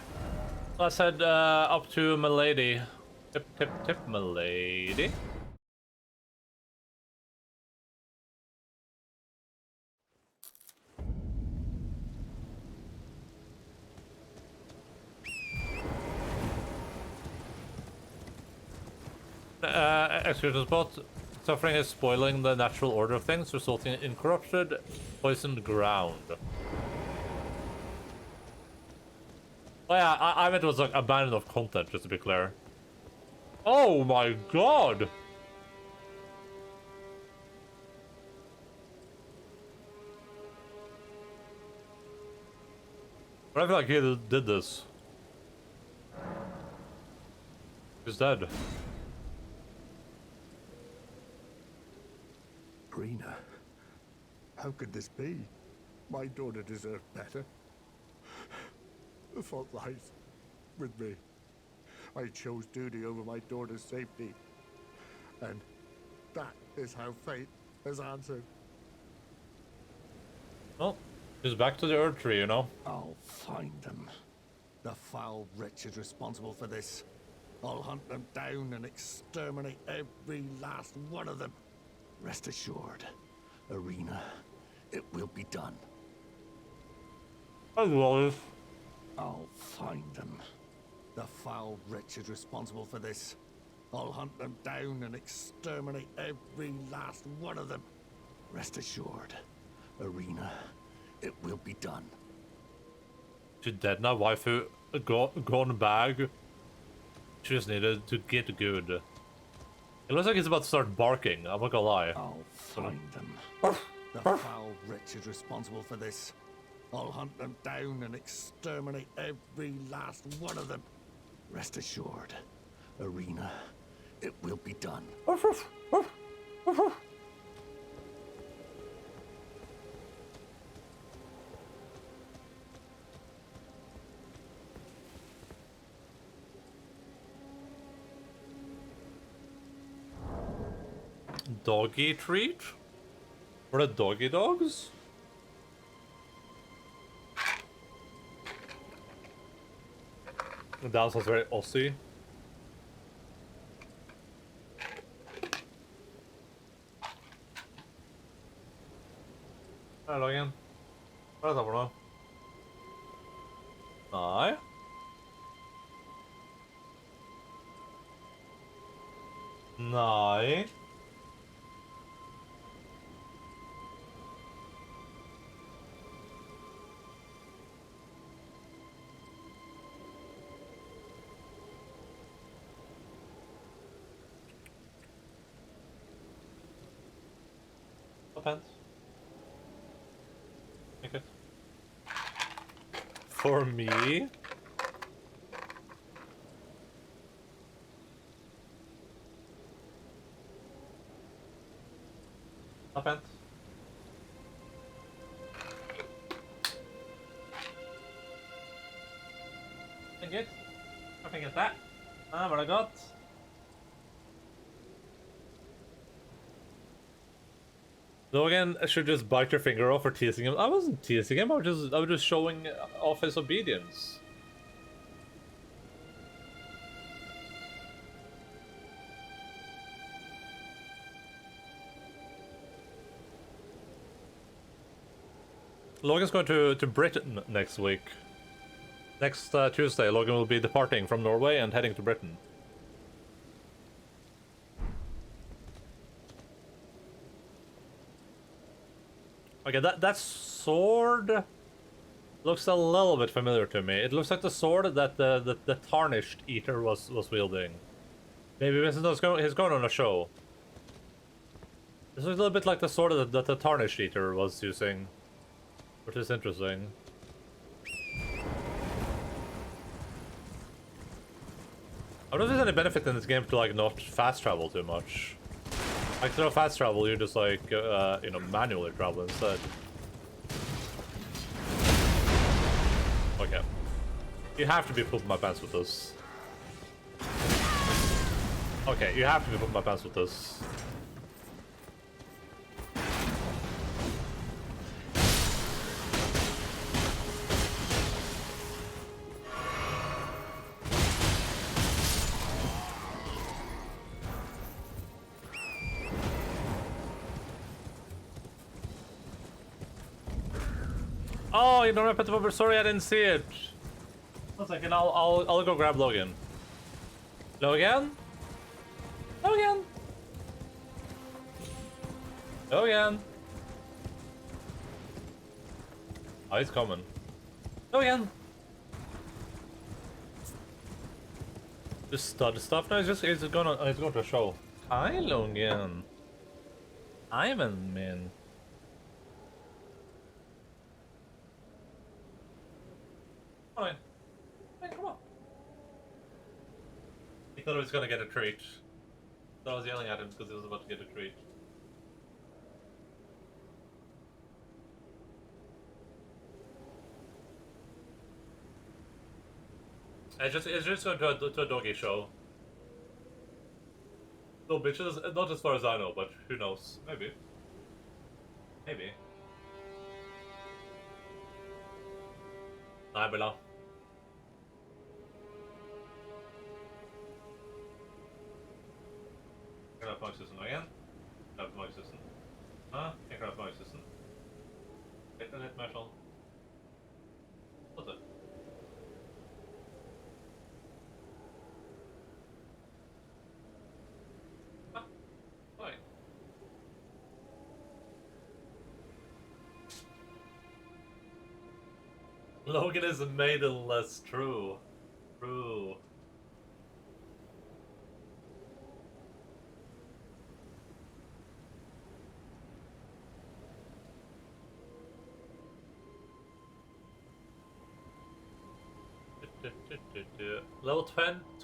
Let's head up to Milady. Tip, Milady. Excuse both suffering is spoiling the natural order of things, resulting in corrupted, poisoned ground. Oh yeah, I meant it was like abandoned of content, just to be clear. Oh my god! But I feel like he did this. He's dead. Rena, how could this be? My daughter deserved better. The fault lies with me. I chose duty over my daughter's safety. And that is how fate has answered. Well, he's back to the Earth Tree, you know? I'll find them. The foul wretches responsible for this. I'll hunt them down and exterminate every last one of them. Rest assured, Irina, it will be done. As always. I'll find them. The foul wretches responsible for this. I'll hunt them down and exterminate every last one of them. Rest assured, Irina, it will be done. She's dead now, waifu. Gone bag. She just needed to get good. It looks like he's about to start barking, I'm not gonna lie. I'll find them. The foul wretches responsible for this. I'll hunt them down and exterminate every last one of them. Rest assured, Irina, it will be done. Doggy treat? For the doggy dogs? That was very Aussie. Hei, Loggen. Hva er dette for noe? Nei. Nei. Hva pent? Ikke. For me? Hva pent? Thank you. I can get that. Ah, var det godt? Logan should just bite your finger off for teasing him. I wasn't teasing him. I was just showing off his obedience. Logan's going to Britain next week. Next Tuesday, Logan will be departing from Norway and heading to Britain. Okay, that sword looks a little bit familiar to me. It looks like the sword that the Tarnished Eater was wielding. Maybe this is he's going on a show. This looks a little bit like the sword that the Tarnished Eater was using, which is interesting. I don't know if there's any benefit in this game to like not fast travel too much. Like, to fast travel, you just like, you know, manually travel instead. Okay. You have to be pooping my pants with this. Okay, you have to be pooping my pants with this. Oh, you don't have to. Sorry, I didn't see it. 1 second, I'll go grab Logan. Logan? Logan? Logan? Oh, he's coming. Logan? Just stud stuff. No, he's going to a show. Hi, Logan. I'm a man. Fine. Hey, come on. He thought he was gonna get a treat. So I was yelling at him because he was about to get a treat. It's just going to a doggy show. No bitches, not as far as I know, but who knows? Maybe. Maybe. Nei, Bella. Kan jeg ha magsusen igjen? Kan jeg ha magsusen? Ja, jeg kan ha magsusen. Litt mer sånn. Sånn til. Ja, oi. Logan is maidenless, true. True. Level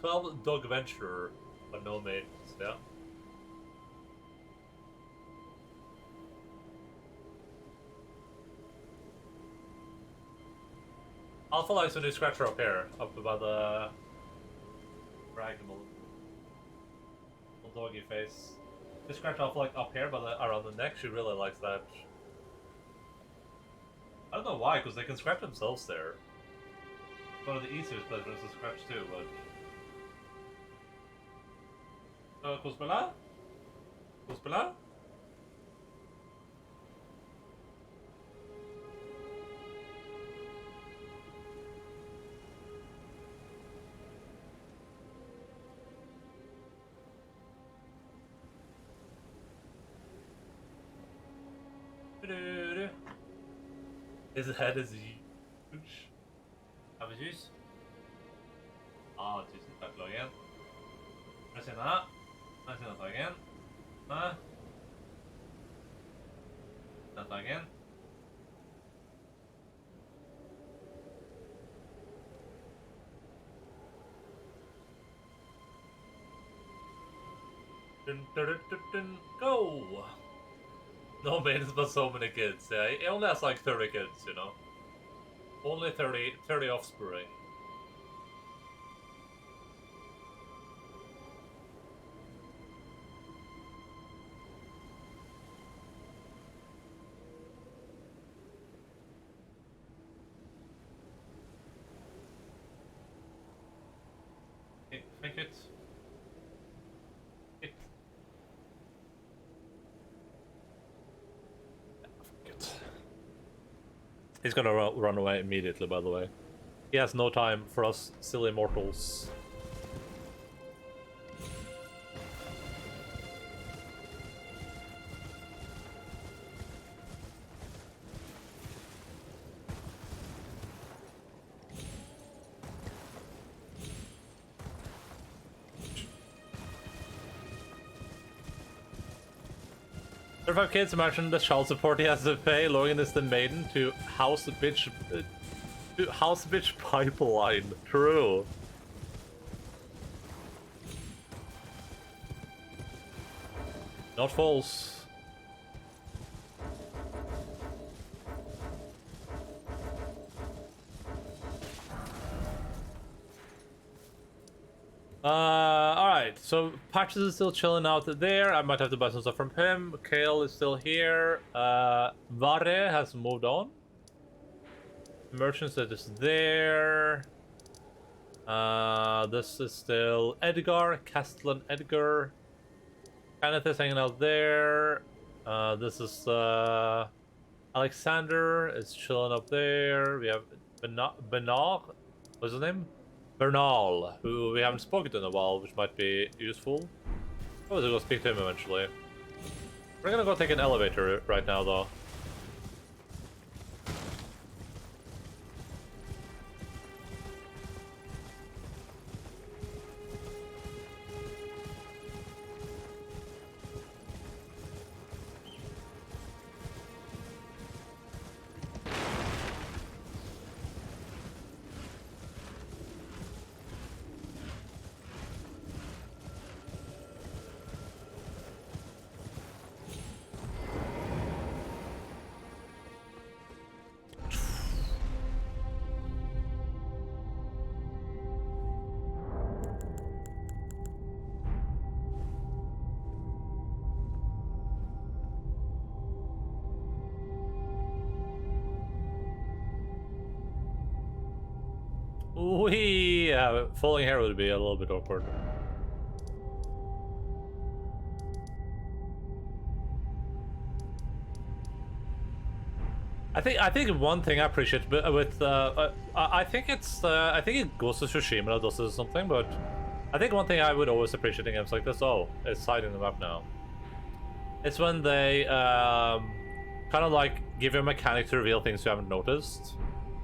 12 Dog Venturer, but no maidens, yeah. Alpha likes when you scratch her up here, up by the diagonal doggy face. You scratch Alpha like up here, but around the neck, she really likes that. I don't know why, because they can scratch themselves there. one of the easiest playthroughs to scratch too, but... Kospela? Kospela? His head is huge. Have a juice? Ah, tusen takk, Loggen. Jeg kjenner Tagen. Den Tagen. Go! No maintenance, but so many kids. Yeah, he only has like 30 kids, you know. Only 30 offspring. Make it. He's gonna run away immediately, by the way. He has no time for us silly mortals. There are 5 kids, imagine the child support he has to pay. Logan is the maiden to house the bitch pipeline. True. Not false. Alright, so Patches is still chilling out there. I might have to buy some stuff from him. Kale is still here. Vare has moved on. Merchants that is there. This is still Edgar, Castellan Edgar. Kenneth is hanging out there. This is Alexander is chilling up there. We have Bernard. What's his name? Bernal, who we haven't spoken to in a while, which might be useful. I was gonna speak to him eventually. We're gonna go take an elevator right now, though. Yeah, falling here would be a little bit awkward. I think one thing I appreciate with I think it goes to Tsushima that does this something, but I think one thing I would always appreciate in games like this, it's hiding the map now. It's when they kind of like give you a mechanic to reveal things you haven't noticed.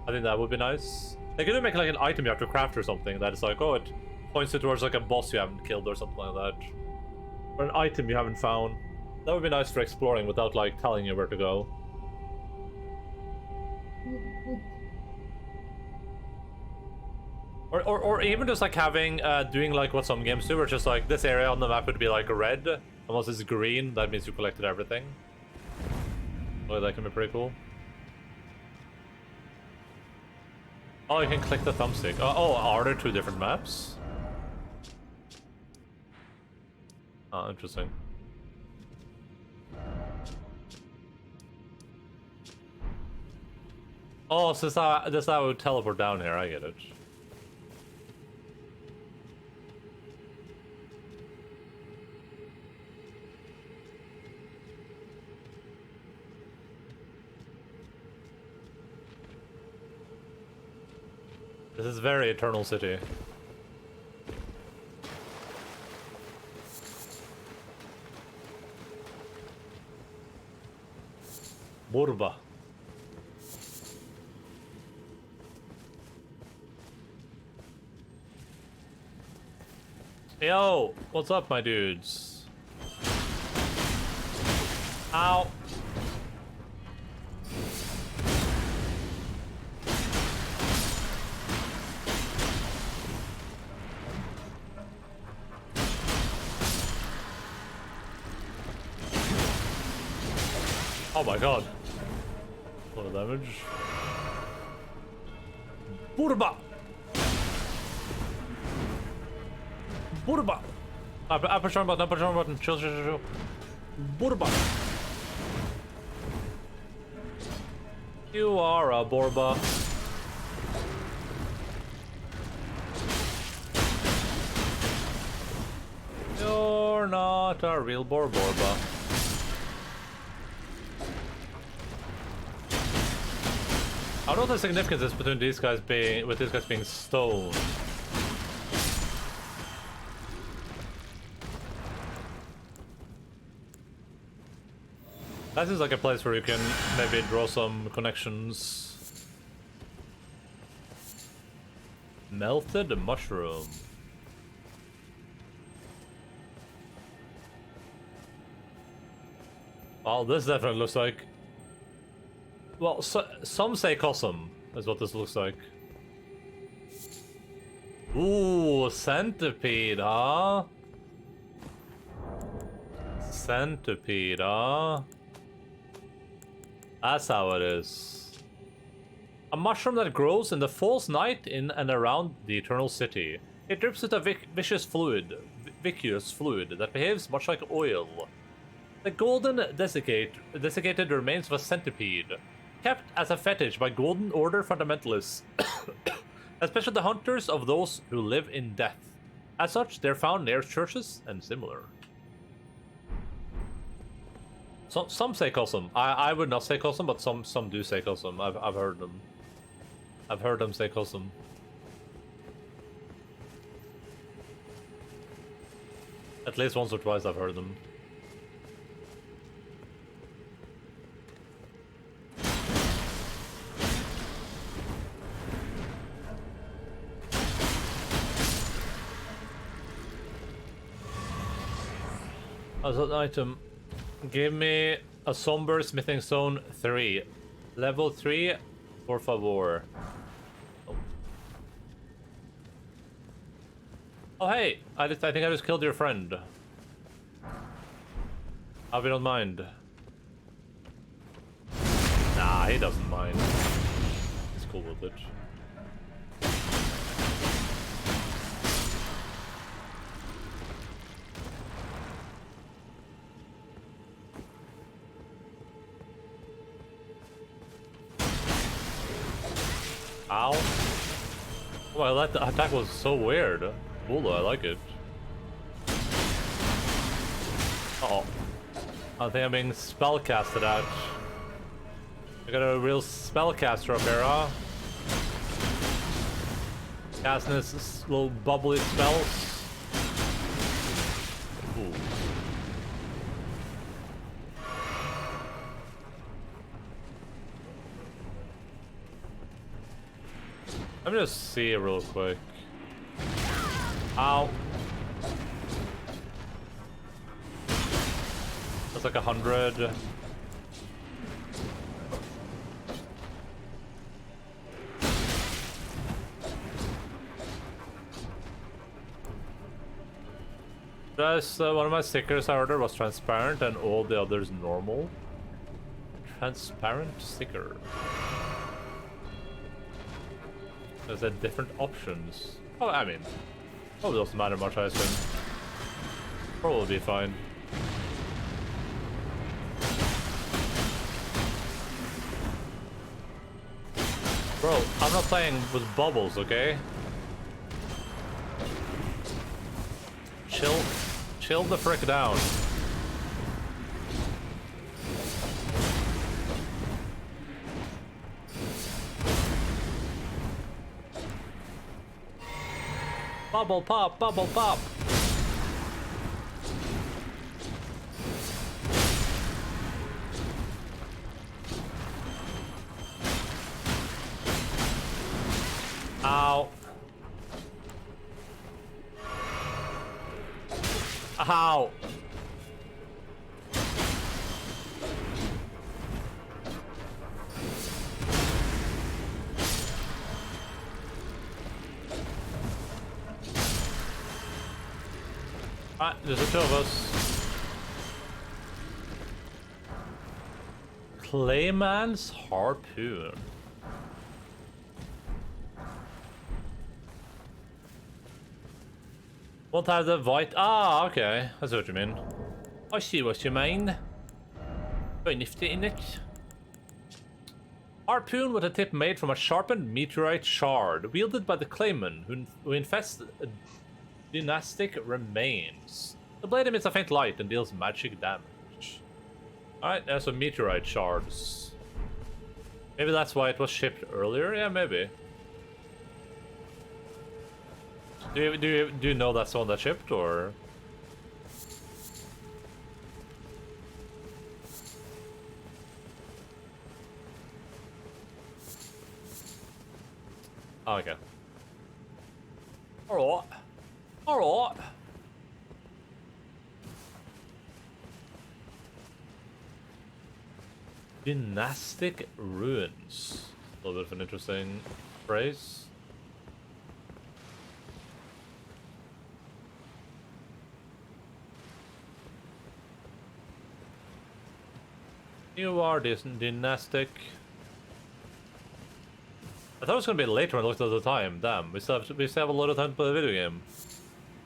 I think that would be nice. They could make like an item you have to craft or something that is like, oh, it points you towards like a boss you haven't killed or something like that. Or an item you haven't found. That would be nice for exploring without like telling you where to go. Or even just like having, doing like what some games do, where it's just like this area on the map would be like red. Unless it's green, that means you collected everything. Oh, that can be pretty cool. Oh, you can click the thumbstick. Oh, are there 2 different maps? Oh, interesting. Oh, so this is how I would teleport down here, I get it. This is very Eternal City. Burba. Yo, what's up, my dudes? Ow. Oh my god. A lot of damage. Burba! Burba! I push on button, Chill, chill, chill, chill. Burba! You are a Borba. You're not a real Borba. I don't know what the significance is between these guys being stoned. That seems like a place where you can maybe draw some connections. Melted mushroom. Well, this definitely looks like... Well, some say Cosm is what this looks like. Ooh, centipede, huh? Centipede, huh? That's how it is. A mushroom that grows in the false night in and around the Eternal City. It drips with a viscous fluid that behaves much like oil. The golden desiccated remains of a centipede, kept as a fetish by Golden Order fundamentalists, especially the hunters of those who live in death. As such, they're found near churches and similar. Some say Cosm. I would not say Cosm, but some do say Cosm. I've heard them. I've heard them say Cosm. At least once or twice I've heard them. As an item, give me a somber smithing stone 3, level 3, por favor. Oh hey, I think I just killed your friend. Hope you don't mind. Nah, he doesn't mind. He's cool with it. Ow. Oh, well, that attack was so weird. Cool, I like it. Uh-oh. I think I'm being spellcasted at. I got a real spellcaster up here, huh? Casting his little bubbly spells. Ooh. Let me just see it real quick. Ow. That's like 100. Just one of my stickers I ordered was transparent and all the others normal. Transparent sticker. There's different options. Oh, I mean, probably doesn't matter much, I assume. Probably be fine. Bro, I'm not playing with bubbles, okay? Chill the frick down. Bubble pop, bubble pop. Ow. Ow. Alright, there's the two of us. Clayman's harpoon. Won't have the white. Ah, okay. I see what you mean. I see what you mean. Very nifty in it. Harpoon with a tip made from a sharpened meteorite shard, wielded by the Clayman, who infest dynastic remains. The blade emits a faint light and deals magic damage. Alright, there's some meteorite shards. Maybe that's why it was shipped earlier? Yeah, maybe. Do you know that's the one that shipped, or? Oh, okay. Alright. Alright. Dynastic ruins. A little bit of an interesting phrase. You are dynastic. I thought it was gonna be later when I looked at the time. Damn, we still have a lot of time to play the video game.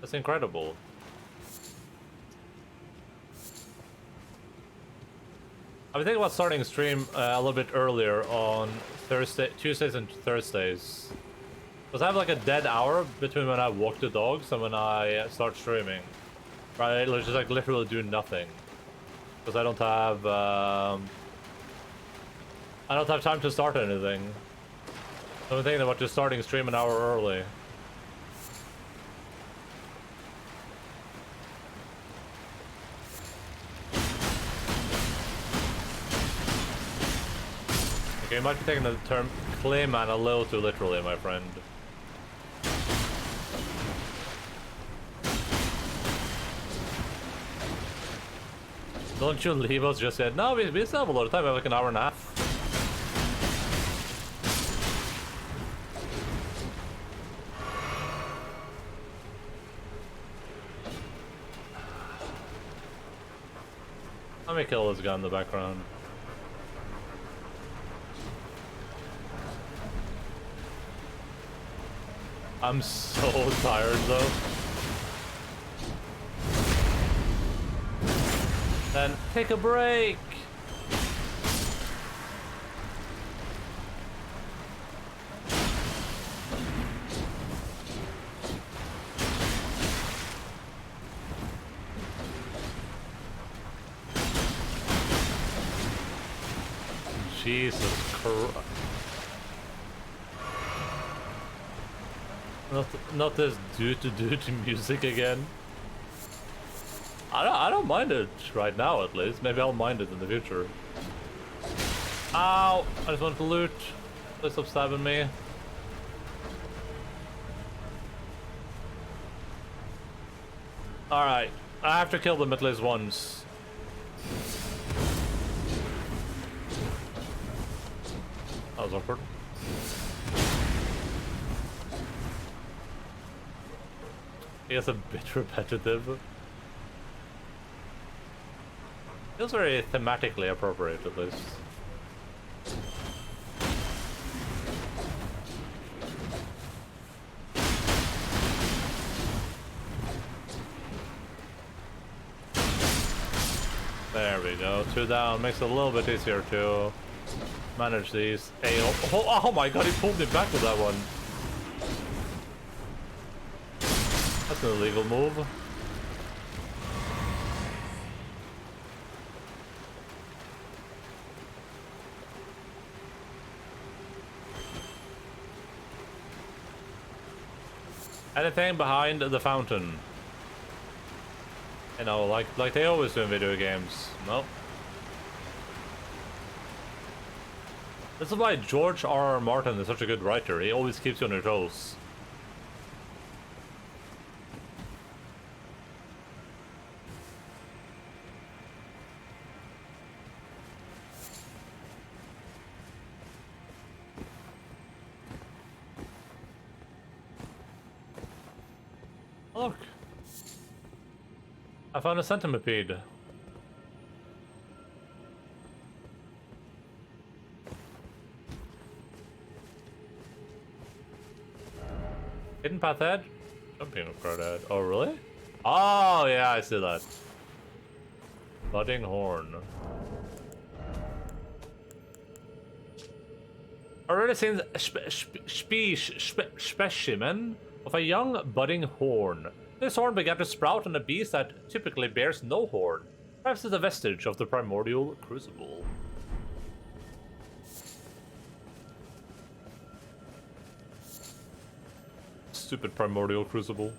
That's incredible. I've been thinking about starting a stream a little bit earlier on Tuesdays and Thursdays. Because I have like a dead hour between when I walk the dogs and when I start streaming. Right, just like literally do nothing. Because I don't have time to start anything. So I'm thinking about just starting stream an hour early. Okay, you might be taking the term Clayman a little too literally, my friend. Don't you leave us just yet? No, we still have a lot of time. We have like an hour and a half. Let me kill this guy in the background. I'm so tired though. Then take a break. Jesus Christ. Not this dude music again. I don't mind it right now, at least. Maybe I'll mind it in the future. Ow! I just want to loot. Please stop stabbing me. Alright. I have to kill them at least once. That was awkward. I guess a bit repetitive. Feels very thematically appropriate, at least. There we go. 2 down. Makes it a little bit easier to manage these. Hey, oh my god, he pulled me back with that one. That's an illegal move. Anything behind the fountain? You know, like they always do in video games. Nope. This is why George R.R. Martin is such a good writer. He always keeps you on your toes. Look. I found a centipede. Hidden path head? Jumping crowd head. Oh, really? Oh, yeah, I see that. Budding horn. Already seen a specimen of a young budding horn. This horn began to sprout on a beast that typically bears no horn. Perhaps it's a vestige of the primordial crucible. Stupid primordial crucible.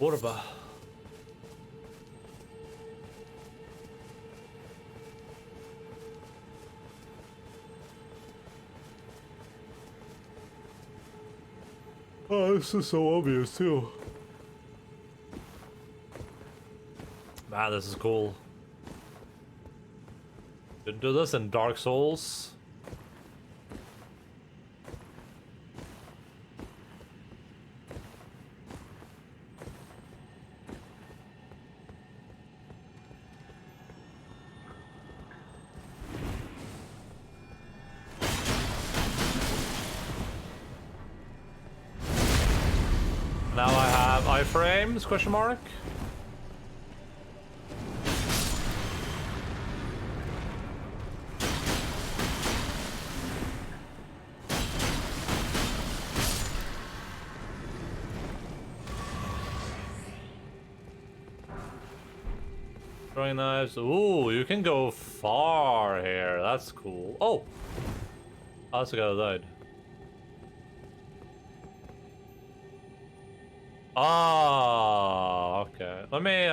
What about? Oh, this is so obvious too. Man, this is cool. Didn't do this in Dark Souls. Now I have iframes, question mark. Throwing knives. Ooh, you can go far here. That's cool. Oh! I also got died. Ah, okay. Let me,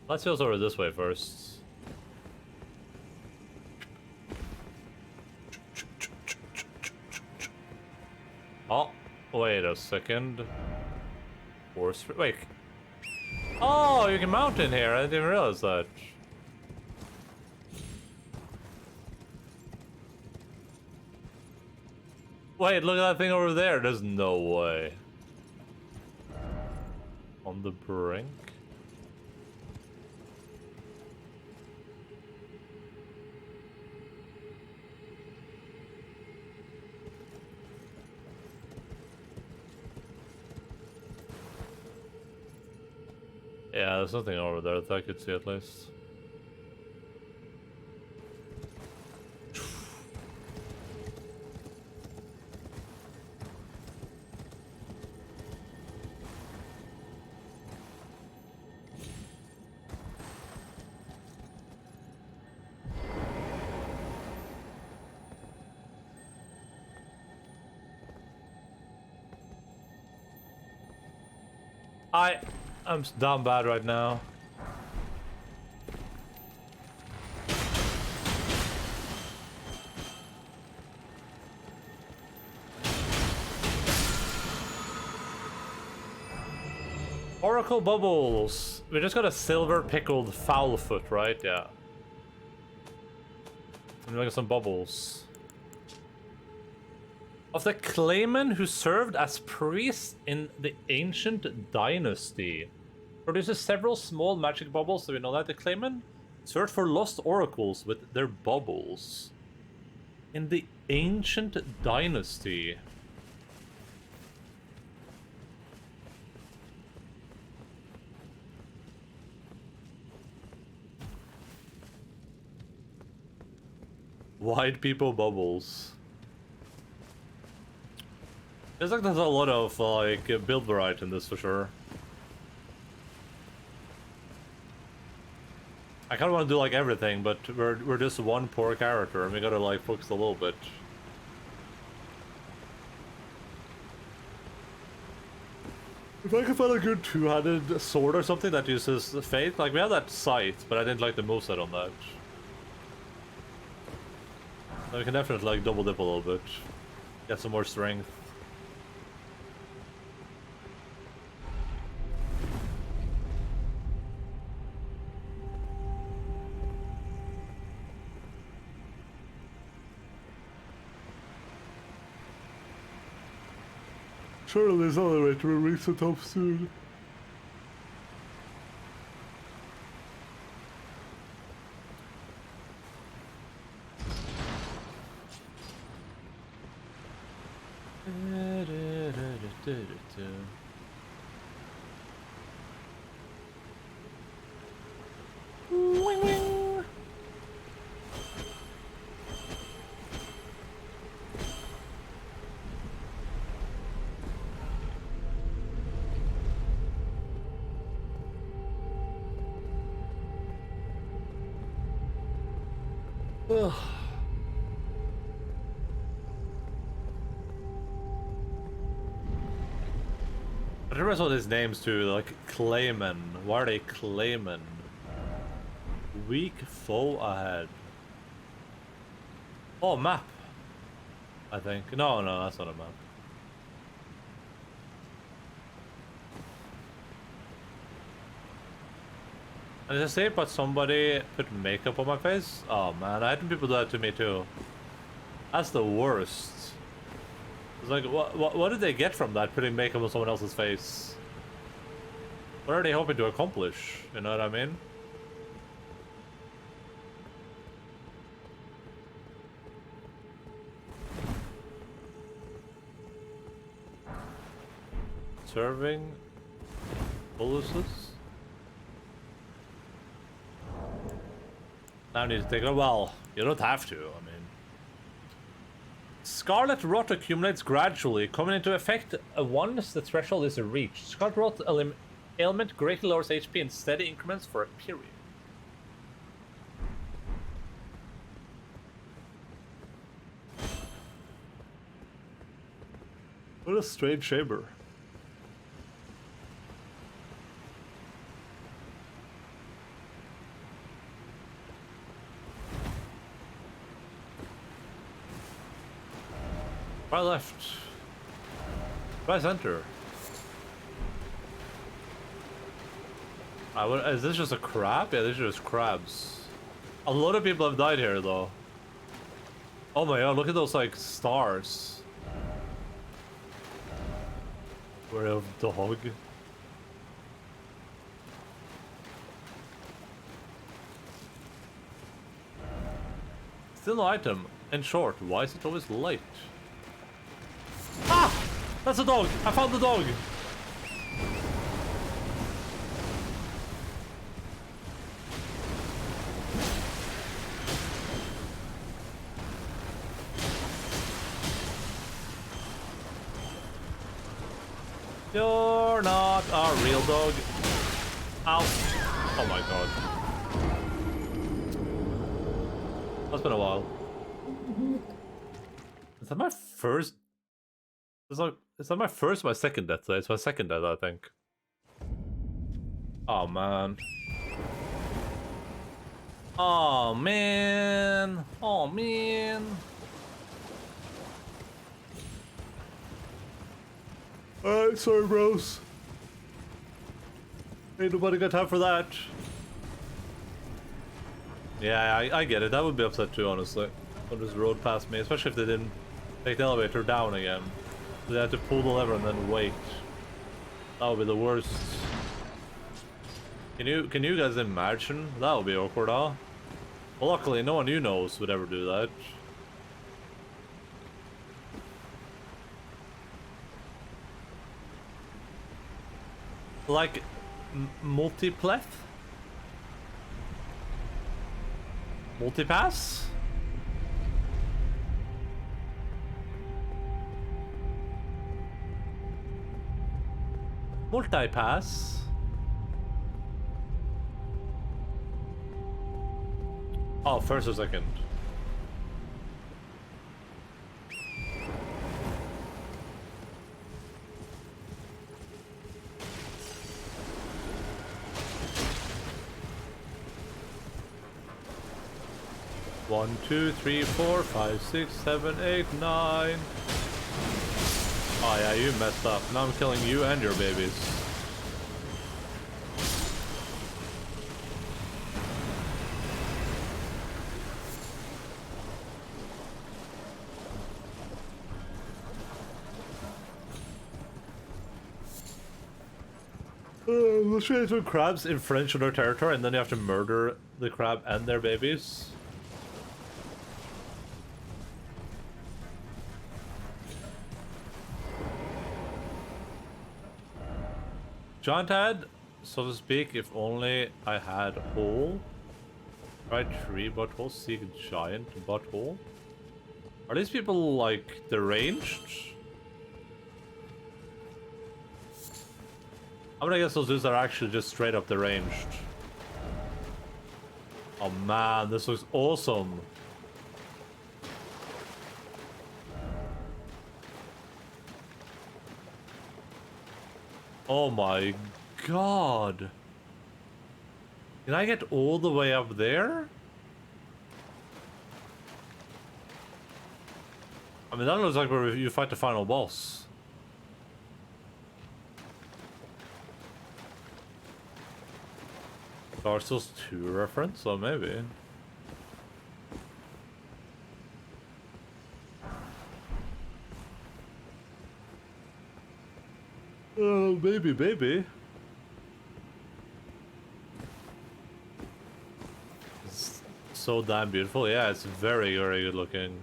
let's go over this way first. Oh, wait a second. Wait. Oh, you can mount in here. I didn't even realize that. Wait, look at that thing over there. There's no way. On the brink? Yeah, there's nothing over there that I could see at least. I'm down bad right now. Oracle bubbles. We just got a silver pickled foul foot, right? Yeah. And we got some bubbles. Of the Clayman who served as priest in the ancient dynasty. Produces several small magic bubbles, so we know that the Clayman search for lost oracles with their bubbles. In the ancient dynasty. White people bubbles. It's like there's a lot of like build variety in this for sure. I kind of want to do like everything, but we're just one poor character, and we gotta like focus a little bit. If I could find a good two-handed sword or something that uses faith, like we have that scythe, but I didn't like the moveset on that. So we can definitely like double dip a little bit, get some more strength. Surely there's another way to reach the top soon. Wing, wing. Ugh. I remember all these names too, like Clayman. Why are they Clayman? Weak foe ahead. Oh, map. I think. No, that's not a map. Did I say but somebody put makeup on my face? Oh man, I had people do that to me too. That's the worst. It's like, what did they get from that, putting makeup on someone else's face? What are they hoping to accomplish? You know what I mean? Serving boluses? Now I need to take a well. You don't have to, I mean. Scarlet Rot accumulates gradually, coming into effect once the threshold is reached. Scarlet Rot ailment greatly lowers HP in steady increments for a period. What a strange chamber. Right, left. Right, center. Is this just a crab? Yeah, this is just crabs. A lot of people have died here, though. Oh my god, look at those, like, stars. We're a dog. Still no item. In short, why is it always light? Ah! That's a dog! I found the dog! You're not a real dog. Ow. Oh my god. That's been a while. Is that my first? Is that my first or my second death today? It's my second death, I think. Oh man. Oh man. Oh man. Alright, sorry bros. Ain't nobody got time for that. Yeah, I get it. That would be upset too, honestly. They'll just rode past me, especially if they didn't take the elevator down again. They had to pull the lever and then wait. That would be the worst. Can you guys imagine? That would be awkward, huh? Well, luckily, no one you knows would ever do that. Like, multipleth? Multipass? Multi-pass. Oh, first or second? One, two, three, four, five, 6, 7, 8, 9. Oh yeah, you messed up. Now I'm killing you and your babies. Let's try some crabs infringe on their territory, and then you have to murder the crab and their babies. Giant head, so to speak, if only I had hole. Right, 3 buttholes, seek giant butthole. Are these people like deranged? I'm gonna guess those dudes are actually just straight up deranged. Oh man, this looks awesome. Oh my god. Can I get all the way up there? I mean, that looks like where you fight the final boss. Dark Souls 2 reference, or maybe. Oh, baby, baby. It's so damn beautiful. Yeah, it's very, very good looking.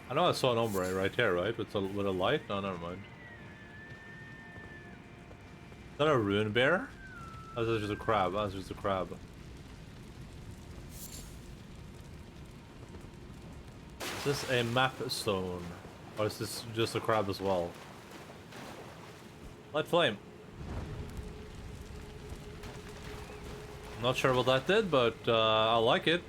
I know I saw an ombre right here, right? With a light? No, never mind. Is that a rune bear? Oh, that's just a crab. That's just a crab. Is this a map stone? Or is this just a crab as well? Light flame. Not sure what that did, but I like it.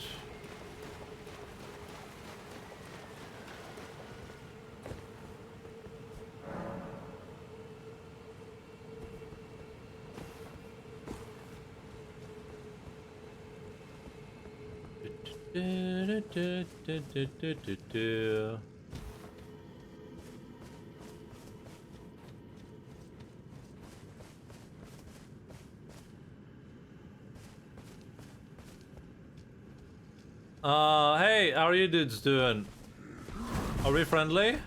Hey, how are you dudes doing? Are we friendly?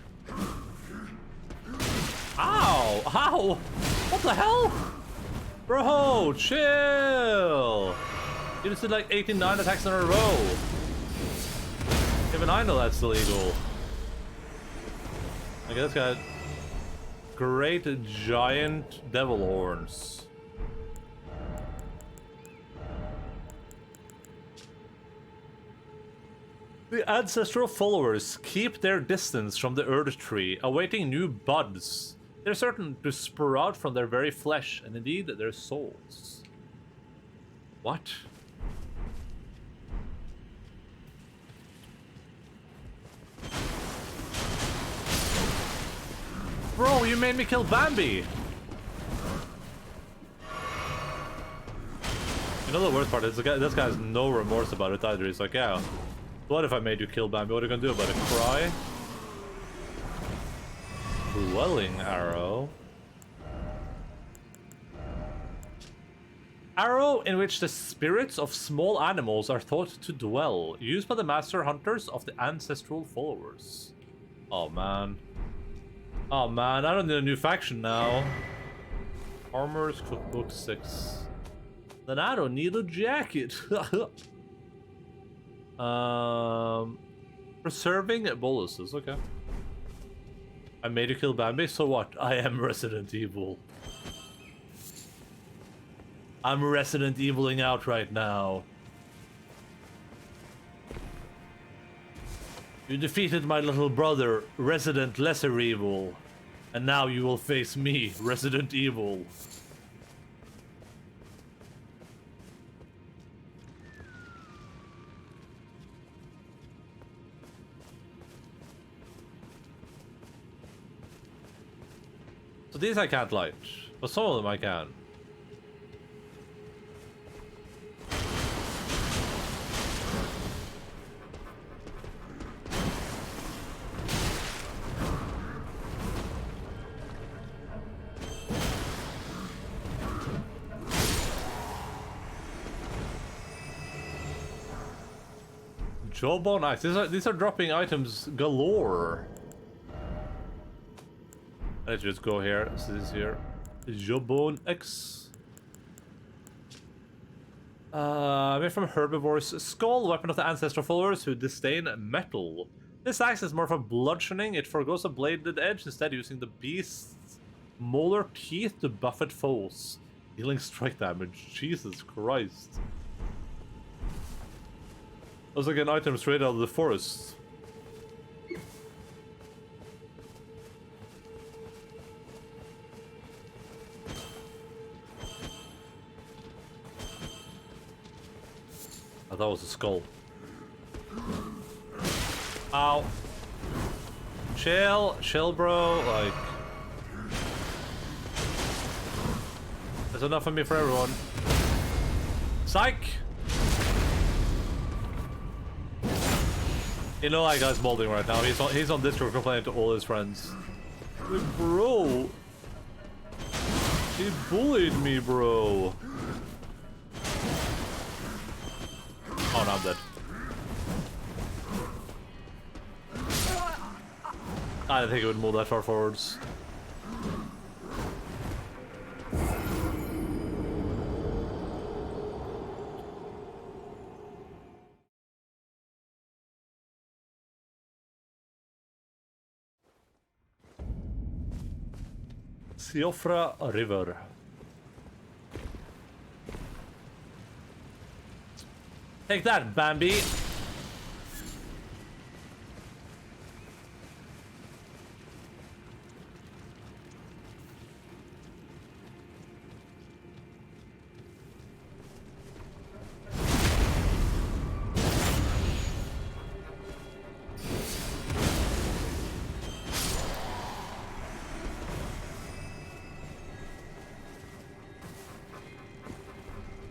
Ow! Ow! What the hell? Bro, chill! You just did like 89 attacks in a row. Even I know that's illegal. Okay, that's got great giant devil horns. The ancestral followers keep their distance from the Earth Tree, awaiting new buds. They're certain to sprout from their very flesh, and indeed their souls. What? Bro, you made me kill Bambi! You know the worst part is this guy has no remorse about it either. He's like, yeah, what if I made you kill Bambi? What are you gonna do about it? Cry? Dwelling arrow. Arrow in which the spirits of small animals are thought to dwell. Used by the master hunters of the ancestral followers. Oh man. Oh man, I don't need a new faction now. Armor's Cookbook 6. Then I don't need a jacket. Preserving boluses, okay. I made you kill Bambi, so what? I am Resident Evil. I'm Resident Eviling out right now. You defeated my little brother, Resident Lesser Evil. And now you will face me, Resident Evil. So these I can't light, but some of them I can. Jawbone Axe. These are dropping items galore. Let's just go here. So this is here. Jawbone Axe. Made from herbivores' skull, weapon of the ancestral followers who disdain metal. This axe is more of a bludgeoning. It forgoes a bladed edge, instead using the beast's molar teeth to buffet foes, dealing strike damage. Jesus Christ. Looks like an item straight out of the forest. I thought it was a skull. Ow. Chill, bro. Like, there's enough of me for everyone. Psych! You know that guy's molding right now. He's on Discord complaining to all his friends. Bro, he bullied me, bro. Oh no, I'm dead. I didn't think it would move that far forwards. Siofra River. Take that, Bambi.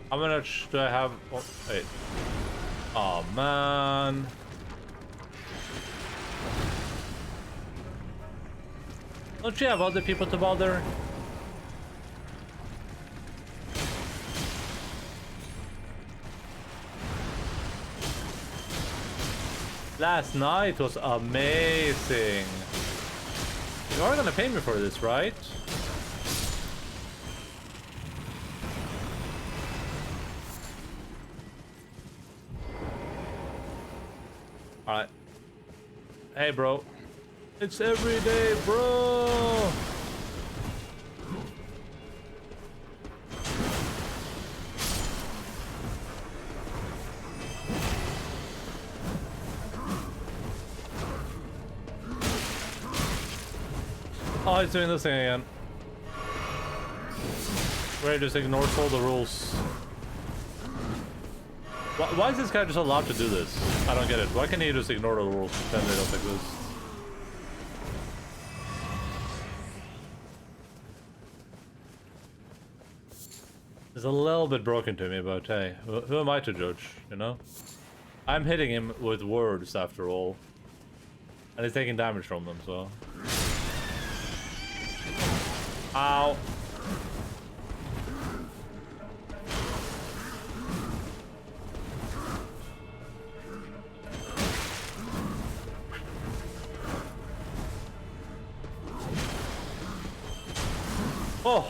How much do I have? Oh, wait. Oh man. Don't you have other people to bother? Last night was amazing. You are gonna pay me for this, right? Alright. Hey, bro. It's every day, bro! Oh, he's doing this thing again. Ray just ignores all the rules. Why is this guy just allowed to do this? I don't get it. Why can't he just ignore the rules, pretend they don't exist? It's a little bit broken to me, but hey, who am I to judge, you know? I'm hitting him with words, after all. And he's taking damage from them, so... Ow! Oh!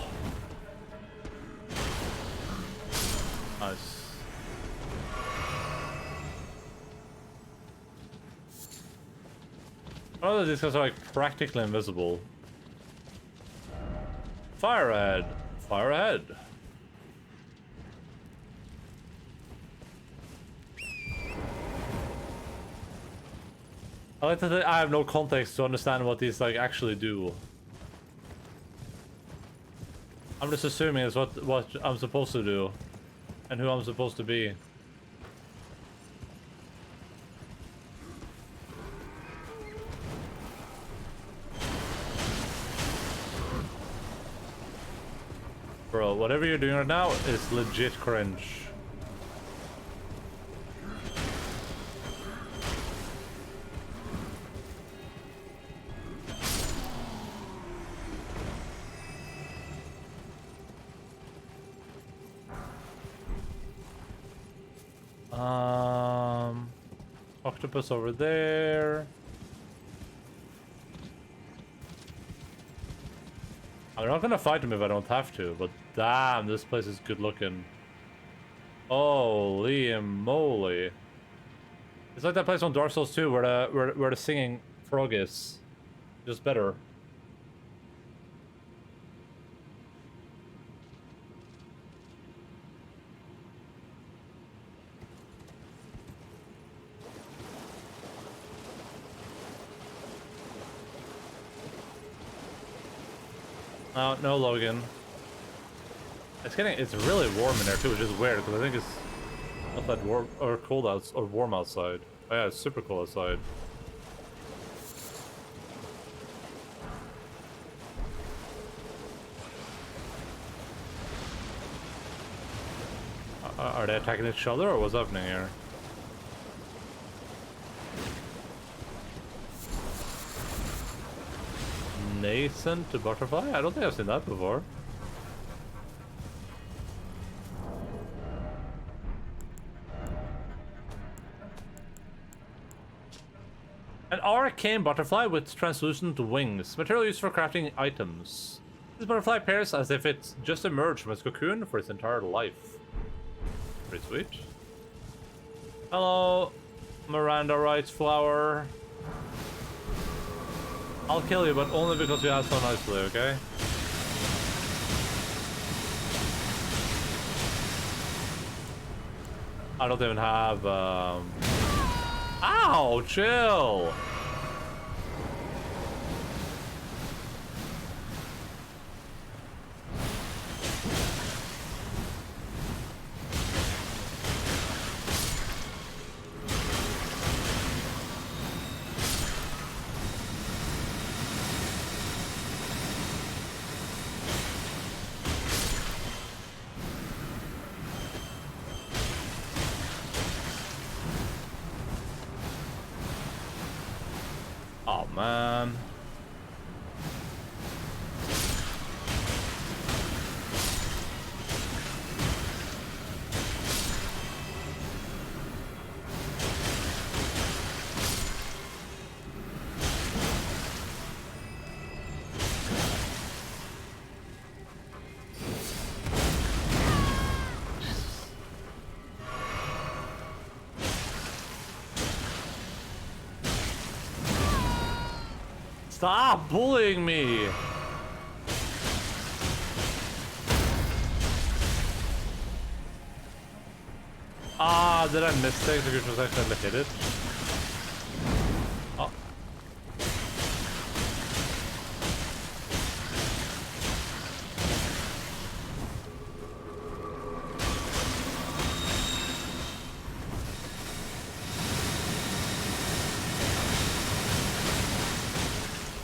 Oh, these guys are like practically invisible. Fire ahead. Fire ahead. I like to think I have no context to understand what these like actually do. I'm just assuming it's what I'm supposed to do and who I'm supposed to be. Bro, whatever you're doing right now is legit cringe. Octopus over there. I'm not gonna fight him if I don't have to, but damn, this place is good looking. Holy moly. It's like that place on Dark Souls 2 where the singing frog is. Just better. No, Logan. It's really warm in there too, which is weird because I think it's not that warm or cold out or warm outside. Oh yeah, it's super cold outside. Are they attacking each other or what's happening here? Nascent to butterfly? I don't think I've seen that before. An arcane butterfly with translucent wings. Material used for crafting items. This butterfly appears as if it's just emerged from its cocoon for its entire life. Pretty sweet. Hello, Miranda Wright's flower. I'll kill you, but only because you asked so nicely, okay? I don't even have, Ow, chill! Oh man. Stop bullying me! Ah, did I mistake the creature was actually hit it? Oh.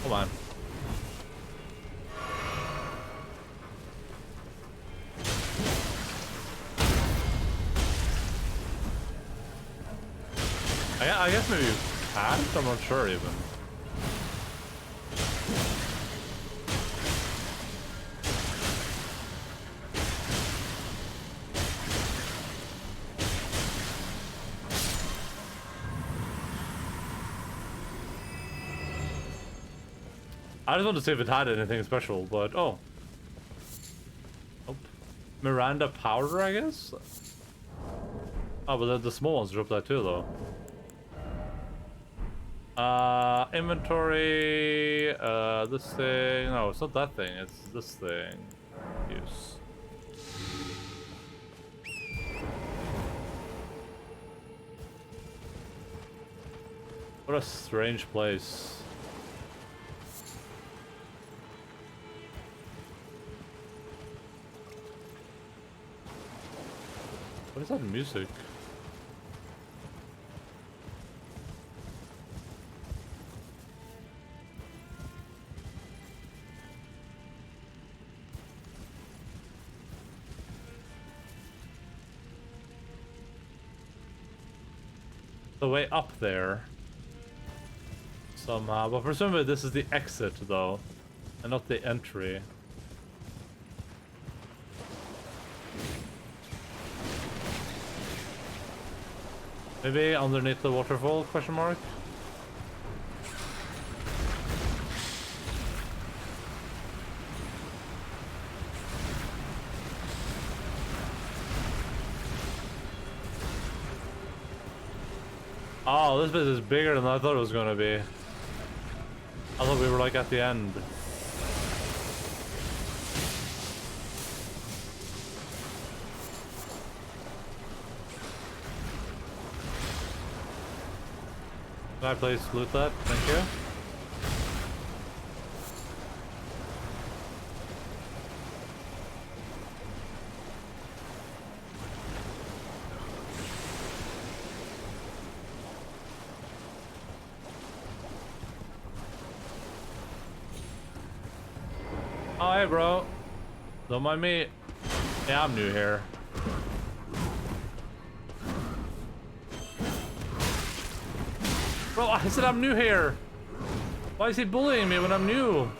Come on. I guess maybe you can't? I'm not sure even. I just wanted to see if it had anything special, but oh. Nope. Miranda powder, I guess? Oh, but the small ones drop that too, though. Inventory, this thing. No, it's not that thing, it's this thing. Use. What a strange place. What is that music? The way up there somehow, but presumably this is the exit though, and not the entry. Maybe underneath the waterfall, question mark? Oh, this bit is bigger than I thought it was gonna be. I thought we were like at the end. Can I please loot that? Thank you. Oh, hey, bro. Don't mind me. Yeah, I'm new here. Bro, I said I'm new here. Why is he bullying me when I'm new?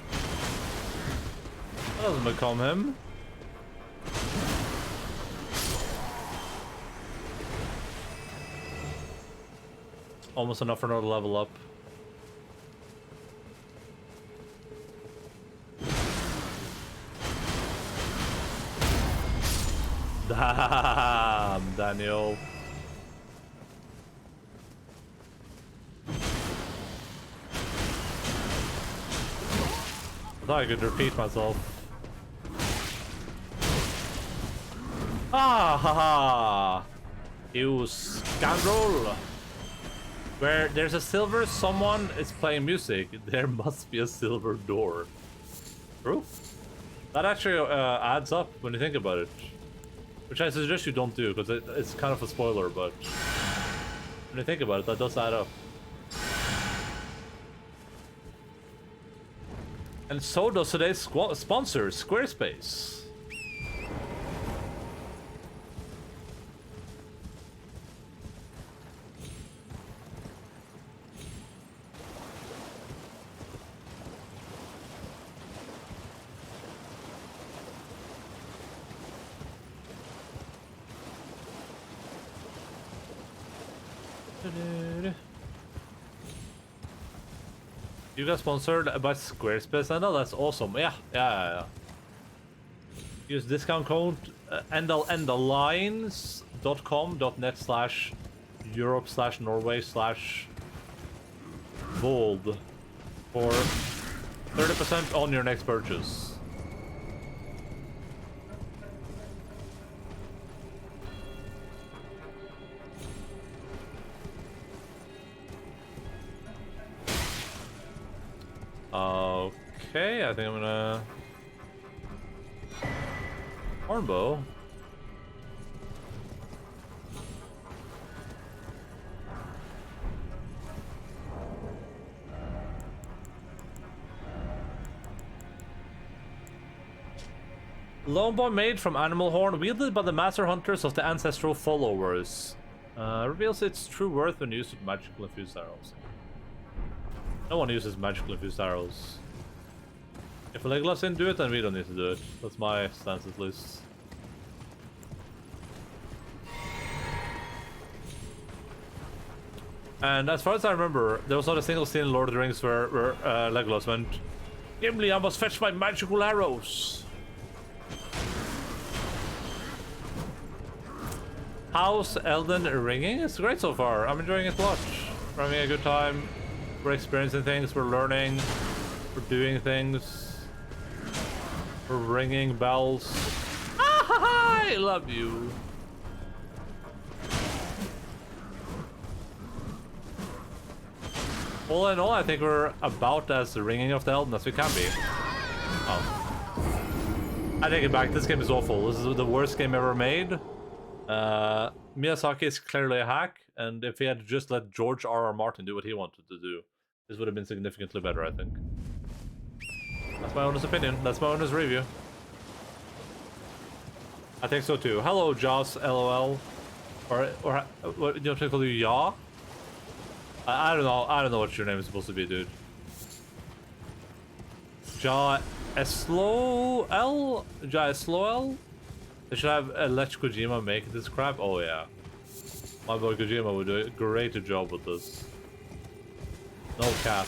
That doesn't become him. Almost enough for another level up. Damn, Daniel. I thought I could repeat myself. Ah ha ha! You scoundrel! Where there's a silver, someone is playing music. There must be a silver door. True? That actually adds up when you think about it. Which I suggest you don't do, because it's kind of a spoiler, but when you think about it, that does add up. And so does today's sponsor, Squarespace. You got sponsored by Squarespace, I know, that's awesome. Yeah. Use discount code endalines.com.net/Europe/Norway/bold for 30% on your next purchase. Okay, I think I'm gonna... Hornbow? Longbow made from animal horn, wielded by the master hunters of the ancestral followers. Reveals its true worth when used with magical infused arrows. No one uses magical infused arrows. If Legolas didn't do it, then we don't need to do it. That's my stance, at least. And as far as I remember, there was not a single scene in Lord of the Rings where Legolas went, "Gimli, I must fetch my magical arrows." How's Elden ringing? It's great so far. I'm enjoying it a lot. We're having a good time. We're experiencing things, we're learning, we're doing things, we're ringing bells. I love you. All in all, I think we're about as ringing of the Elden as we can be. Oh. I take it back, this game is awful. This is the worst game ever made. Miyazaki is clearly a hack, and if he had just let George R.R. Martin do what he wanted to do, this would have been significantly better, I think. That's my honest opinion. That's my honest review. I think so too. Hello, Joss, LOL. Or what, you know what I call you, Ya? I don't know. I don't know what your name is supposed to be, dude. Ja Eslo-L? Ja Eslo-L? They should have let Kojima make this crap. Oh yeah. My boy Kojima would do a great job with this. No cap.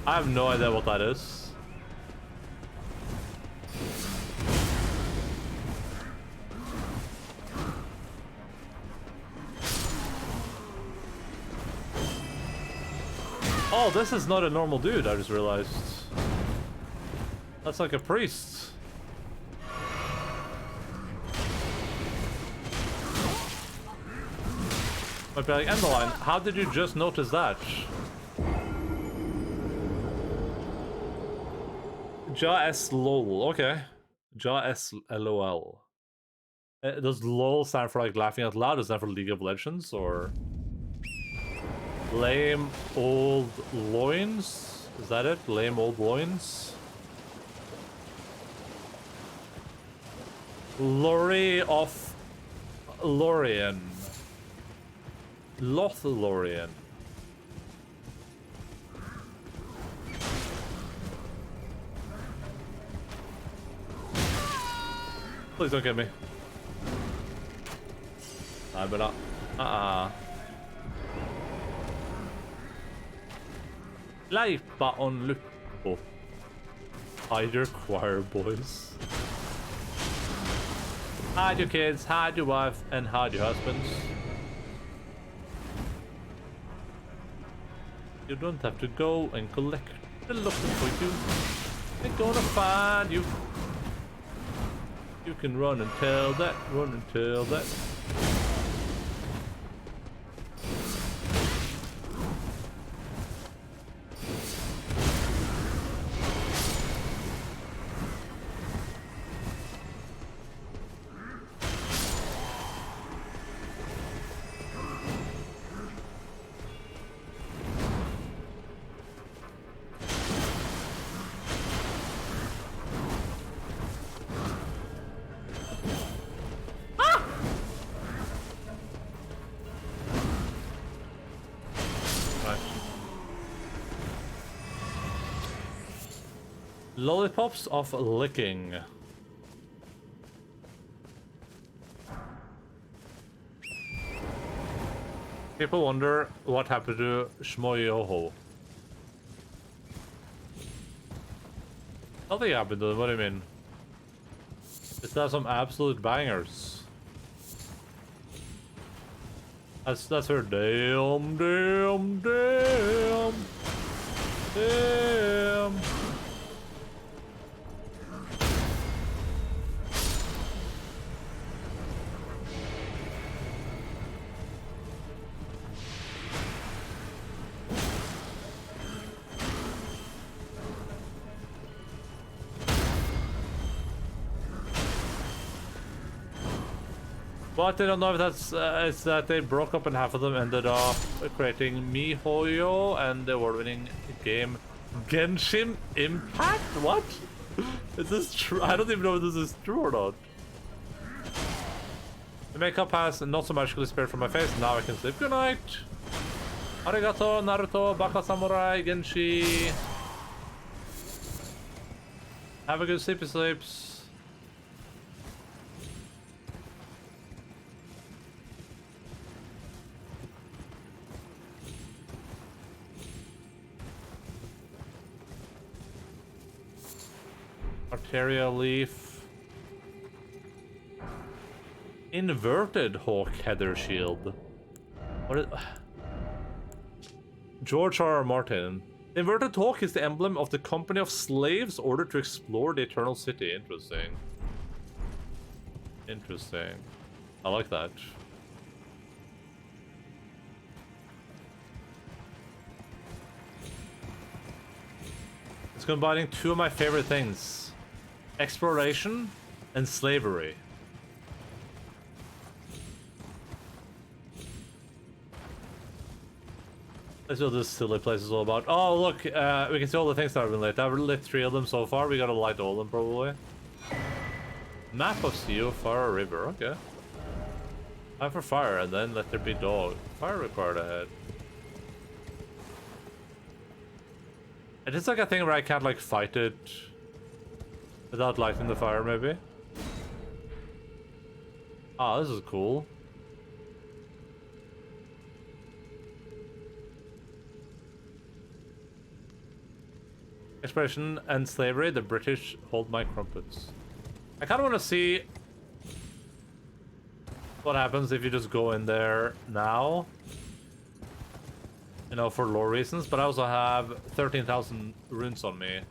I have no idea what that is. Oh, this is not a normal dude, I just realized. That's like a priest. Might be like, Endaline, how did you just notice that? Ja S lol, okay. Ja S LOL. Does lol stand for like laughing out loud? Does that stand for League of Legends or lame old loins? Is that it? Lame old loins? Lori of Lorien. Lothlorien. Please don't get me. I better not. Leipa on Lupo. Hide your choir boys. Hide your kids, hide your wife, and hide your husbands. You don't have to go and collect. They're looking for you. They're gonna find you. You can run and tell that, run and tell that. Lollipops of licking. People wonder what happened to Shmoyoho. Nothing happened to them, what do you mean? It's not some absolute bangers. That's her damn. What I don't know if that's is that they broke up and half of them ended up creating MiHoYo and the award-winning game Genshin Impact? What? Is this true? I don't even know if this is true or not. The makeup has not so magically disappeared from my face, now I can sleep. Good night! Arigato, Naruto, Baka Samurai, Genshi. Have a good sleepy sleeps. Arteria leaf. Inverted hawk heather shield. What is... George R.R. Martin. The inverted hawk is the emblem of the company of slaves ordered to explore the Eternal City. Interesting. Interesting. I like that. It's combining two of my favorite things. Exploration and slavery. Let's see what this silly place is all about. Oh, look, we can see all the things that have been lit. I've lit 3 of them so far. We gotta light all of them, probably. Map of Sea, Fire River. Okay. Time for fire, and then let there be dog. Fire required ahead. It is like a thing where I can't, like, fight it without lighting the fire, maybe. Ah, this is cool. Exploration and slavery, the British hold my crumpets. I kind of want to see what happens if you just go in there now. You know, for lore reasons, but I also have 13,000 runes on me.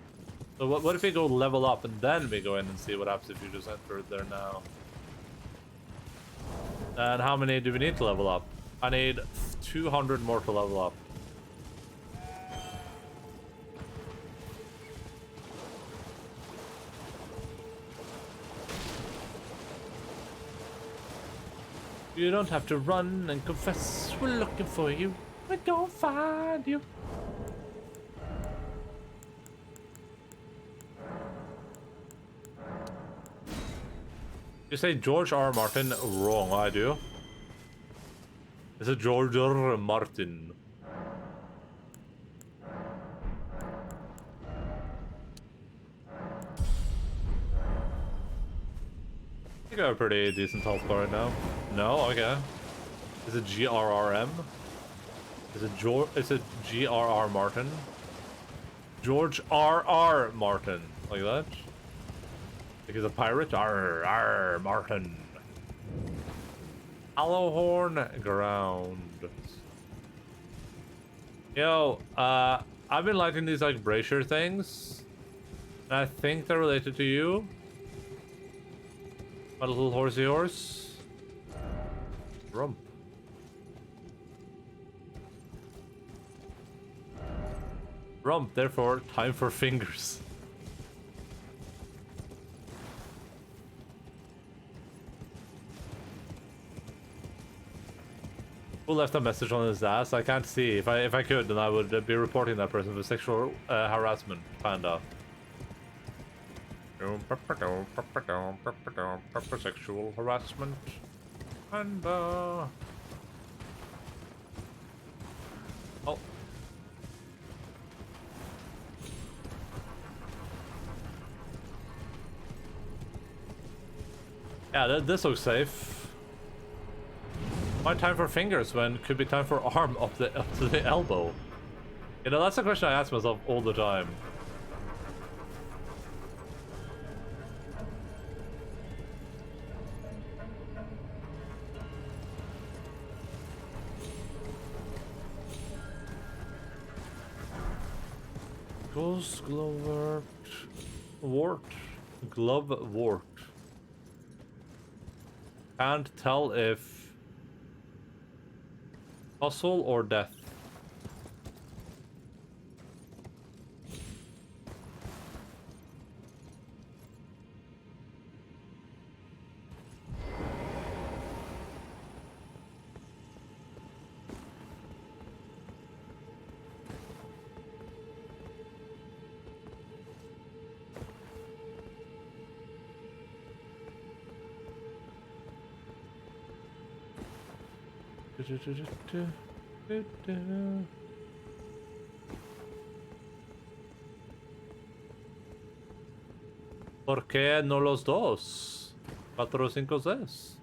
So what if we go level up and then we go in and see what happens if you just enter there now? And how many do we need to level up? I need 200 more to level up. You don't have to run and confess. We're looking for you. We're gonna find you. You say George R. Martin wrong. I do. It's a George R. Martin. I think I have a pretty decent health bar right now. No? Okay. Is it GRRM? Is it George? Is it GRR Martin? George R.R. Martin. Like that? Like he's a pirate? R.R. Martin. Hollowhorn ground. Yo, I've been liking these like brazier things. And I think they're related to you. My little horsey horse. Rump. Rump, therefore, time for fingers. Who left a message on his ass? I can't see. If I could, then I would be reporting that person for sexual harassment. Panda. Sexual harassment. Panda. Oh. Yeah, this looks safe. Why time for fingers when could be time for arm up to the elbow? You know, that's a question I ask myself all the time. Ghost glove wart. Glove wart. Can't tell if hustle or death. ¿Por qué no los dos? 4, 5, 6.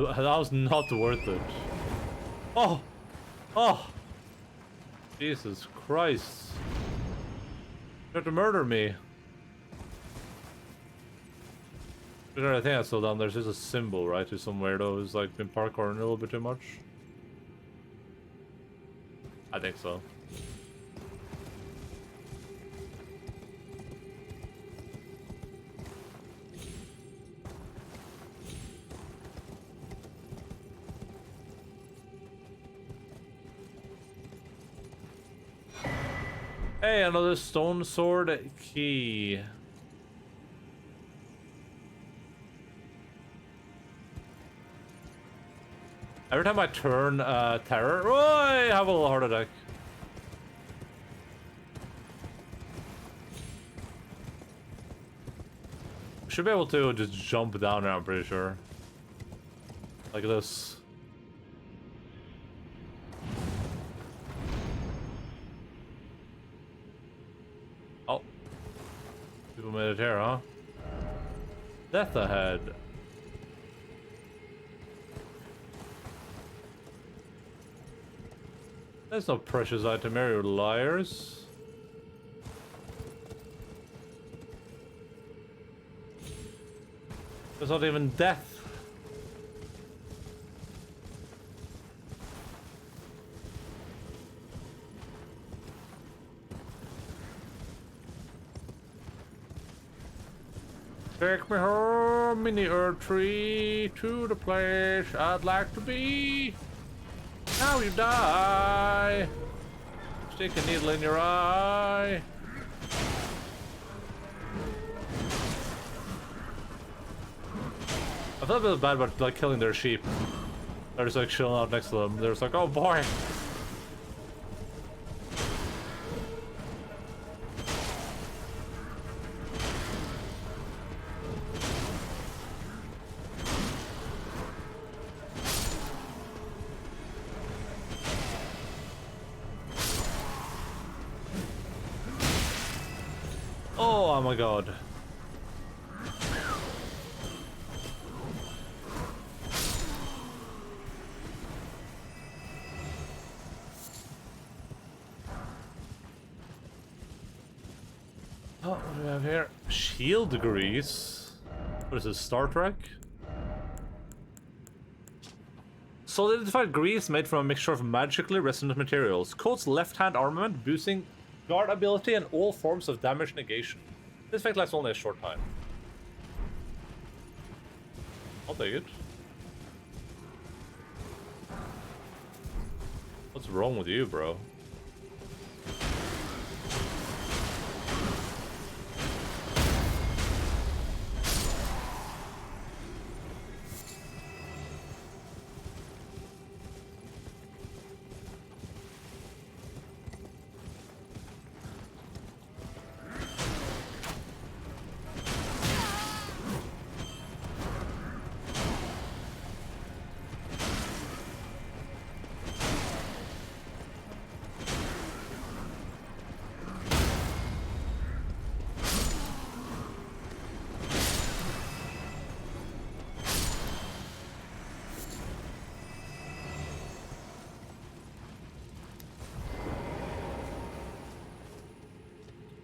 That was not worth it. Oh! Oh! Jesus Christ. You have to murder me. I think that's still down. There's just a symbol, right? To some weirdo who's like been parkouring a little bit too much. I think so. Hey, another stone sword key. Every time I turn terror, oh, I have a little heart attack. Should be able to just jump down there, I'm pretty sure. Like this. Oh. People made it here, huh? Death ahead. There's no precious item here, you liars. There's not even death. Take me home in the earth tree to the place I'd like to be. Now you die. Stick a needle in your eye. I felt a bit bad about like killing their sheep. They're just like chilling out next to them. They're just like, oh boy. Oh my god. Oh, what do we have here? Shield grease. What is this, Star Trek? Solidified grease made from a mixture of magically resonant materials. Coats left-hand armament, boosting guard ability and all forms of damage negation. This effect lasts only a short time. I'll take it. What's wrong with you, bro?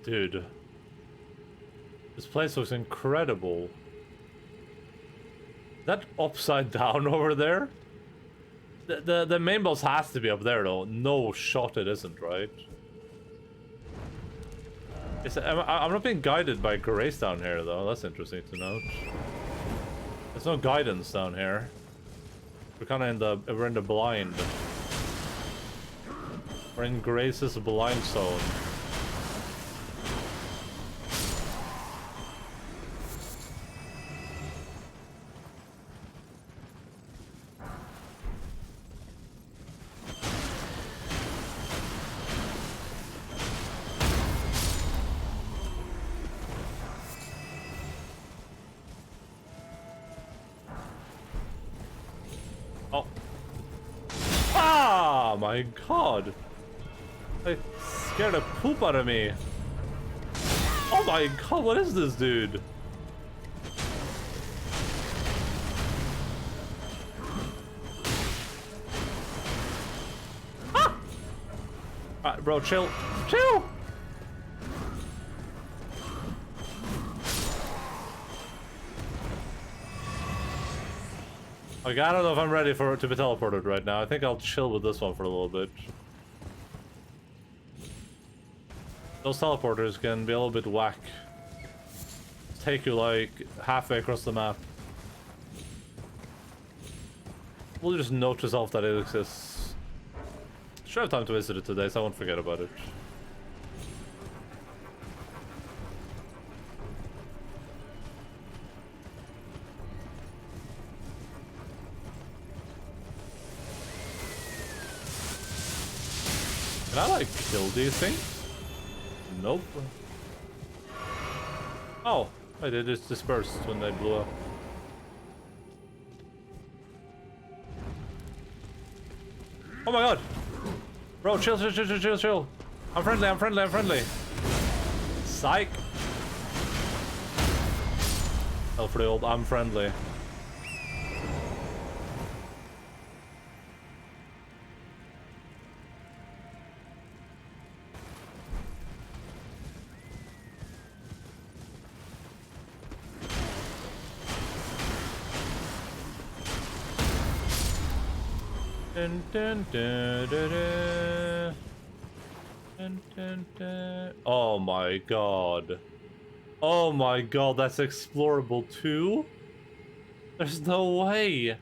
Dude, this place looks incredible. That upside down over there? The main boss has to be up there though. No shot it isn't, right? I'm not being guided by grace down here though. That's interesting to note. There's no guidance down here. We're kind of we're in the blind. We're in Grace's blind zone. My god! They scared the poop out of me! Oh my god, what is this dude? Bro, chill. Chill! Like, I don't know if I'm ready for it to be teleported right now. I think I'll chill with this one for a little bit. Those teleporters can be a little bit whack. Take you like halfway across the map. Will you just note yourself that it exists? Should have time to visit it today, so I won't forget about it. Can I like kill these things? Nope. Oh, wait, they just dispersed when they blew up. Oh my god! Bro, chill, chill, chill, chill, chill, chill. I'm friendly, I'm friendly, I'm friendly. Psych. Oh, for the old, I'm friendly. Dun, dun, dun, dun, dun. Dun, dun, dun. Oh my god. Oh my god, that's explorable too? There's no way.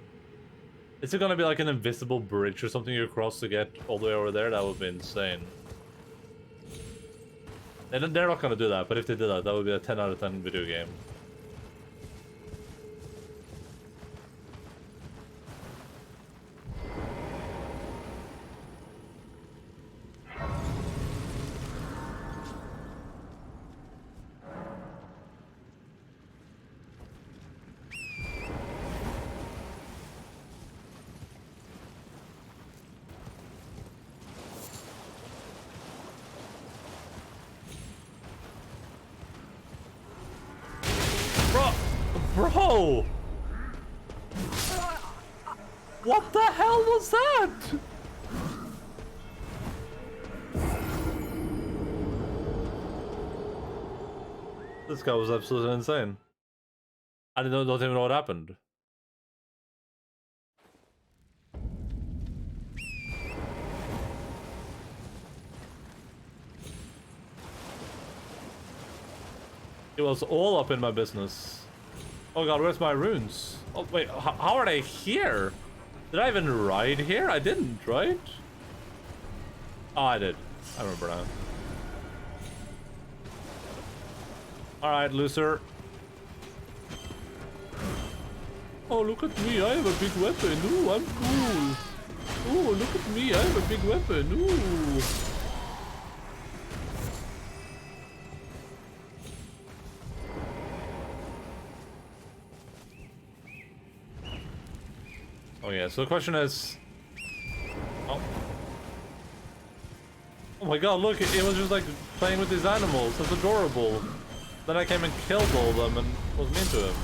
Is it gonna be like an invisible bridge or something you cross to get all the way over there? That would be insane. And they're not gonna do that, but if they did that, that would be a 10 out of 10 video game. Bro! What the hell was that? This guy was absolutely insane. I don't even know what happened. It was all up in my business. Oh god, where's my runes? Oh wait, how are they here? Did I even ride here? I didn't, right? Oh, I did. I remember now. Alright, loser. Oh, look at me, I have a big weapon. Ooh, I'm cool. Ooh, look at me, I have a big weapon. Ooh. Oh yeah, so the question is... Oh. Oh my god, look, it was just like playing with these animals. That's adorable. Then I came and killed all of them and was mean to him.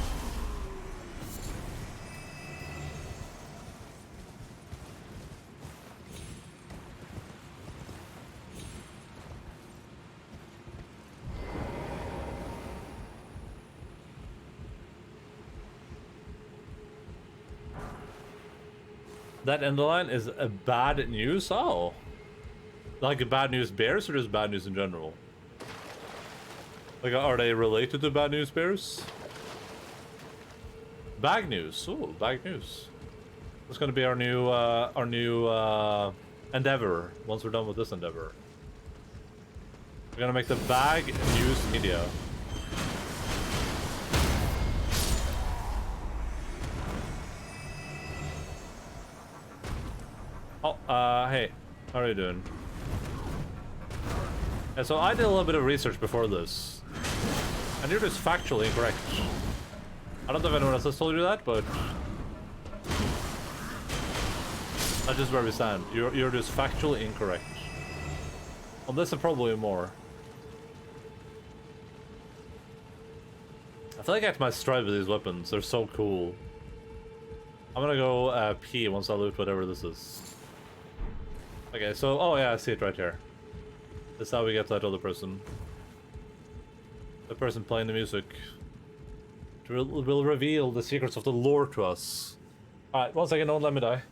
That Endaline is a bad news? Oh. Like a bad news bears or just bad news in general? Like, are they related to bad news bears? Bag news. Oh, bag news. That's gonna be our new endeavor once we're done with this endeavor. We're gonna make the bag news media. Oh, hey, how are you doing? Yeah, so I did a little bit of research before this, and you're just factually incorrect. I don't know if anyone else has told you that, but that's just where we stand. You're just factually incorrect. On this and probably more. I feel like I have my stride with these weapons. They're so cool. I'm gonna go pee once I loot whatever this is. Okay, so, oh yeah, I see it right here. That's how we get that other person. The person playing the music. Will reveal the secrets of the lore to us. Alright, 1 second, don't let me die.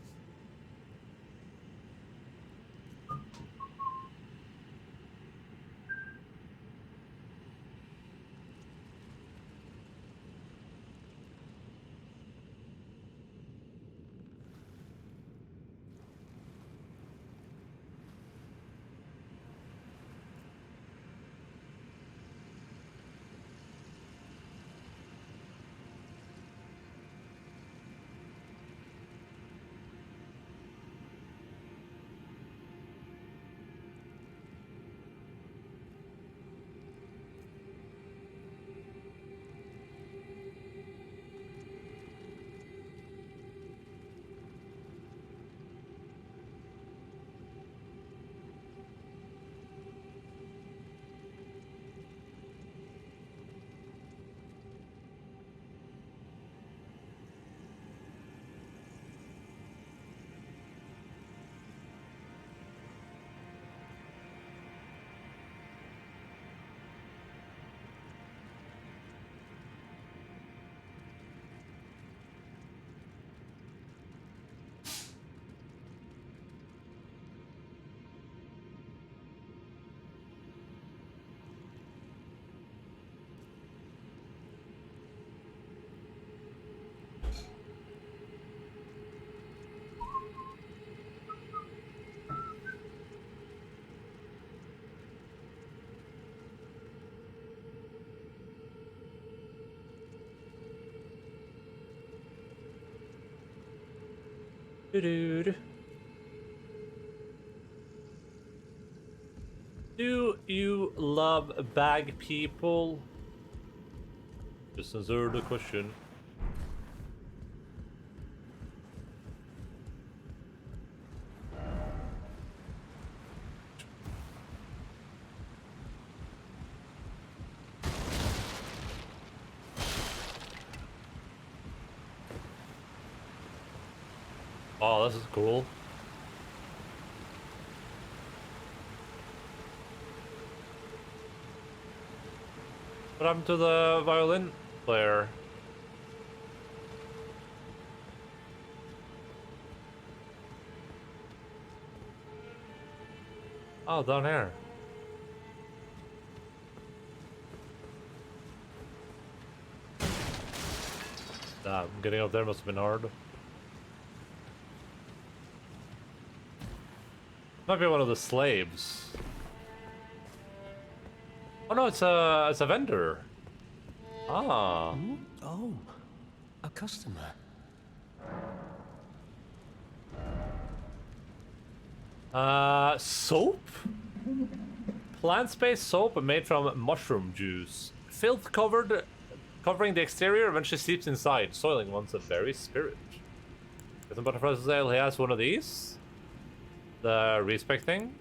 Dude. Do you love bag people? Just answer the question. Oh, this is cool. What happened to the violin player? Oh, down here. Nah, getting up there must have been hard. Might be one of the slaves. Oh no, it's a vendor. Ah. Oh, a customer. Soap? Plant-based soap made from mushroom juice. Filth covering the exterior eventually seeps inside, soiling one's very spirit. Get some butterflies for sale. He has one of these. The respec thing.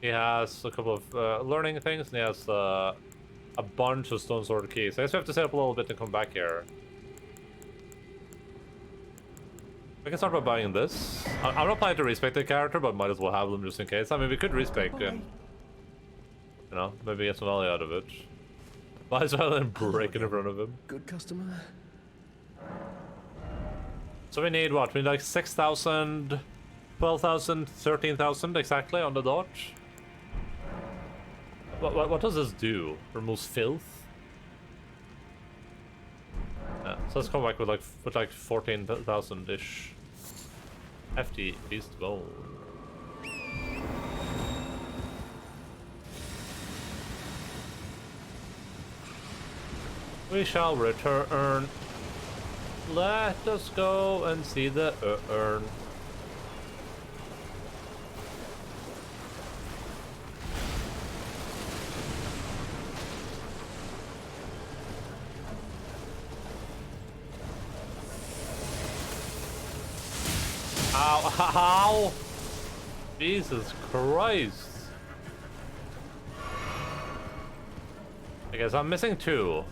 He has a couple of learning things, and he has a bunch of stone sword keys. I guess we have to set up a little bit and come back here. We can start by buying this. I'm not planning to respec the character, but might as well have them just in case. I mean, we could respec and, you know, maybe get some value out of it. Might as well then break it in front of him. Good customer. So we need what? We need like 6,000, 12,000, 13,000 exactly on the dot. What does this do? Removes filth? Yeah, so let's come back with like 14,000-ish. Hefty beast gold. We shall return. Let us go and see the urn. Ow, ow! Jesus Christ. I guess I'm missing two.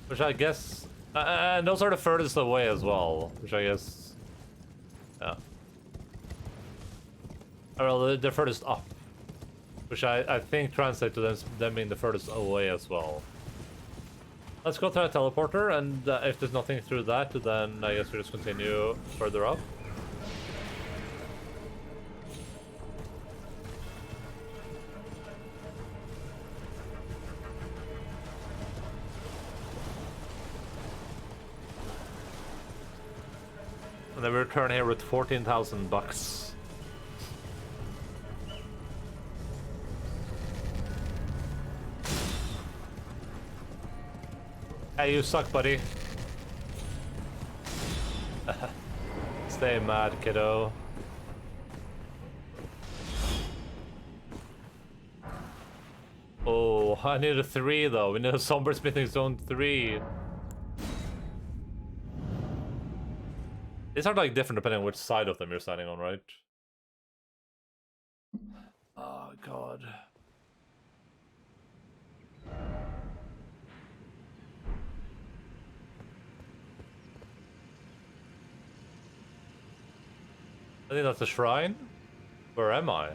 Which I guess... and those are the furthest away as well. Which I guess... Yeah. Or the furthest up. Which I think translates to them being the furthest away as well. Let's go to a teleporter, and if there's nothing through that, then I guess we just continue further up. And then we return here with 14,000 bucks. Hey, you suck, buddy. Stay mad, kiddo. Oh, I need a 3 though. We need a Somber Smithing Zone 3. These are like different depending on which side of them you're standing on, right? Oh god. I think that's a shrine. Where am I?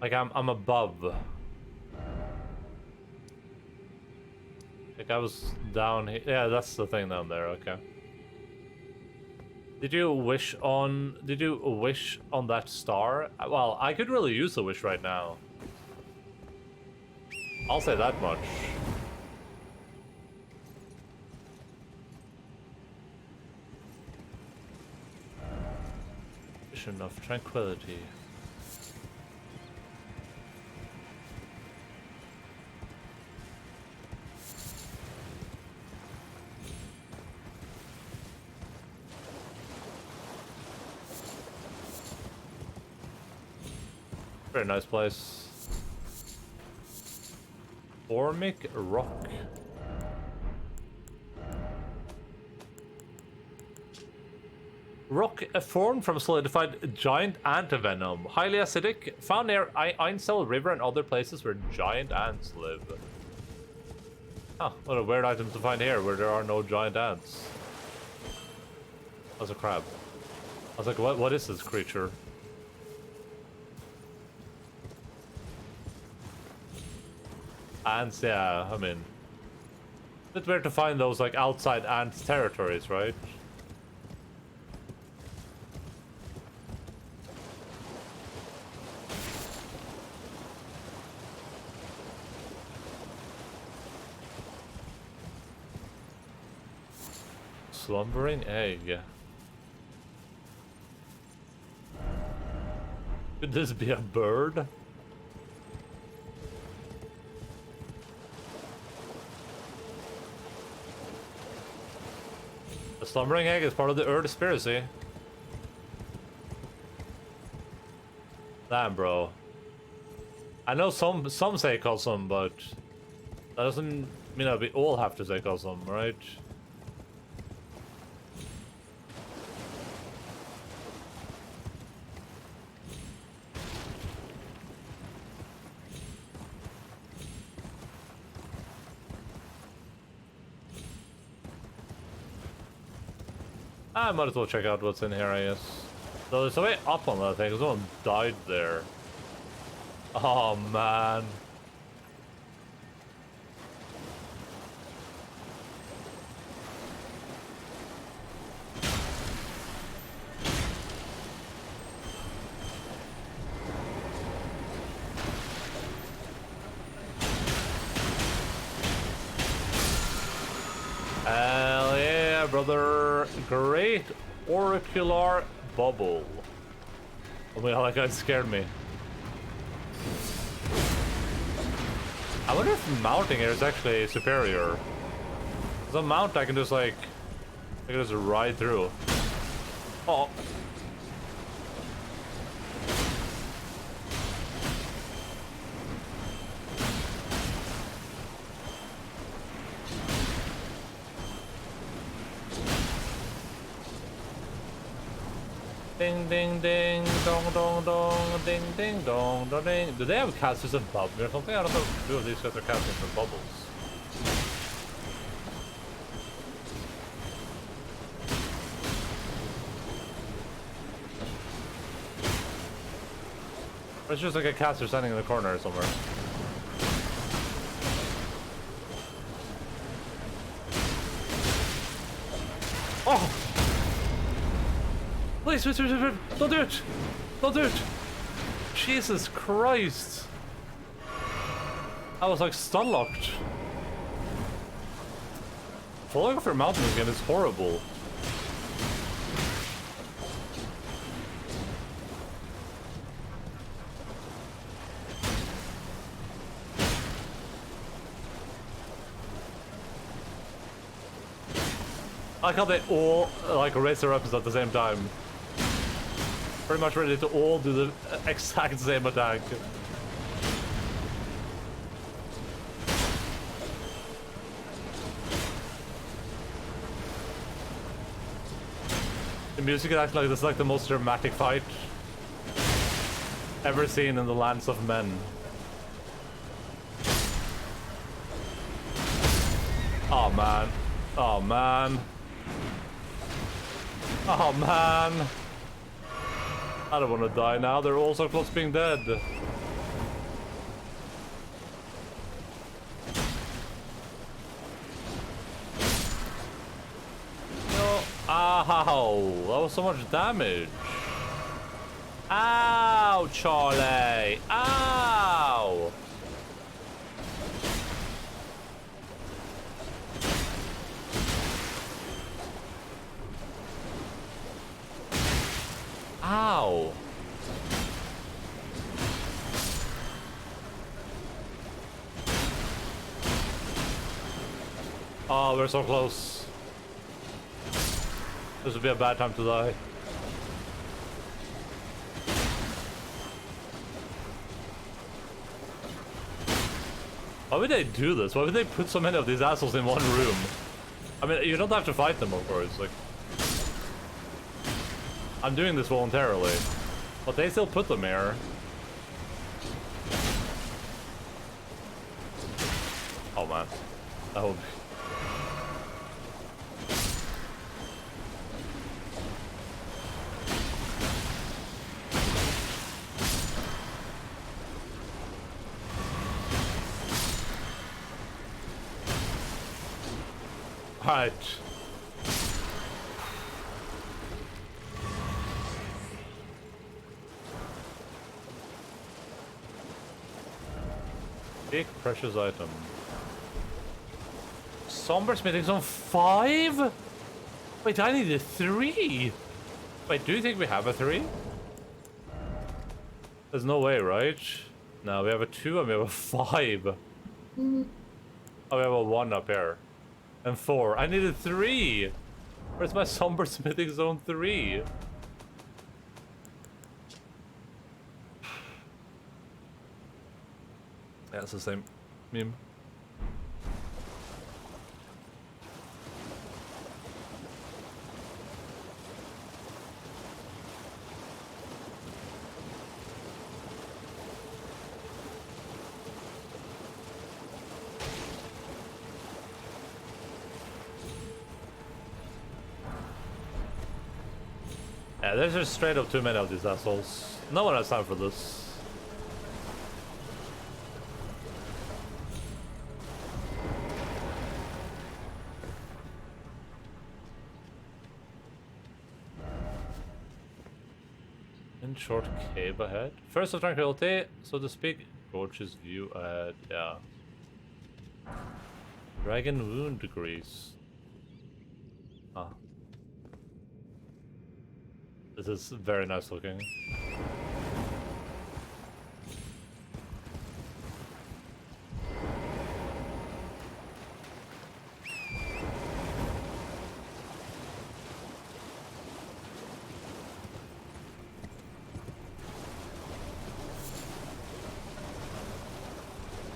Like I'm above. Like I was down here. Yeah, that's the thing down there. Okay. Did you wish on that star? Well, I could really use a wish right now. I'll say that much. Vision of tranquility. Very nice place. Formic Rock. Rock formed from solidified giant ant venom. Highly acidic. Found near Einsel River and other places where giant ants live. Huh, what a weird item to find here where there are no giant ants. That's a crab. I was like, what is this creature? Ants, yeah, I mean, it's weird to find those like outside ant territories, right? Slumbering egg. Could this be a bird? The slumbering egg is part of the Ur-Conspiracy. Damn, bro. I know some say Cosm, but that doesn't mean that we all have to say Cosm, right? I might as well check out what's in here, I guess. So there's a way up on that thing, because someone died there. Oh, man. Hell yeah, brother. Great auricular bubble. Oh my god, that guy scared me. I wonder if mounting here is actually superior. As a mount, I can just like, I can just ride through. Oh. Ding ding ding dong dong dong ding ding dong dong ding. Do they have casters above me or something? I don't know if two of these guys are casting for bubbles. Or it's just like a caster standing in the corner somewhere. Oh! Please, don't do it! Don't do it! Jesus Christ! I was like stun locked. Falling off your mountain again is horrible. I like how they all like raise their weapons at the same time. Pretty much ready to all do the exact same attack. The music is actually like this is like the most dramatic fight ever seen in the lands of men. Oh man. Oh man. Oh man. I don't want to die now, they're all so close to being dead. No. Ow, that was so much damage. Ow, Charlie. Ow. Ow. Oh, we're so close. This would be a bad time to die. Why would they do this? Why would they put so many of these assholes in one room? I mean, you don't have to fight them, of course. Like, I'm doing this voluntarily, but they still put them here. Oh man, I hope. Alright. Big precious item. Somber smithing zone 5? Wait, I need a 3. Wait, do you think we have a 3? There's no way, right? No, we have a 2 and we have a 5. Oh, we have a 1 up here. And 4. I need a 3! Where's my somber smithing zone 3? Yeah, it's the same meme. Yeah, there's just straight up too many of these assholes. No one has time for this. In short cave ahead. First of tranquility, so to speak. Gorgeous view ahead, yeah. Dragon wound degrees. Ah. This is very nice looking.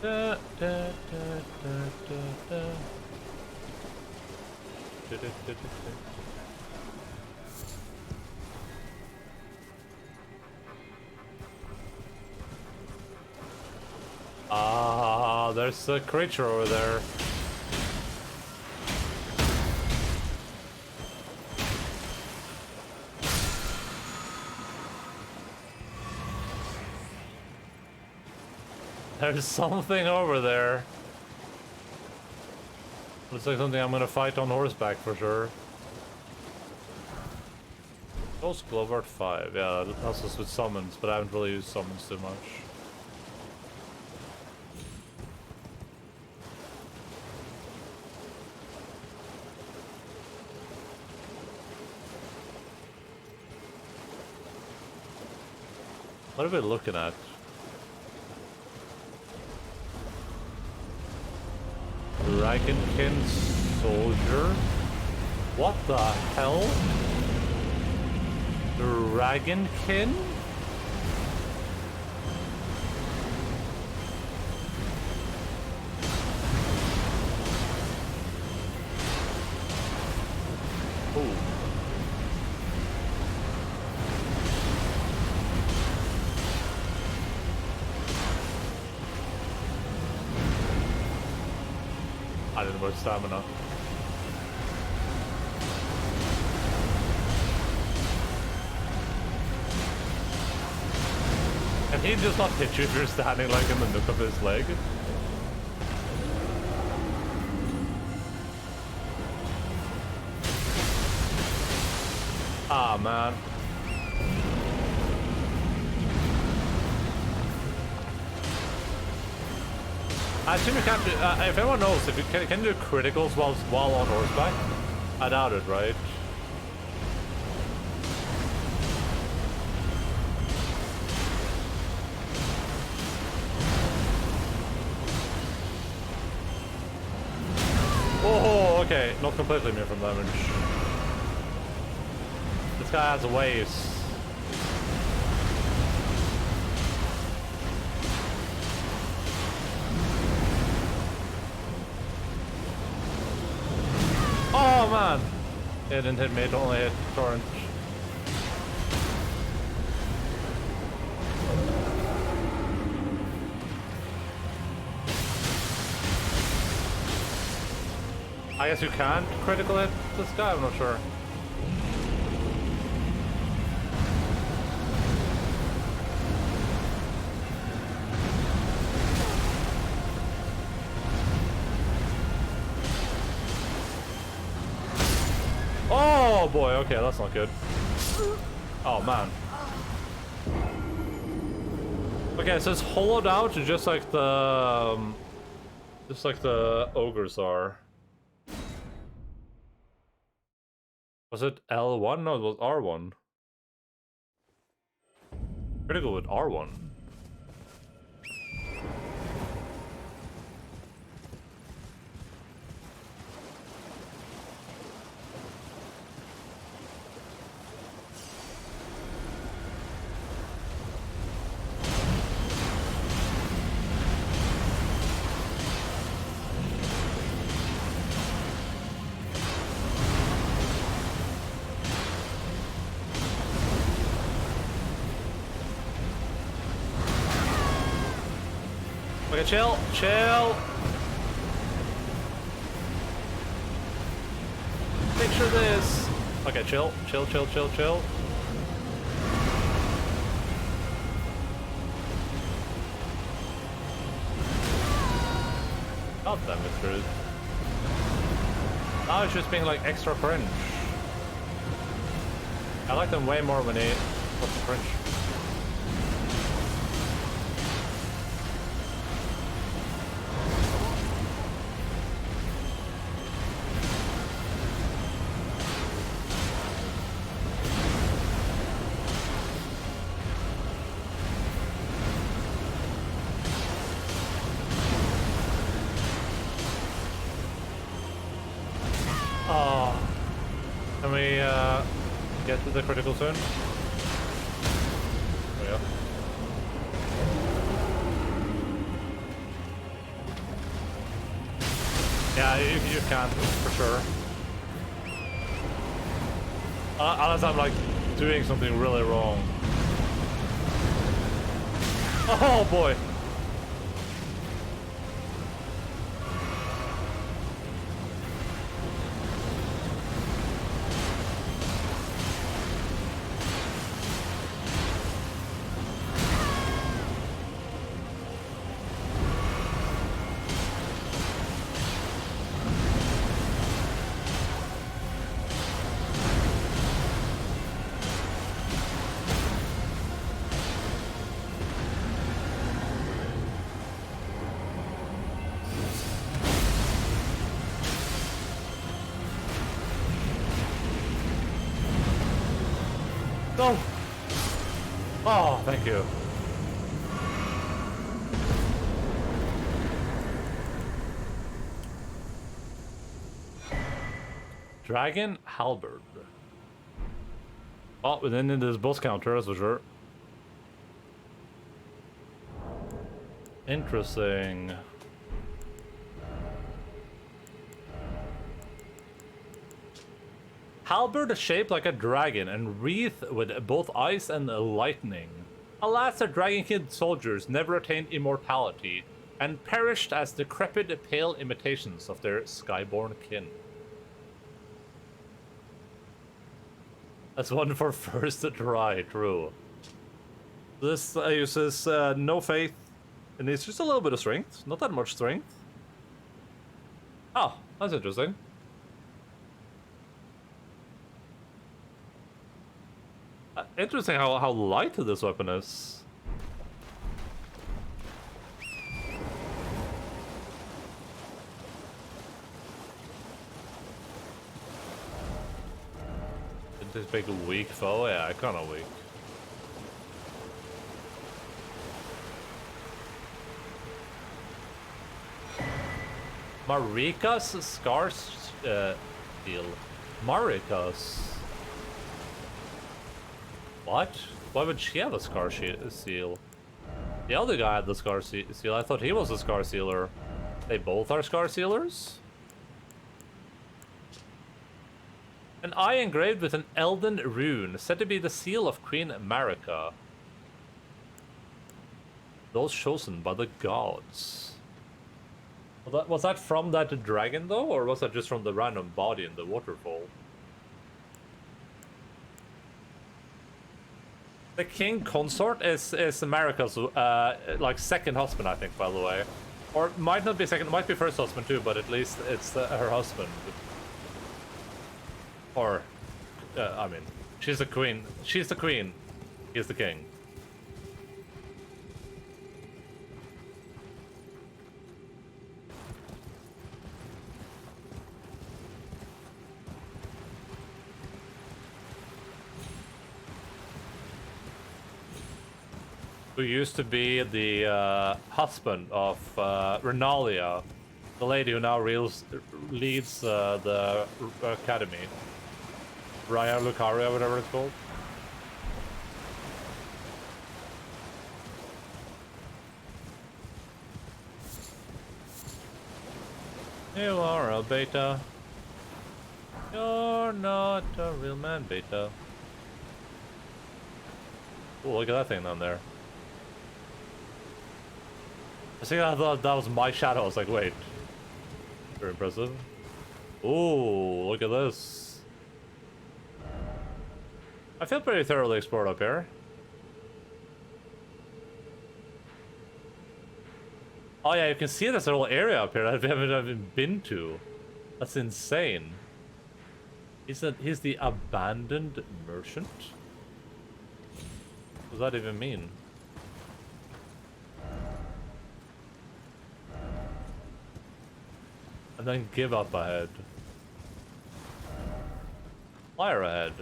Da, da, da, da, da, da. Da, da, da, da, da. Ah, there's a creature over there. There's something over there. Looks like something I'm gonna fight on horseback for sure. Ghost Glovert 5, yeah, that helps us with summons, but I haven't really used summons too much. What are we looking at? Dragonkin Soldier? What the hell? Dragonkin? Oh. I didn't have stamina. Can he just not hit you if you're standing like in the nook of his leg? Ah, man. I assume you can't do, if anyone knows, if you can you do criticals while on horseback? I doubt it, right? Oh, okay, not completely immune from damage. This guy has waves. Oh man! It didn't hit me, it only hit Torrent. I guess you can't critical hit this guy, I'm not sure. Oh boy, okay, that's not good. Oh man. Okay, so it's hollowed out just like the ogres are. Was it L1? No, it was R1. Critical with R1. Okay, chill, chill. Picture this. Okay, chill, chill, chill, chill, chill. God damn it, dude. Now it's just being like extra cringe. I like them way more when they put the cringe. Can we get to the critical soon? There we go. Yeah, you can, for sure. Unless I'm like doing something really wrong. Oh boy! No! Oh, thank you. Dragon Halberd. Oh, and then there's boss counter, that's for sure. Interesting. Halberd is shaped like a dragon and wreathed with both ice and lightning. Alas, the Dragon Kid soldiers never attained immortality and perished as decrepit, pale imitations of their skyborn kin. That's one for first try, true. This uses no faith, and it's just a little bit of strength, not that much strength. Oh, that's interesting. Interesting how light this weapon is. This big weak foe? Yeah, kinda weak. Marika's Scar Seal. Marika's. What? Why would she have a Scar Seal? The other guy had the Scar Seal. I thought he was a Scar Sealer. They both are Scar Sealers? An eye engraved with an Elden rune, said to be the seal of Queen Marika. Those chosen by the gods. Was that from that dragon though, or was that just from the random body in the waterfall? The king consort is Marika's like second husband, I think, by the way, or might not be second, might be first husband too, but at least it's her husband. Or, I mean, she's the queen. She's the queen. He's the king. Who used to be the husband of Renalia, the lady who now leads the academy. Raya Lucaria, whatever it's called. You are a beta. You're not a real man, beta. Oh, look at that thing down there. I think I thought that was my shadow. I was like, wait. Very impressive. Ooh, look at this. I feel pretty thoroughly explored up here. Oh yeah, you can see this little area up here that I haven't been to. That's insane. He's the abandoned merchant? What does that even mean? And then give up ahead. Fire ahead.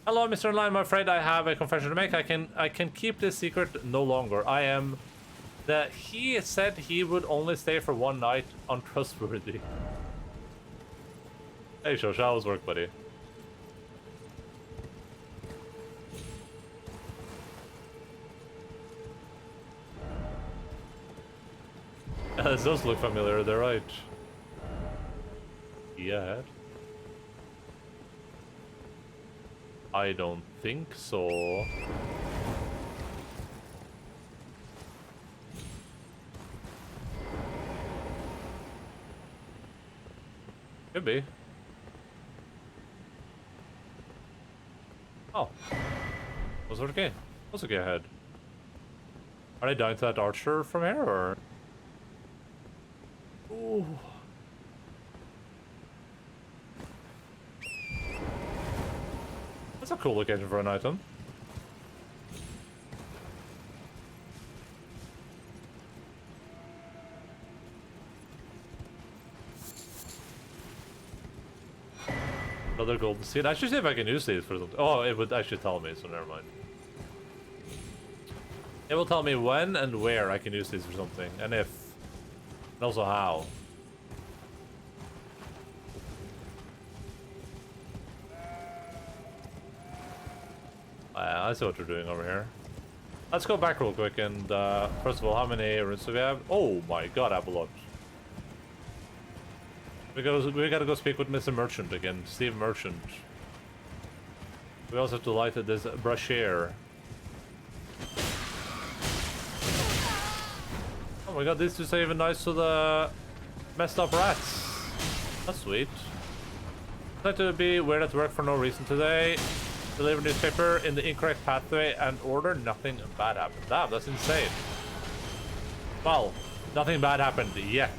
Hello, Mr. Endaline. I'm afraid I have a confession to make. I can keep this secret no longer. I am that he said he would only stay for one night. Untrustworthy. Hey, Shosh, how was work, buddy? This does look familiar, they're right. Yeah. I don't think so. Could be. Oh. Was it okay? Was okay ahead. Are they down to that archer from here, or? Ooh. That's a cool location for an item. Another golden seed. I should see if I can use these for something. Oh, it would actually tell me, so never mind. It will tell me when and where I can use these for something, and if. And also how. I see what they're doing over here. Let's go back real quick and, first of all, how many runes do we have? Oh my god, I have a lot. We gotta go speak with Mr. Merchant again, Steve Merchant. We also have to light this brashear. Oh my god, these two are even nice to the messed up rats. That's sweet. I'd like to be weird at work for no reason today. Deliver newspaper in the incorrect pathway and order nothing bad happened. Damn, that's insane. Well, nothing bad happened yet.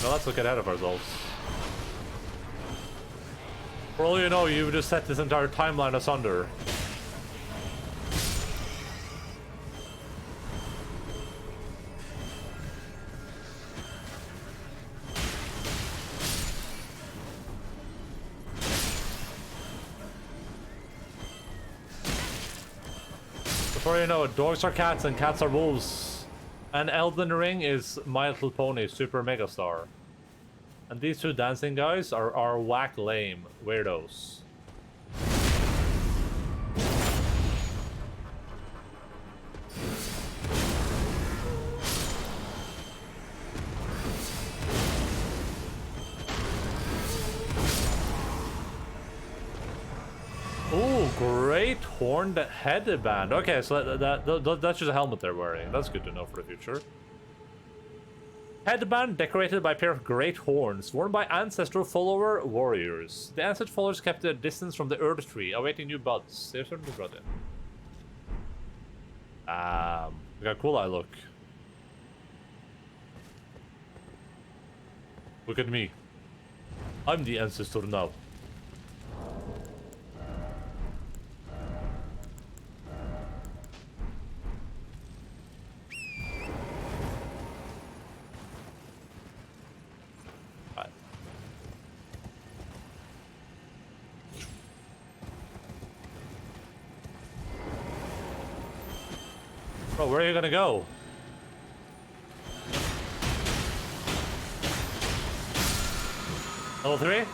Now let's look ahead of ourselves. For all you know, you just set this entire timeline asunder. Before you know it, dogs are cats and cats are wolves. And Elden Ring is My Little Pony Super Megastar. And these two dancing guys are whack lame weirdos. Ooh, great horned headband. Okay, so that's just a helmet they're wearing. That's good to know for the future. Headband decorated by a pair of great horns, worn by ancestral follower warriors. The ancestral followers kept their distance from the Earth Tree, awaiting new buds. They're certainly brought in. We got cool eye look. Look at me. I'm the ancestor now. Bro, where are you gonna go? Level 3?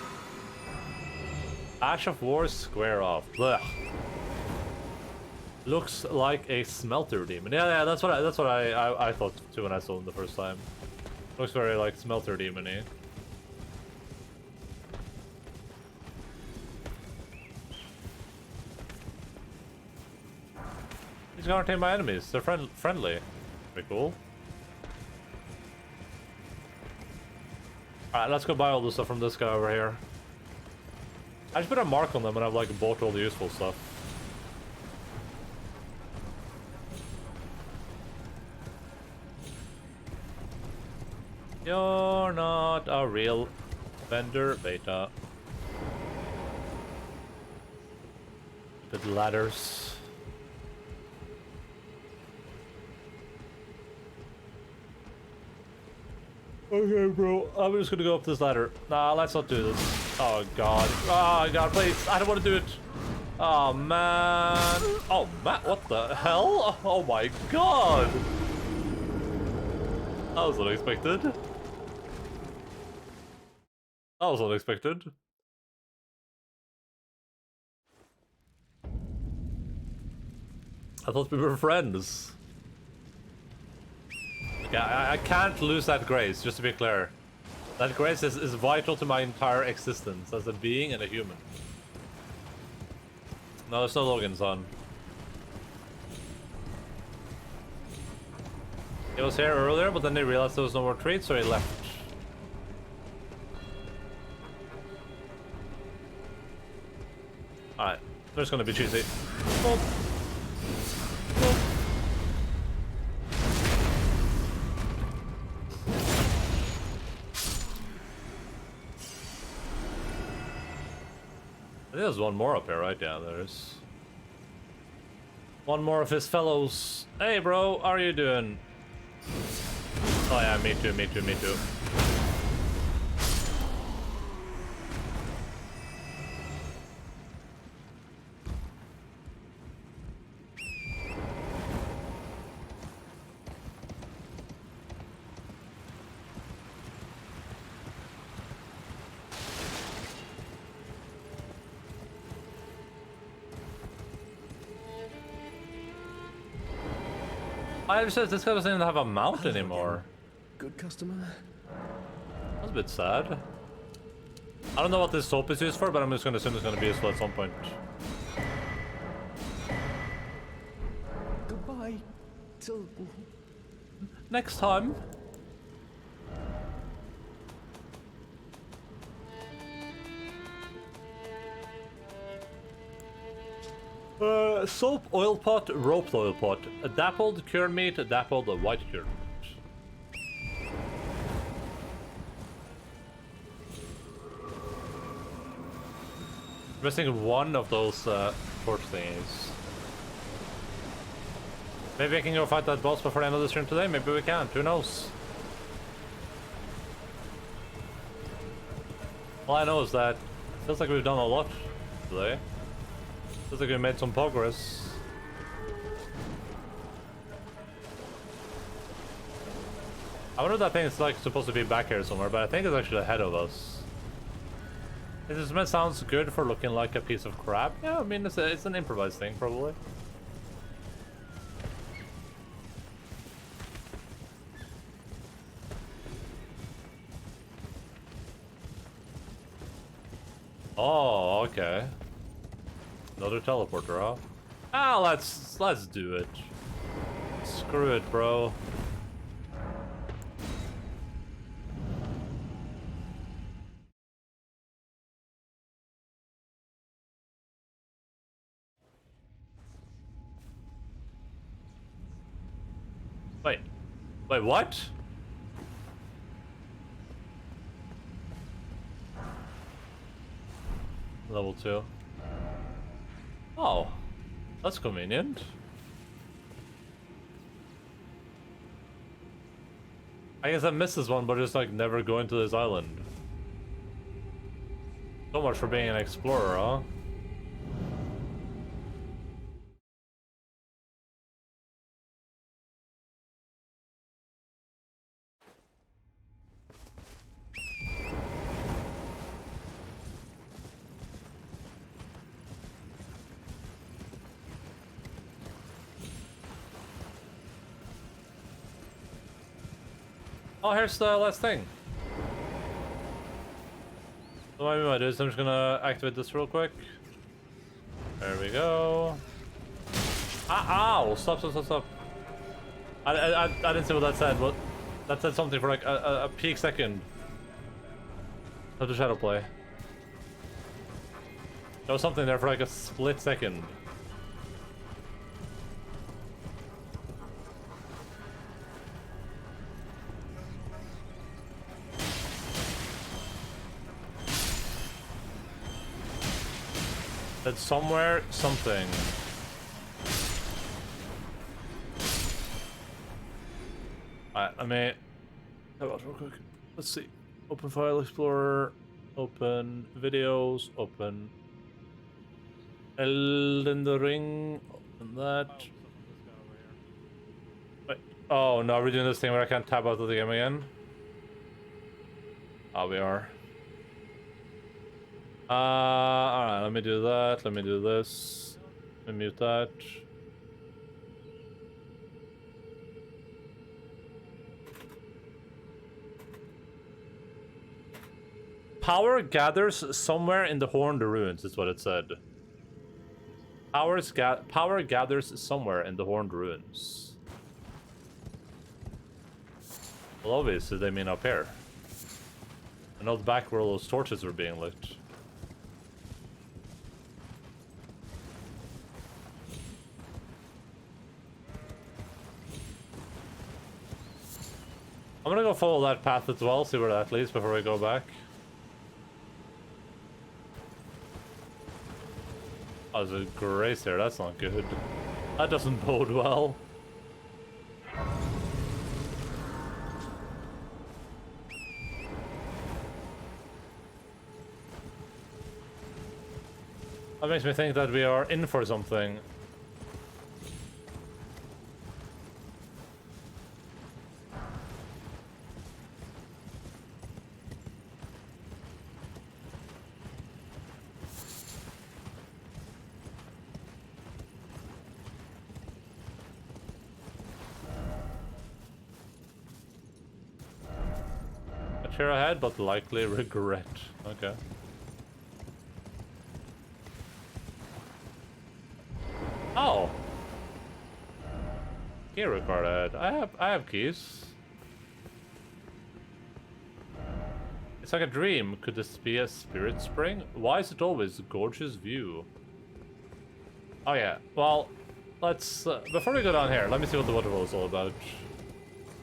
Ash of War square off. Blech. Looks like a smelter demon. Yeah, that's what I thought too when I saw him the first time. Looks very like smelter demon-y. He's gonna tame my enemies. They're friendly. Pretty cool. Alright, let's go buy all the stuff from this guy over here. I just put a mark on them and I've like bought all the useful stuff. You're not a real vendor, beta. The ladders. Okay, bro. I'm just gonna go up this ladder. Nah, let's not do this. Oh god. Oh god, please. I don't want to do it. Oh man. Oh man, what the hell? Oh my god. That was unexpected. That was unexpected. I thought we were friends. I can't lose that grace, just to be clear. That grace is vital to my entire existence as a being and a human. No, there's no logins on. He was here earlier, but then he realized there was no more treats, so he left. Alright, there's gonna be cheesy. Oh. Oh. I think there's one more up here, right? Yeah, there's one more of his fellows. Hey, bro, how are you doing? Oh yeah, me too, me too, me too. I just said this guy doesn't even have a mount Hello anymore. again. Good customer. That's a bit sad. I don't know what this soap is used for, but I'm just gonna assume it's gonna be useful at some point. Goodbye. Till Next time. Soap, oil pot, rope oil pot, a dappled cured meat, a dappled white cured meat. Missing one of those torch thingies. Maybe I can go fight that boss before the end of the stream today. Maybe we can't. Who knows? All I know is that it feels like we've done a lot today. Feels like we made some progress. I wonder if that thing is like supposed to be back here somewhere, but I think it's actually ahead of us. This man sounds good for looking like a piece of crap. Yeah, I mean it's an improvised thing probably. Oh, okay. Another teleporter, huh? Ah, let's do it. Screw it, bro. Wait, what? Level 2. Oh, that's convenient. I guess I missed this one, but just like never going to this island. So much for being an explorer, huh? Oh, here's the last thing. So what I do is I'm just gonna activate this real quick. There we go. Ah, ow! Stop. I didn't see what that said, but that said something for like a peak second of the shadow play. There was something there for like a split second. That's somewhere, something. Alright, let me have a real quick. Let's see. Open File Explorer, open videos, open Elden Ring, open that. Wait. Oh no, we're doing this thing where I can't tab out of the game again. Oh, we are. Alright, let me do that. Let me do this. Let me mute that. Power gathers somewhere in the Horned Ruins, is what it said. Power gathers somewhere in the Horned Ruins. Well, obviously they mean up here. I know the back where all those torches were being lit. I'm gonna go follow that path as well, see where that leads before we go back. Oh, there's a grace there, that's not good. That doesn't bode well. That makes me think that we are in for something. product here ahead, but likely regret. Okay. Oh. Key record ahead. I have keys. It's like a dream. Could this be a spirit spring? Why is it always a gorgeous view? Oh yeah. Well, let's before we go down here, let me see what the waterfall is all about.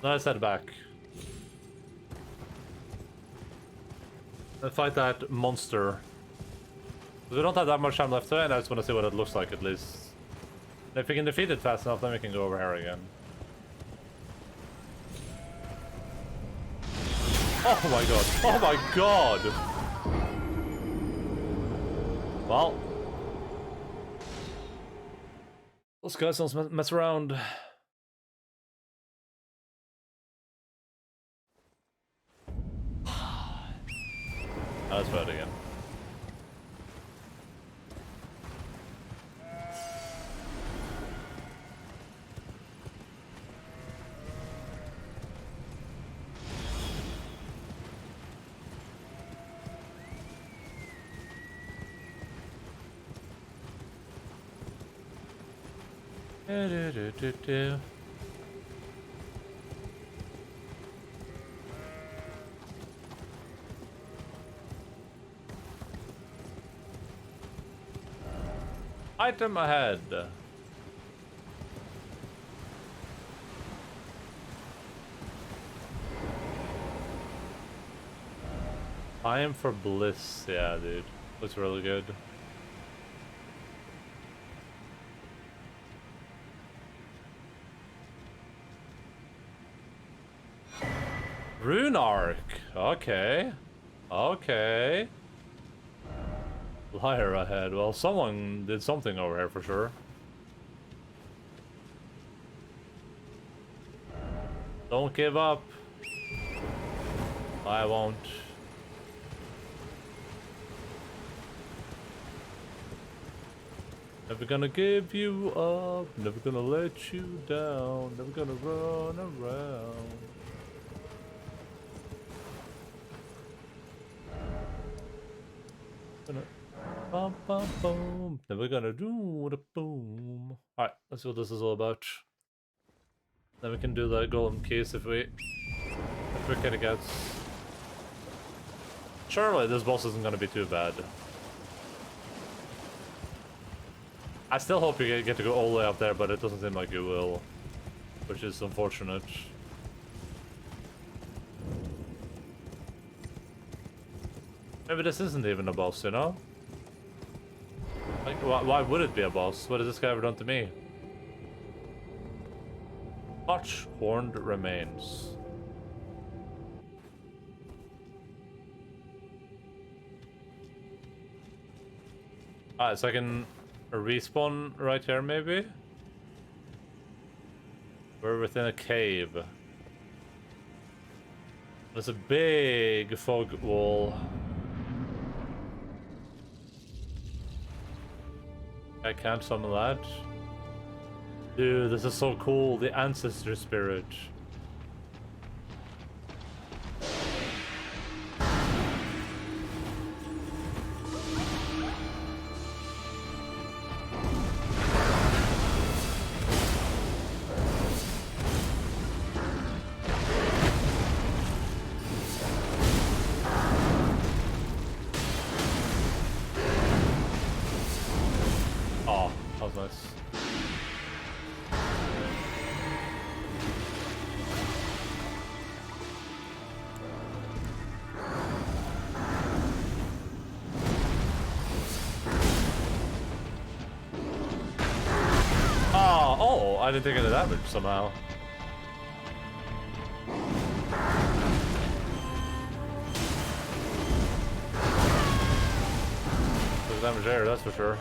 Then let's head back. And fight that monster. We don't have that much time left to it, and I just want to see what it looks like at least. If we can defeat it fast enough, then we can go over here again. Oh my god. Oh my god! Well. Those guys don't mess around. Let's try it again. Item ahead. I am for bliss. Yeah, dude. Looks really good. Rune Arc. Okay. Okay. Liar ahead. Well, someone did something over here for sure. Don't give up. I won't. Never gonna give you up. Never gonna let you down. Never gonna run around. Bum, bum, boom. Then we're gonna do the boom. Alright, let's see what this is all about. Then we can do the golden keys if we get it gets. Surely this boss isn't gonna be too bad. I still hope you get to go all the way up there, but it doesn't seem like you will. Which is unfortunate. Maybe this isn't even a boss, you know? Like, why would it be a boss? What has this guy ever done to me? Much horned remains. Ah, so I can respawn right here, maybe? We're within a cave. There's a big fog wall. I can't summon that. Dude, this is so cool. The ancestor spirit. I didn't take any damage somehow. There's damage there, that's for sure.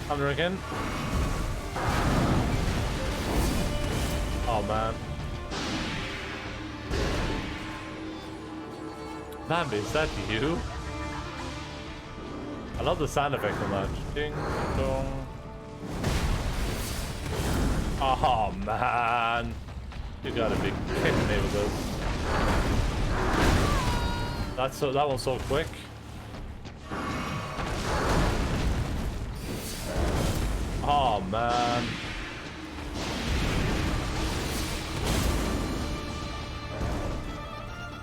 I'm drinking. Oh man. Bambi, is that you? I love the sound effect on that. Ding dong. Oh man. You gotta be kidding me with this. That one's so quick. Oh man.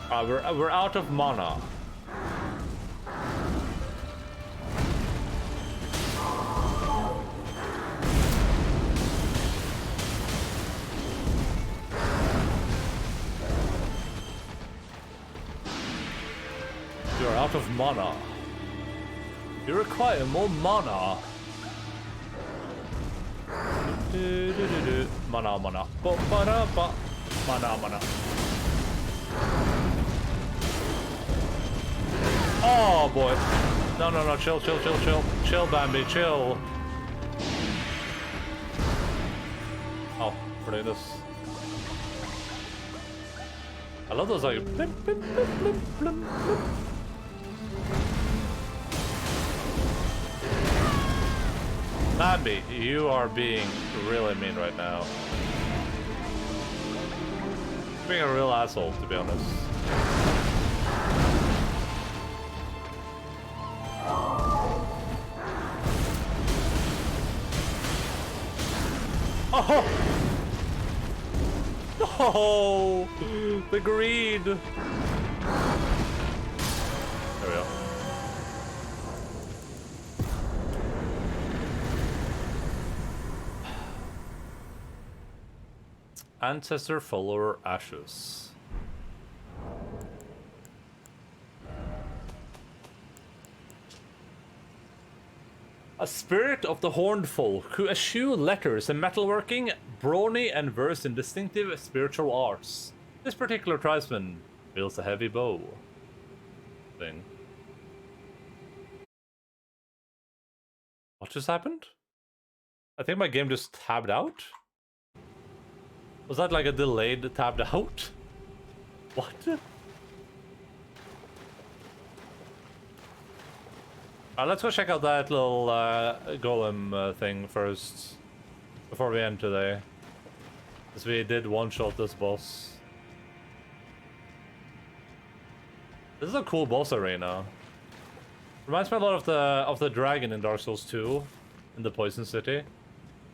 We're out of mana. You're out of mana. You require more mana. Mana, mana. Mana, mana. Oh boy. No, no, no. Chill, chill, chill, chill. Chill, Bambi, chill. Oh, pretty this. I love those like blim, blim, blim, blim, blim, blim. Bambi, you are being really mean right now. You're being a real asshole, to be honest. Oh! Oh! The greed! There we go. Ancestor follower ashes. A spirit of the horned folk who eschew letters and metalworking, brawny and versed in distinctive spiritual arts. This particular tribesman wields a heavy bow. Thing. What just happened? I think my game just tabbed out. Was that like a delayed tabbed out? What? Let's go check out that little golem thing first. Before we end today. Because we did one-shot this boss. This is a cool boss arena. Reminds me a lot of the dragon in Dark Souls 2. In the Poison City.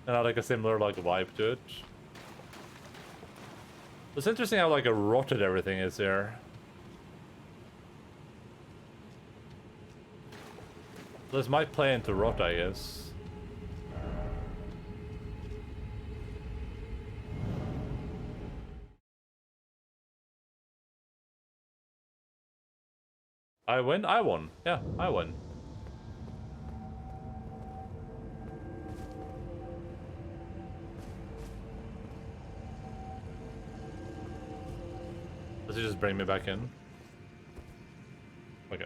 And had like a similar like vibe to it. It's interesting how like rotted everything is here. This might play into rot, I guess. I win? I won. Yeah, I won. Does he just bring me back in? Okay.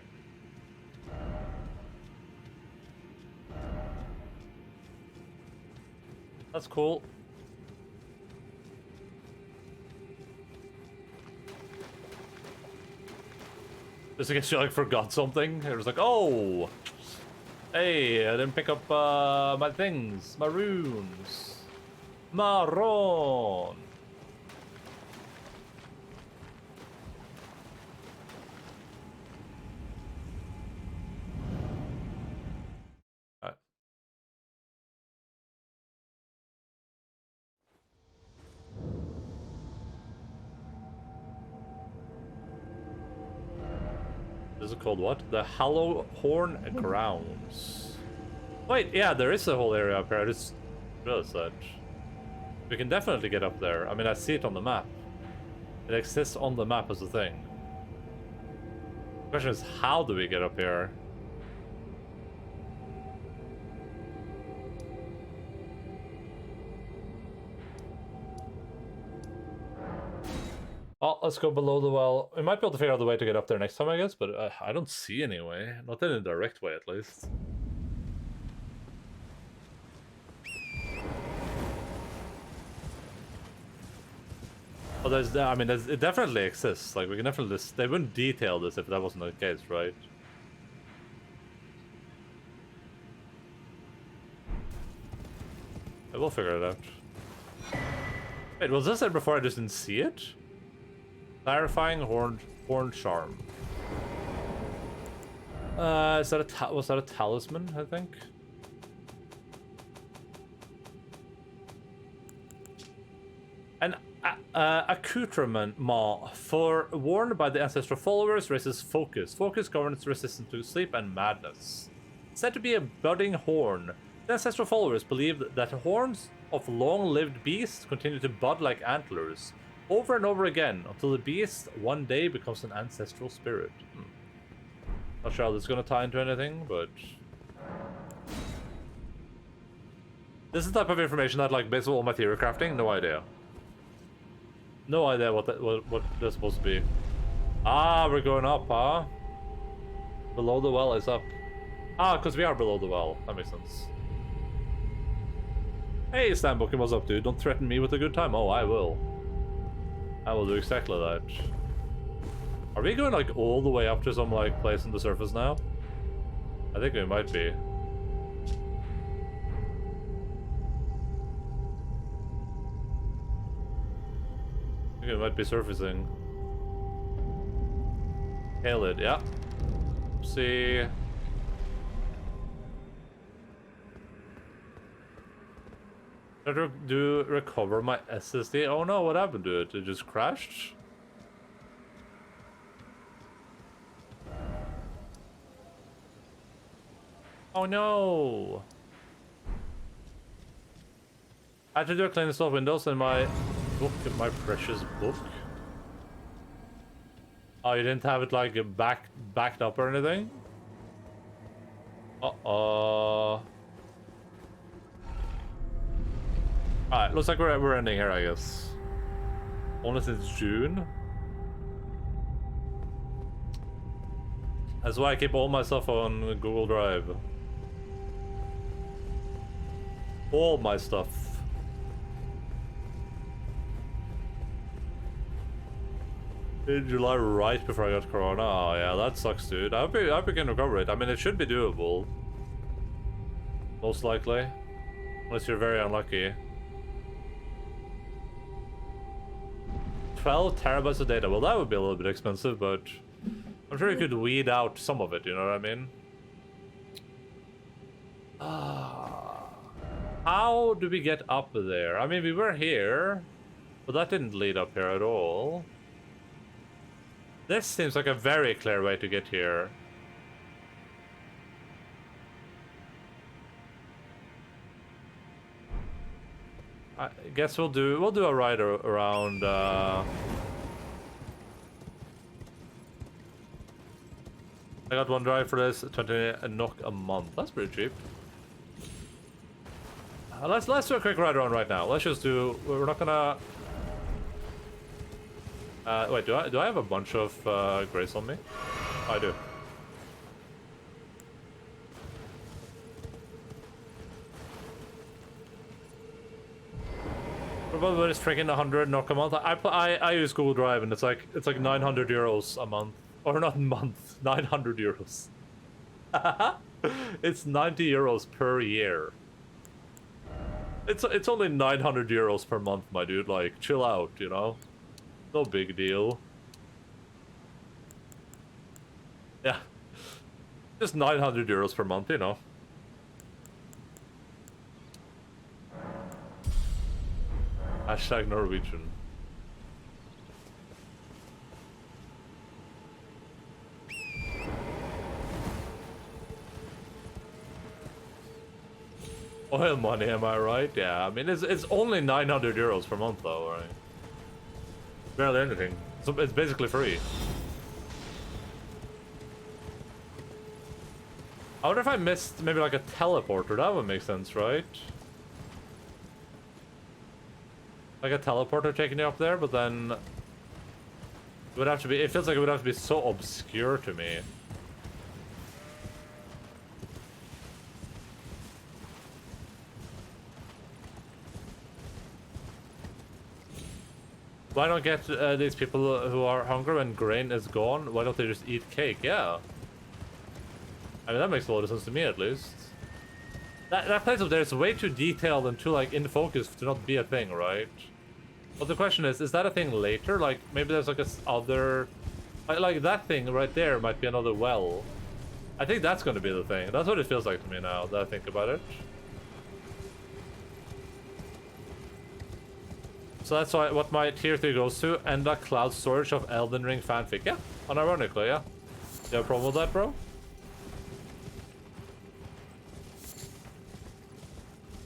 That's cool. Just in case you like forgot something. It was like, oh, hey, I didn't pick up my things, my runes, Maron. This is called what? The Hollow Horn Grounds. Wait, yeah, there is a whole area up here. I just realized that. We can definitely get up there. I mean, I see it on the map. It exists on the map as a thing. The question is, how do we get up here? Oh, let's go below the well. We might be able to figure out the way to get up there next time, I guess, but I don't see any way. Not in a direct way, at least. Well, I mean, it definitely exists. Like, we can definitely, they wouldn't detail this if that wasn't the case, right? We'll figure it out. Wait, was this there before I just didn't see it? Clarifying horn charm. Was that a talisman, I think? An accoutrement maw worn by the ancestral followers raises focus. Focus governs resistance to sleep and madness. Said to be a budding horn. The ancestral followers believed that horns of long-lived beasts continue to bud like antlers over and over again until the beast one day becomes an ancestral spirit. Not sure how this is going to tie into anything, but this is the type of information that, like, based on all my theory crafting, no idea. No idea what they're supposed to be. Ah, we're going up, huh? Below the well is up. Ah, because we are below the well. That makes sense. Hey, Stanbooking, what's up, dude? Don't threaten me with a good time. Oh, I will. I will do exactly that. Are we going, like, all the way up to some, like, place on the surface now? I think we might be. I think it might be surfacing. Hail it, yeah. See. Try to recover my SSD. Oh no, what happened to it? It just crashed? Oh no! I had to do a clean install Windows in my book, my precious book. Oh, you didn't have it like backed up or anything? Uh-oh. Alright, looks like we're ending here, I guess. Only since June. That's why I keep all my stuff on Google Drive. All my stuff. In July, right before I got Corona. Oh yeah, that sucks, dude. I hope we can recover it. I mean, it should be doable. Most likely. Unless you're very unlucky. 12 terabytes of data. Well, that would be a little bit expensive, but I'm sure you could weed out some of it, you know what I mean? How do we get up there? I mean, we were here, but that didn't lead up here at all. This seems like a very clear way to get here. I guess we'll do a ride around. I got one drive for this, 20 NOK a month. That's pretty cheap. Let's do a quick ride around right now. Let's just do. We're not gonna. Wait, do I have a bunch of grace on me? Oh, I do. Probably just freaking 100 NOK a month. I use Google Drive and it's like 900 euros a month, or not month, 900 euros. It's 90 euros per year. It's only 900 euros per month, my dude. Like, chill out, you know. No big deal. Yeah, just 900 euros per month, you know. Hashtag Norwegian. Oil money, am I right? Yeah, I mean, it's only 900 euros per month, though, right? Barely anything. So it's basically free. I wonder if I missed maybe like a teleporter. That would make sense, right? Like a teleporter taking you up there, but then it would have to be. It feels like it would have to be so obscure to me. Why not get these people who are hungry when grain is gone? Why don't they just eat cake? Yeah. I mean, that makes a lot of sense to me, at least. That place up there is way too detailed and too, like, in focus to not be a thing, right? But the question is that a thing later? Like, maybe there's, like, other... Like, that thing right there might be another well. I think that's gonna be the thing. That's what it feels like to me now, that I think about it. So that's what my tier 3 goes to, and a cloud storage of Elden Ring fanfic. Yeah, unironically, yeah. You have a problem with that, bro?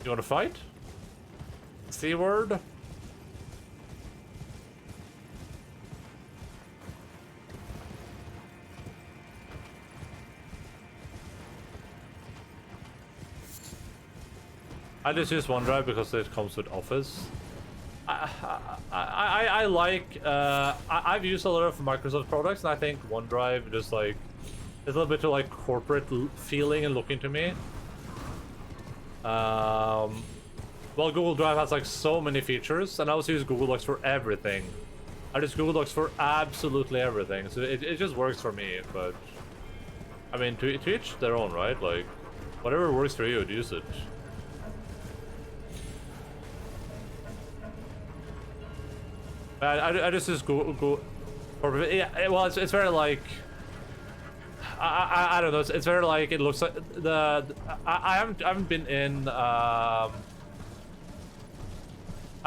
You wanna fight? C-word? I just use OneDrive because it comes with Office. I like, I've used a lot of Microsoft products, and I think OneDrive just, like, is a little bit of, like, corporate feeling and looking to me. Well, Google Drive has, like, so many features, and I also use Google Docs for everything. I use Google Docs for absolutely everything, so it just works for me, but... I mean, to each their own, right? Like, whatever works for you, use it. I just use Google, or yeah. Well, it's very like I don't know. It's very like it looks like I haven't been in I've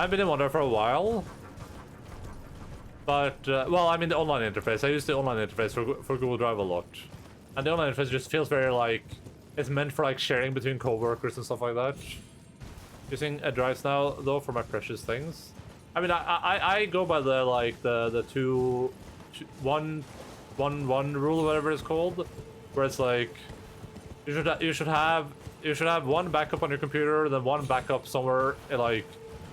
been in OneDrive for a while, but well, I mean the online interface. I use the online interface for Google Drive a lot, and the online interface just feels very like it's meant for like sharing between coworkers and stuff like that. Using drives now though for my precious things. I mean, I go by the like the 2-1-1 rule, whatever it's called, where it's like you should have one backup on your computer, then one backup somewhere like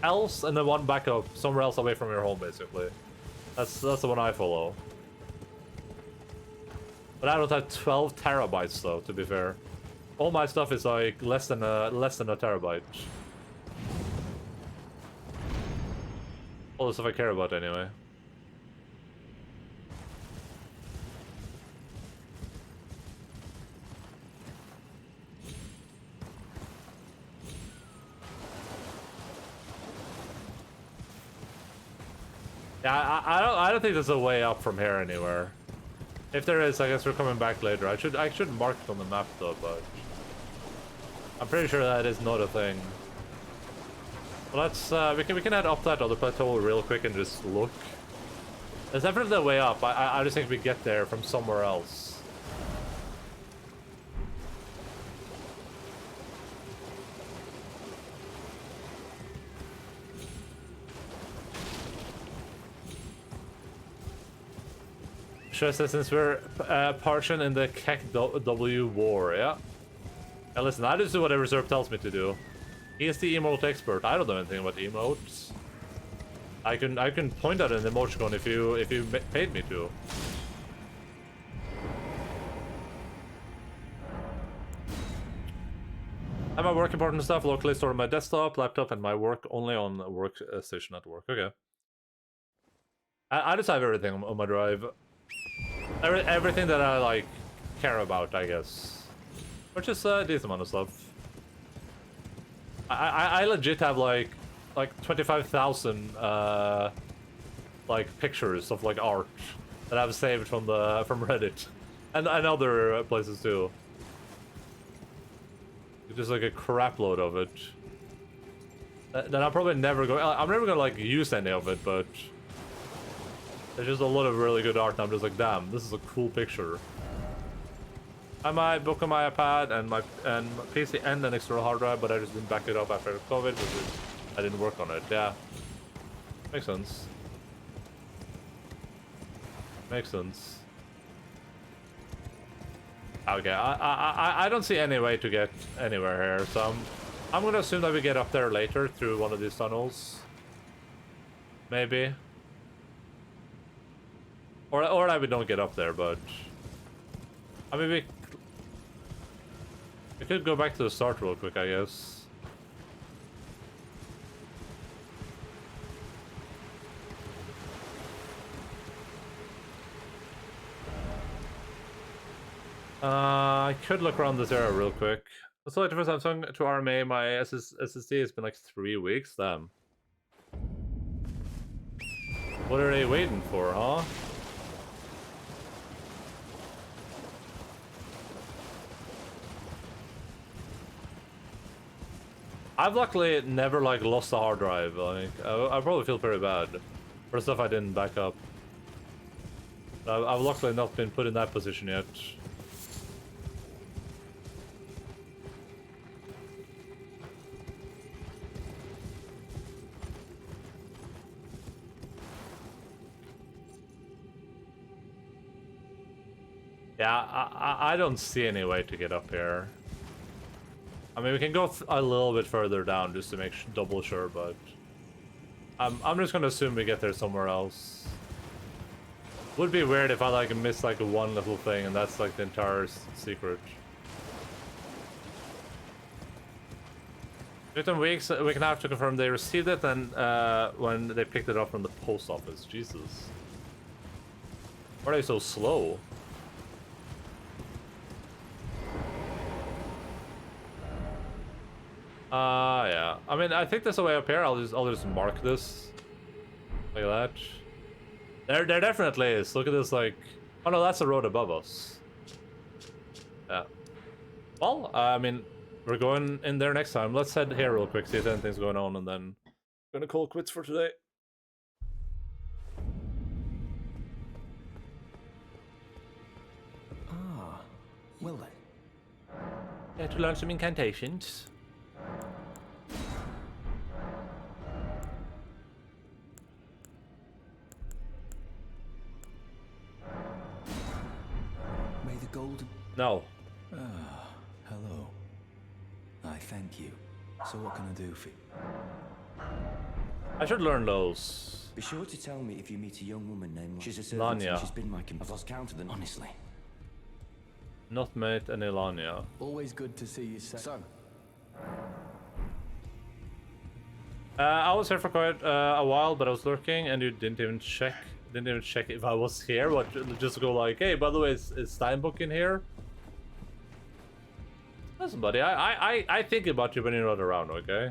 else, and then one backup somewhere else away from your home, basically. That's the one I follow. But I don't have 12 terabytes though, to be fair. All my stuff is like less than a terabyte. All the stuff I care about, anyway. Yeah, I don't think there's a way up from here anywhere. If there is, I guess we're coming back later. I should mark it on the map though, but I'm pretty sure that is not a thing. Well, let's we can head up that other plateau real quick and just look. There's definitely a way up. I just think we get there from somewhere else. Should I say, since we're partisan in the KEK-W war, yeah? And listen, I just do whatever Zerp tells me to do. He is the emote expert. I don't know anything about emotes. I can point at an emoticon if you paid me to. I have my work important stuff locally stored on my desktop, laptop, and my work only on the workstation at work. Okay. I just have everything on my drive. Everything that I like care about, I guess. Which is a decent amount of stuff. I legit have like 25,000 like pictures of like art that I've saved from Reddit and other places too. It's just like a crap load of it. That I'm probably never going. I'm never gonna like use any of it, but there's just a lot of really good art. And I'm just like, damn, this is a cool picture. I might book on my iPad and my PC and an external hard drive, but I just didn't back it up after COVID because I didn't work on it. Yeah, makes sense. Makes sense. Okay, I don't see any way to get anywhere here, so I'm gonna assume that we get up there later through one of these tunnels. Maybe. Or that we don't get up there, but I mean we could go back to the start real quick, I guess. I could look around this area real quick. So like for Samsung to RMA, my SSD has been like 3 weeks. Damn. What are they waiting for, huh? I've luckily never like lost a hard drive. Like I probably feel pretty bad for stuff I didn't back up. I've luckily not been put in that position yet. Yeah, I don't see any way to get up here. I mean, we can go a little bit further down just to make double sure, but I'm just gonna assume we get there somewhere else. Would be weird if I like miss like one little thing and that's like the entire secret. Within weeks, we can have to confirm they received it and when they picked it up from the post office. Jesus. Why are they so slow? Yeah. I mean, I think there's a way up here. I'll just mark this like that. There definitely is. Look at this, like, oh no, that's the road above us. Yeah. Well, I mean, we're going in there next time. Let's head here real quick, see if anything's going on, and then gonna call quits for today. Ah, well then. Yeah, to learn some incantations. May the golden... No. Ah, hello. I thank you. So what can I do for you? I should learn those. Be sure to tell me if you meet a young woman named... She's a servant Lanya. and she's been my companion. I've lost count of them, honestly. Not met an Elania. Always good to see you, son. I was here for quite a while, but I was lurking, and you didn't even check. Didn't even check if I was here. What? Just go like, hey, by the way, is Steinbook in here? Listen, buddy, I think about you when you're not around, okay?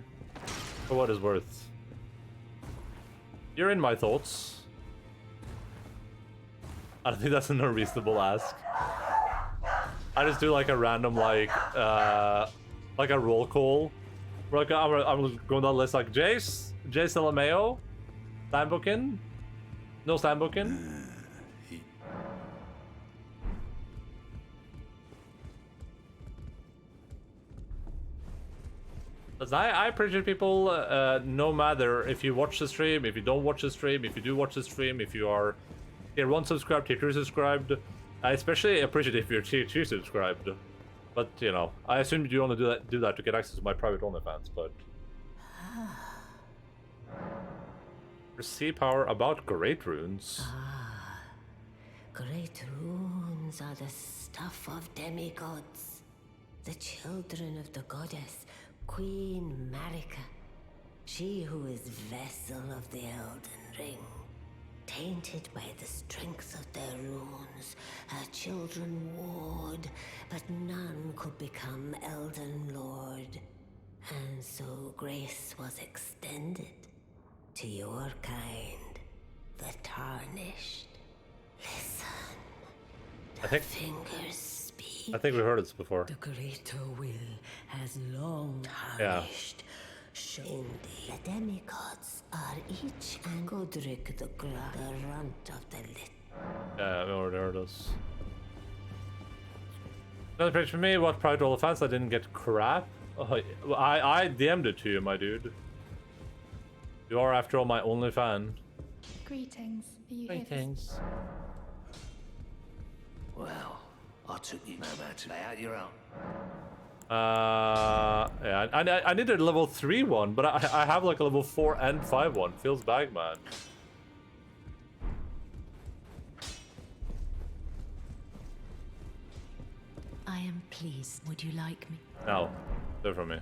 For what it's worth. You're in my thoughts. I don't think that's an unreasonable ask. I just do like a random like a roll call. Where like I'm going down the list like Jace LMAO, Steinbookin, no Steinbookin. I appreciate people, no matter if you watch the stream, if you don't watch the stream, if you do watch the stream, if you are tier 1 subscribed, tier 2 subscribed. I especially appreciate if you're tier 2 subscribed. But, you know, I assume you want to do that to get access to my private OnlyFans, but... Receive power about great runes. Ah, great runes are the stuff of demigods. The children of the goddess, Queen Marika. She who is vessel of the Elden Ring. Tainted by the strength of their runes, her children warred, but none could become Elden Lord. And so grace was extended to your kind, the Tarnished. Listen, the fingers speak. I think we heard this before. The greater will has long tarnished. The demigods are each and Godric the runt of the lit. Yeah, we already heard this. Another page for me, what private OnlyFans? I didn't get crap. Oh, I DM'd it to you, my dude. You are, after all, my only fan. Greetings. Are you Greetings. Well, I took you nowhere to lay out your own. Yeah, I need a level 3 one, but I have like a level 4 and 5 one. Feels bad, man. I am pleased. Would you like me? No, do it for me.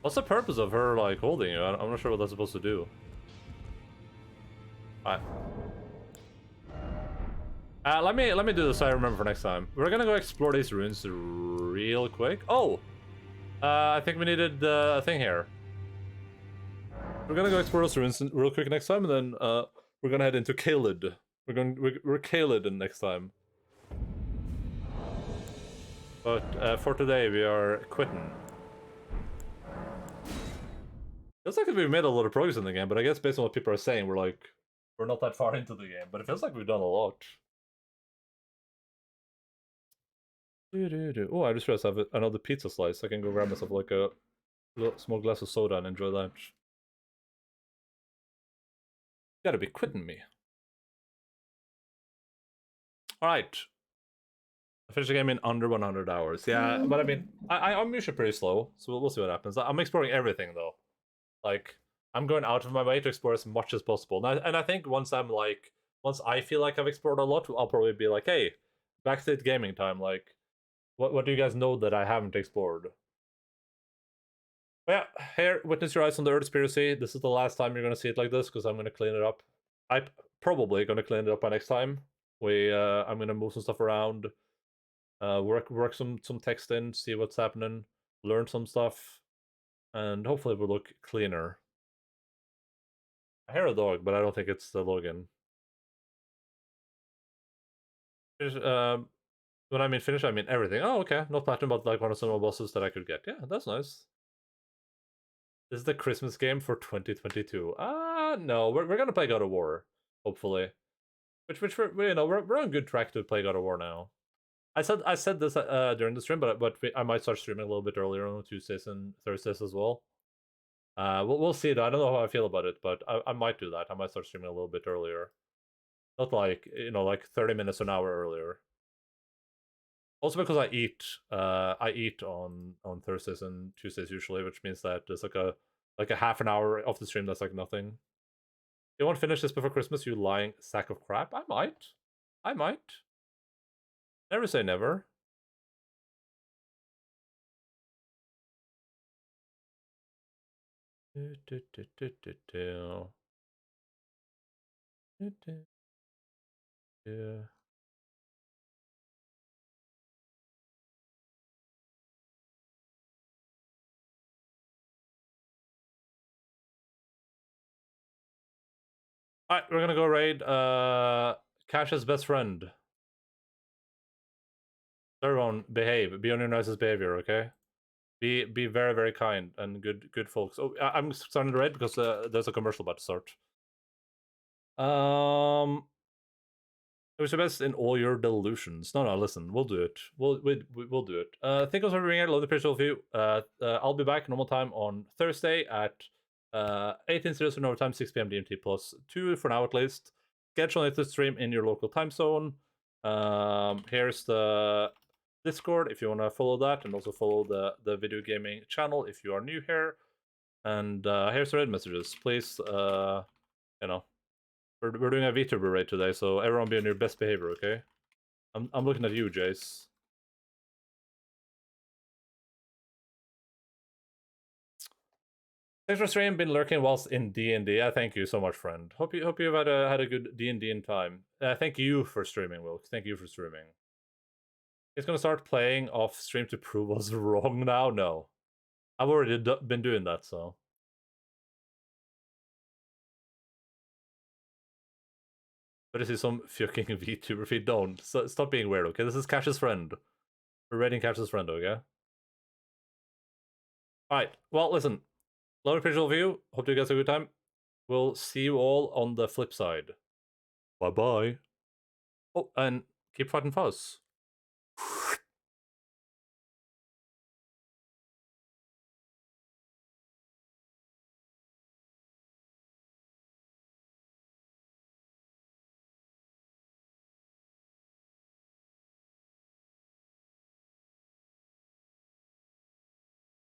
What's the purpose of her like holding you? I'm not sure what that's supposed to do. Alright. Let me do this so I remember for next time. We're gonna go explore these ruins real quick. Oh! I think we needed a thing here. We're gonna go explore those ruins real quick next time, and then we're gonna head into Caelid. We're Caelid next time. But for today, we are quitting. Feels like we've made a lot of progress in the game, but I guess based on what people are saying, we're not that far into the game. But it feels like we've done a lot. Oh, I just realized I have another pizza slice. I can go grab myself like a small glass of soda and enjoy that. You gotta be quitting me. Alright. I finished the game in under 100 hours. Yeah, but I mean, I'm usually pretty slow, so we'll see what happens. I'm exploring everything, though. Like, I'm going out of my way to explore as much as possible. And I think once I feel like I've explored a lot, I'll probably be like, hey, backstage gaming time, like, what do you guys know that I haven't explored? But yeah, here, witness your eyes on the Earth's Piracy. This is the last time you're gonna see it like this, because I'm gonna clean it up. I'm probably gonna clean it up by next time. I'm gonna move some stuff around, work some text in, see what's happening, learn some stuff, and hopefully it will look cleaner. I hear a dog, but I don't think it's the Logan. When I mean finish, I mean everything. Oh, okay. Not platinum, but like one of some more bosses that I could get. Yeah, that's nice. This is the Christmas game for 2022. No, we're gonna play God of War, hopefully. Which we're on good track to play God of War now. I said this during the stream, but I might start streaming a little bit earlier on Tuesdays and Thursdays as well. We'll see. Though. I don't know how I feel about it, but I might do that. I might start streaming a little bit earlier, not like like 30 minutes an hour earlier. Also because I eat on Thursdays and Tuesdays usually, which means that there's like a half an hour of the stream that's like nothing. You won't finish this before Christmas, you lying sack of crap? I might. Never say never. Yeah. Alright, we're gonna go raid Cash's best friend. Everyone, behave. Be on your nicest behavior, okay? Be very, very kind and good folks. Oh, I'm starting to raid because there's a commercial about to start. It was your best in all your delusions. No, listen, we'll do it. We'll do it. Thank you for being here. Love the appreciate of you. I'll be back normal time on Thursday at 18:00 Northern Time, 6 p.m. DMT plus 2 for now at least. Schedule it to stream in your local time zone. Here's the Discord if you want to follow that, and also follow the video gaming channel if you are new here. And here's the raid messages. Please, we're doing a VTuber raid today, so everyone be on your best behavior, okay? I'm looking at you, Jace. Thanks for streaming. Been lurking whilst in D&D. Thank you so much, friend. Hope you've had a good D&D in time. Thank you for streaming, Wilk. Thank you for streaming. He's gonna start playing off stream to prove us wrong now. No, I've already been doing that, so. But this is some fucking VTuber feed. Don't. So, stop being weird, okay? This is Cash's friend. We're raiding Cash's friend, okay? Alright, well, listen. Love and appreciate of you. Hope you guys have a good time. We'll see you all on the flip side. Bye-bye. Oh, and keep fighting fuzz.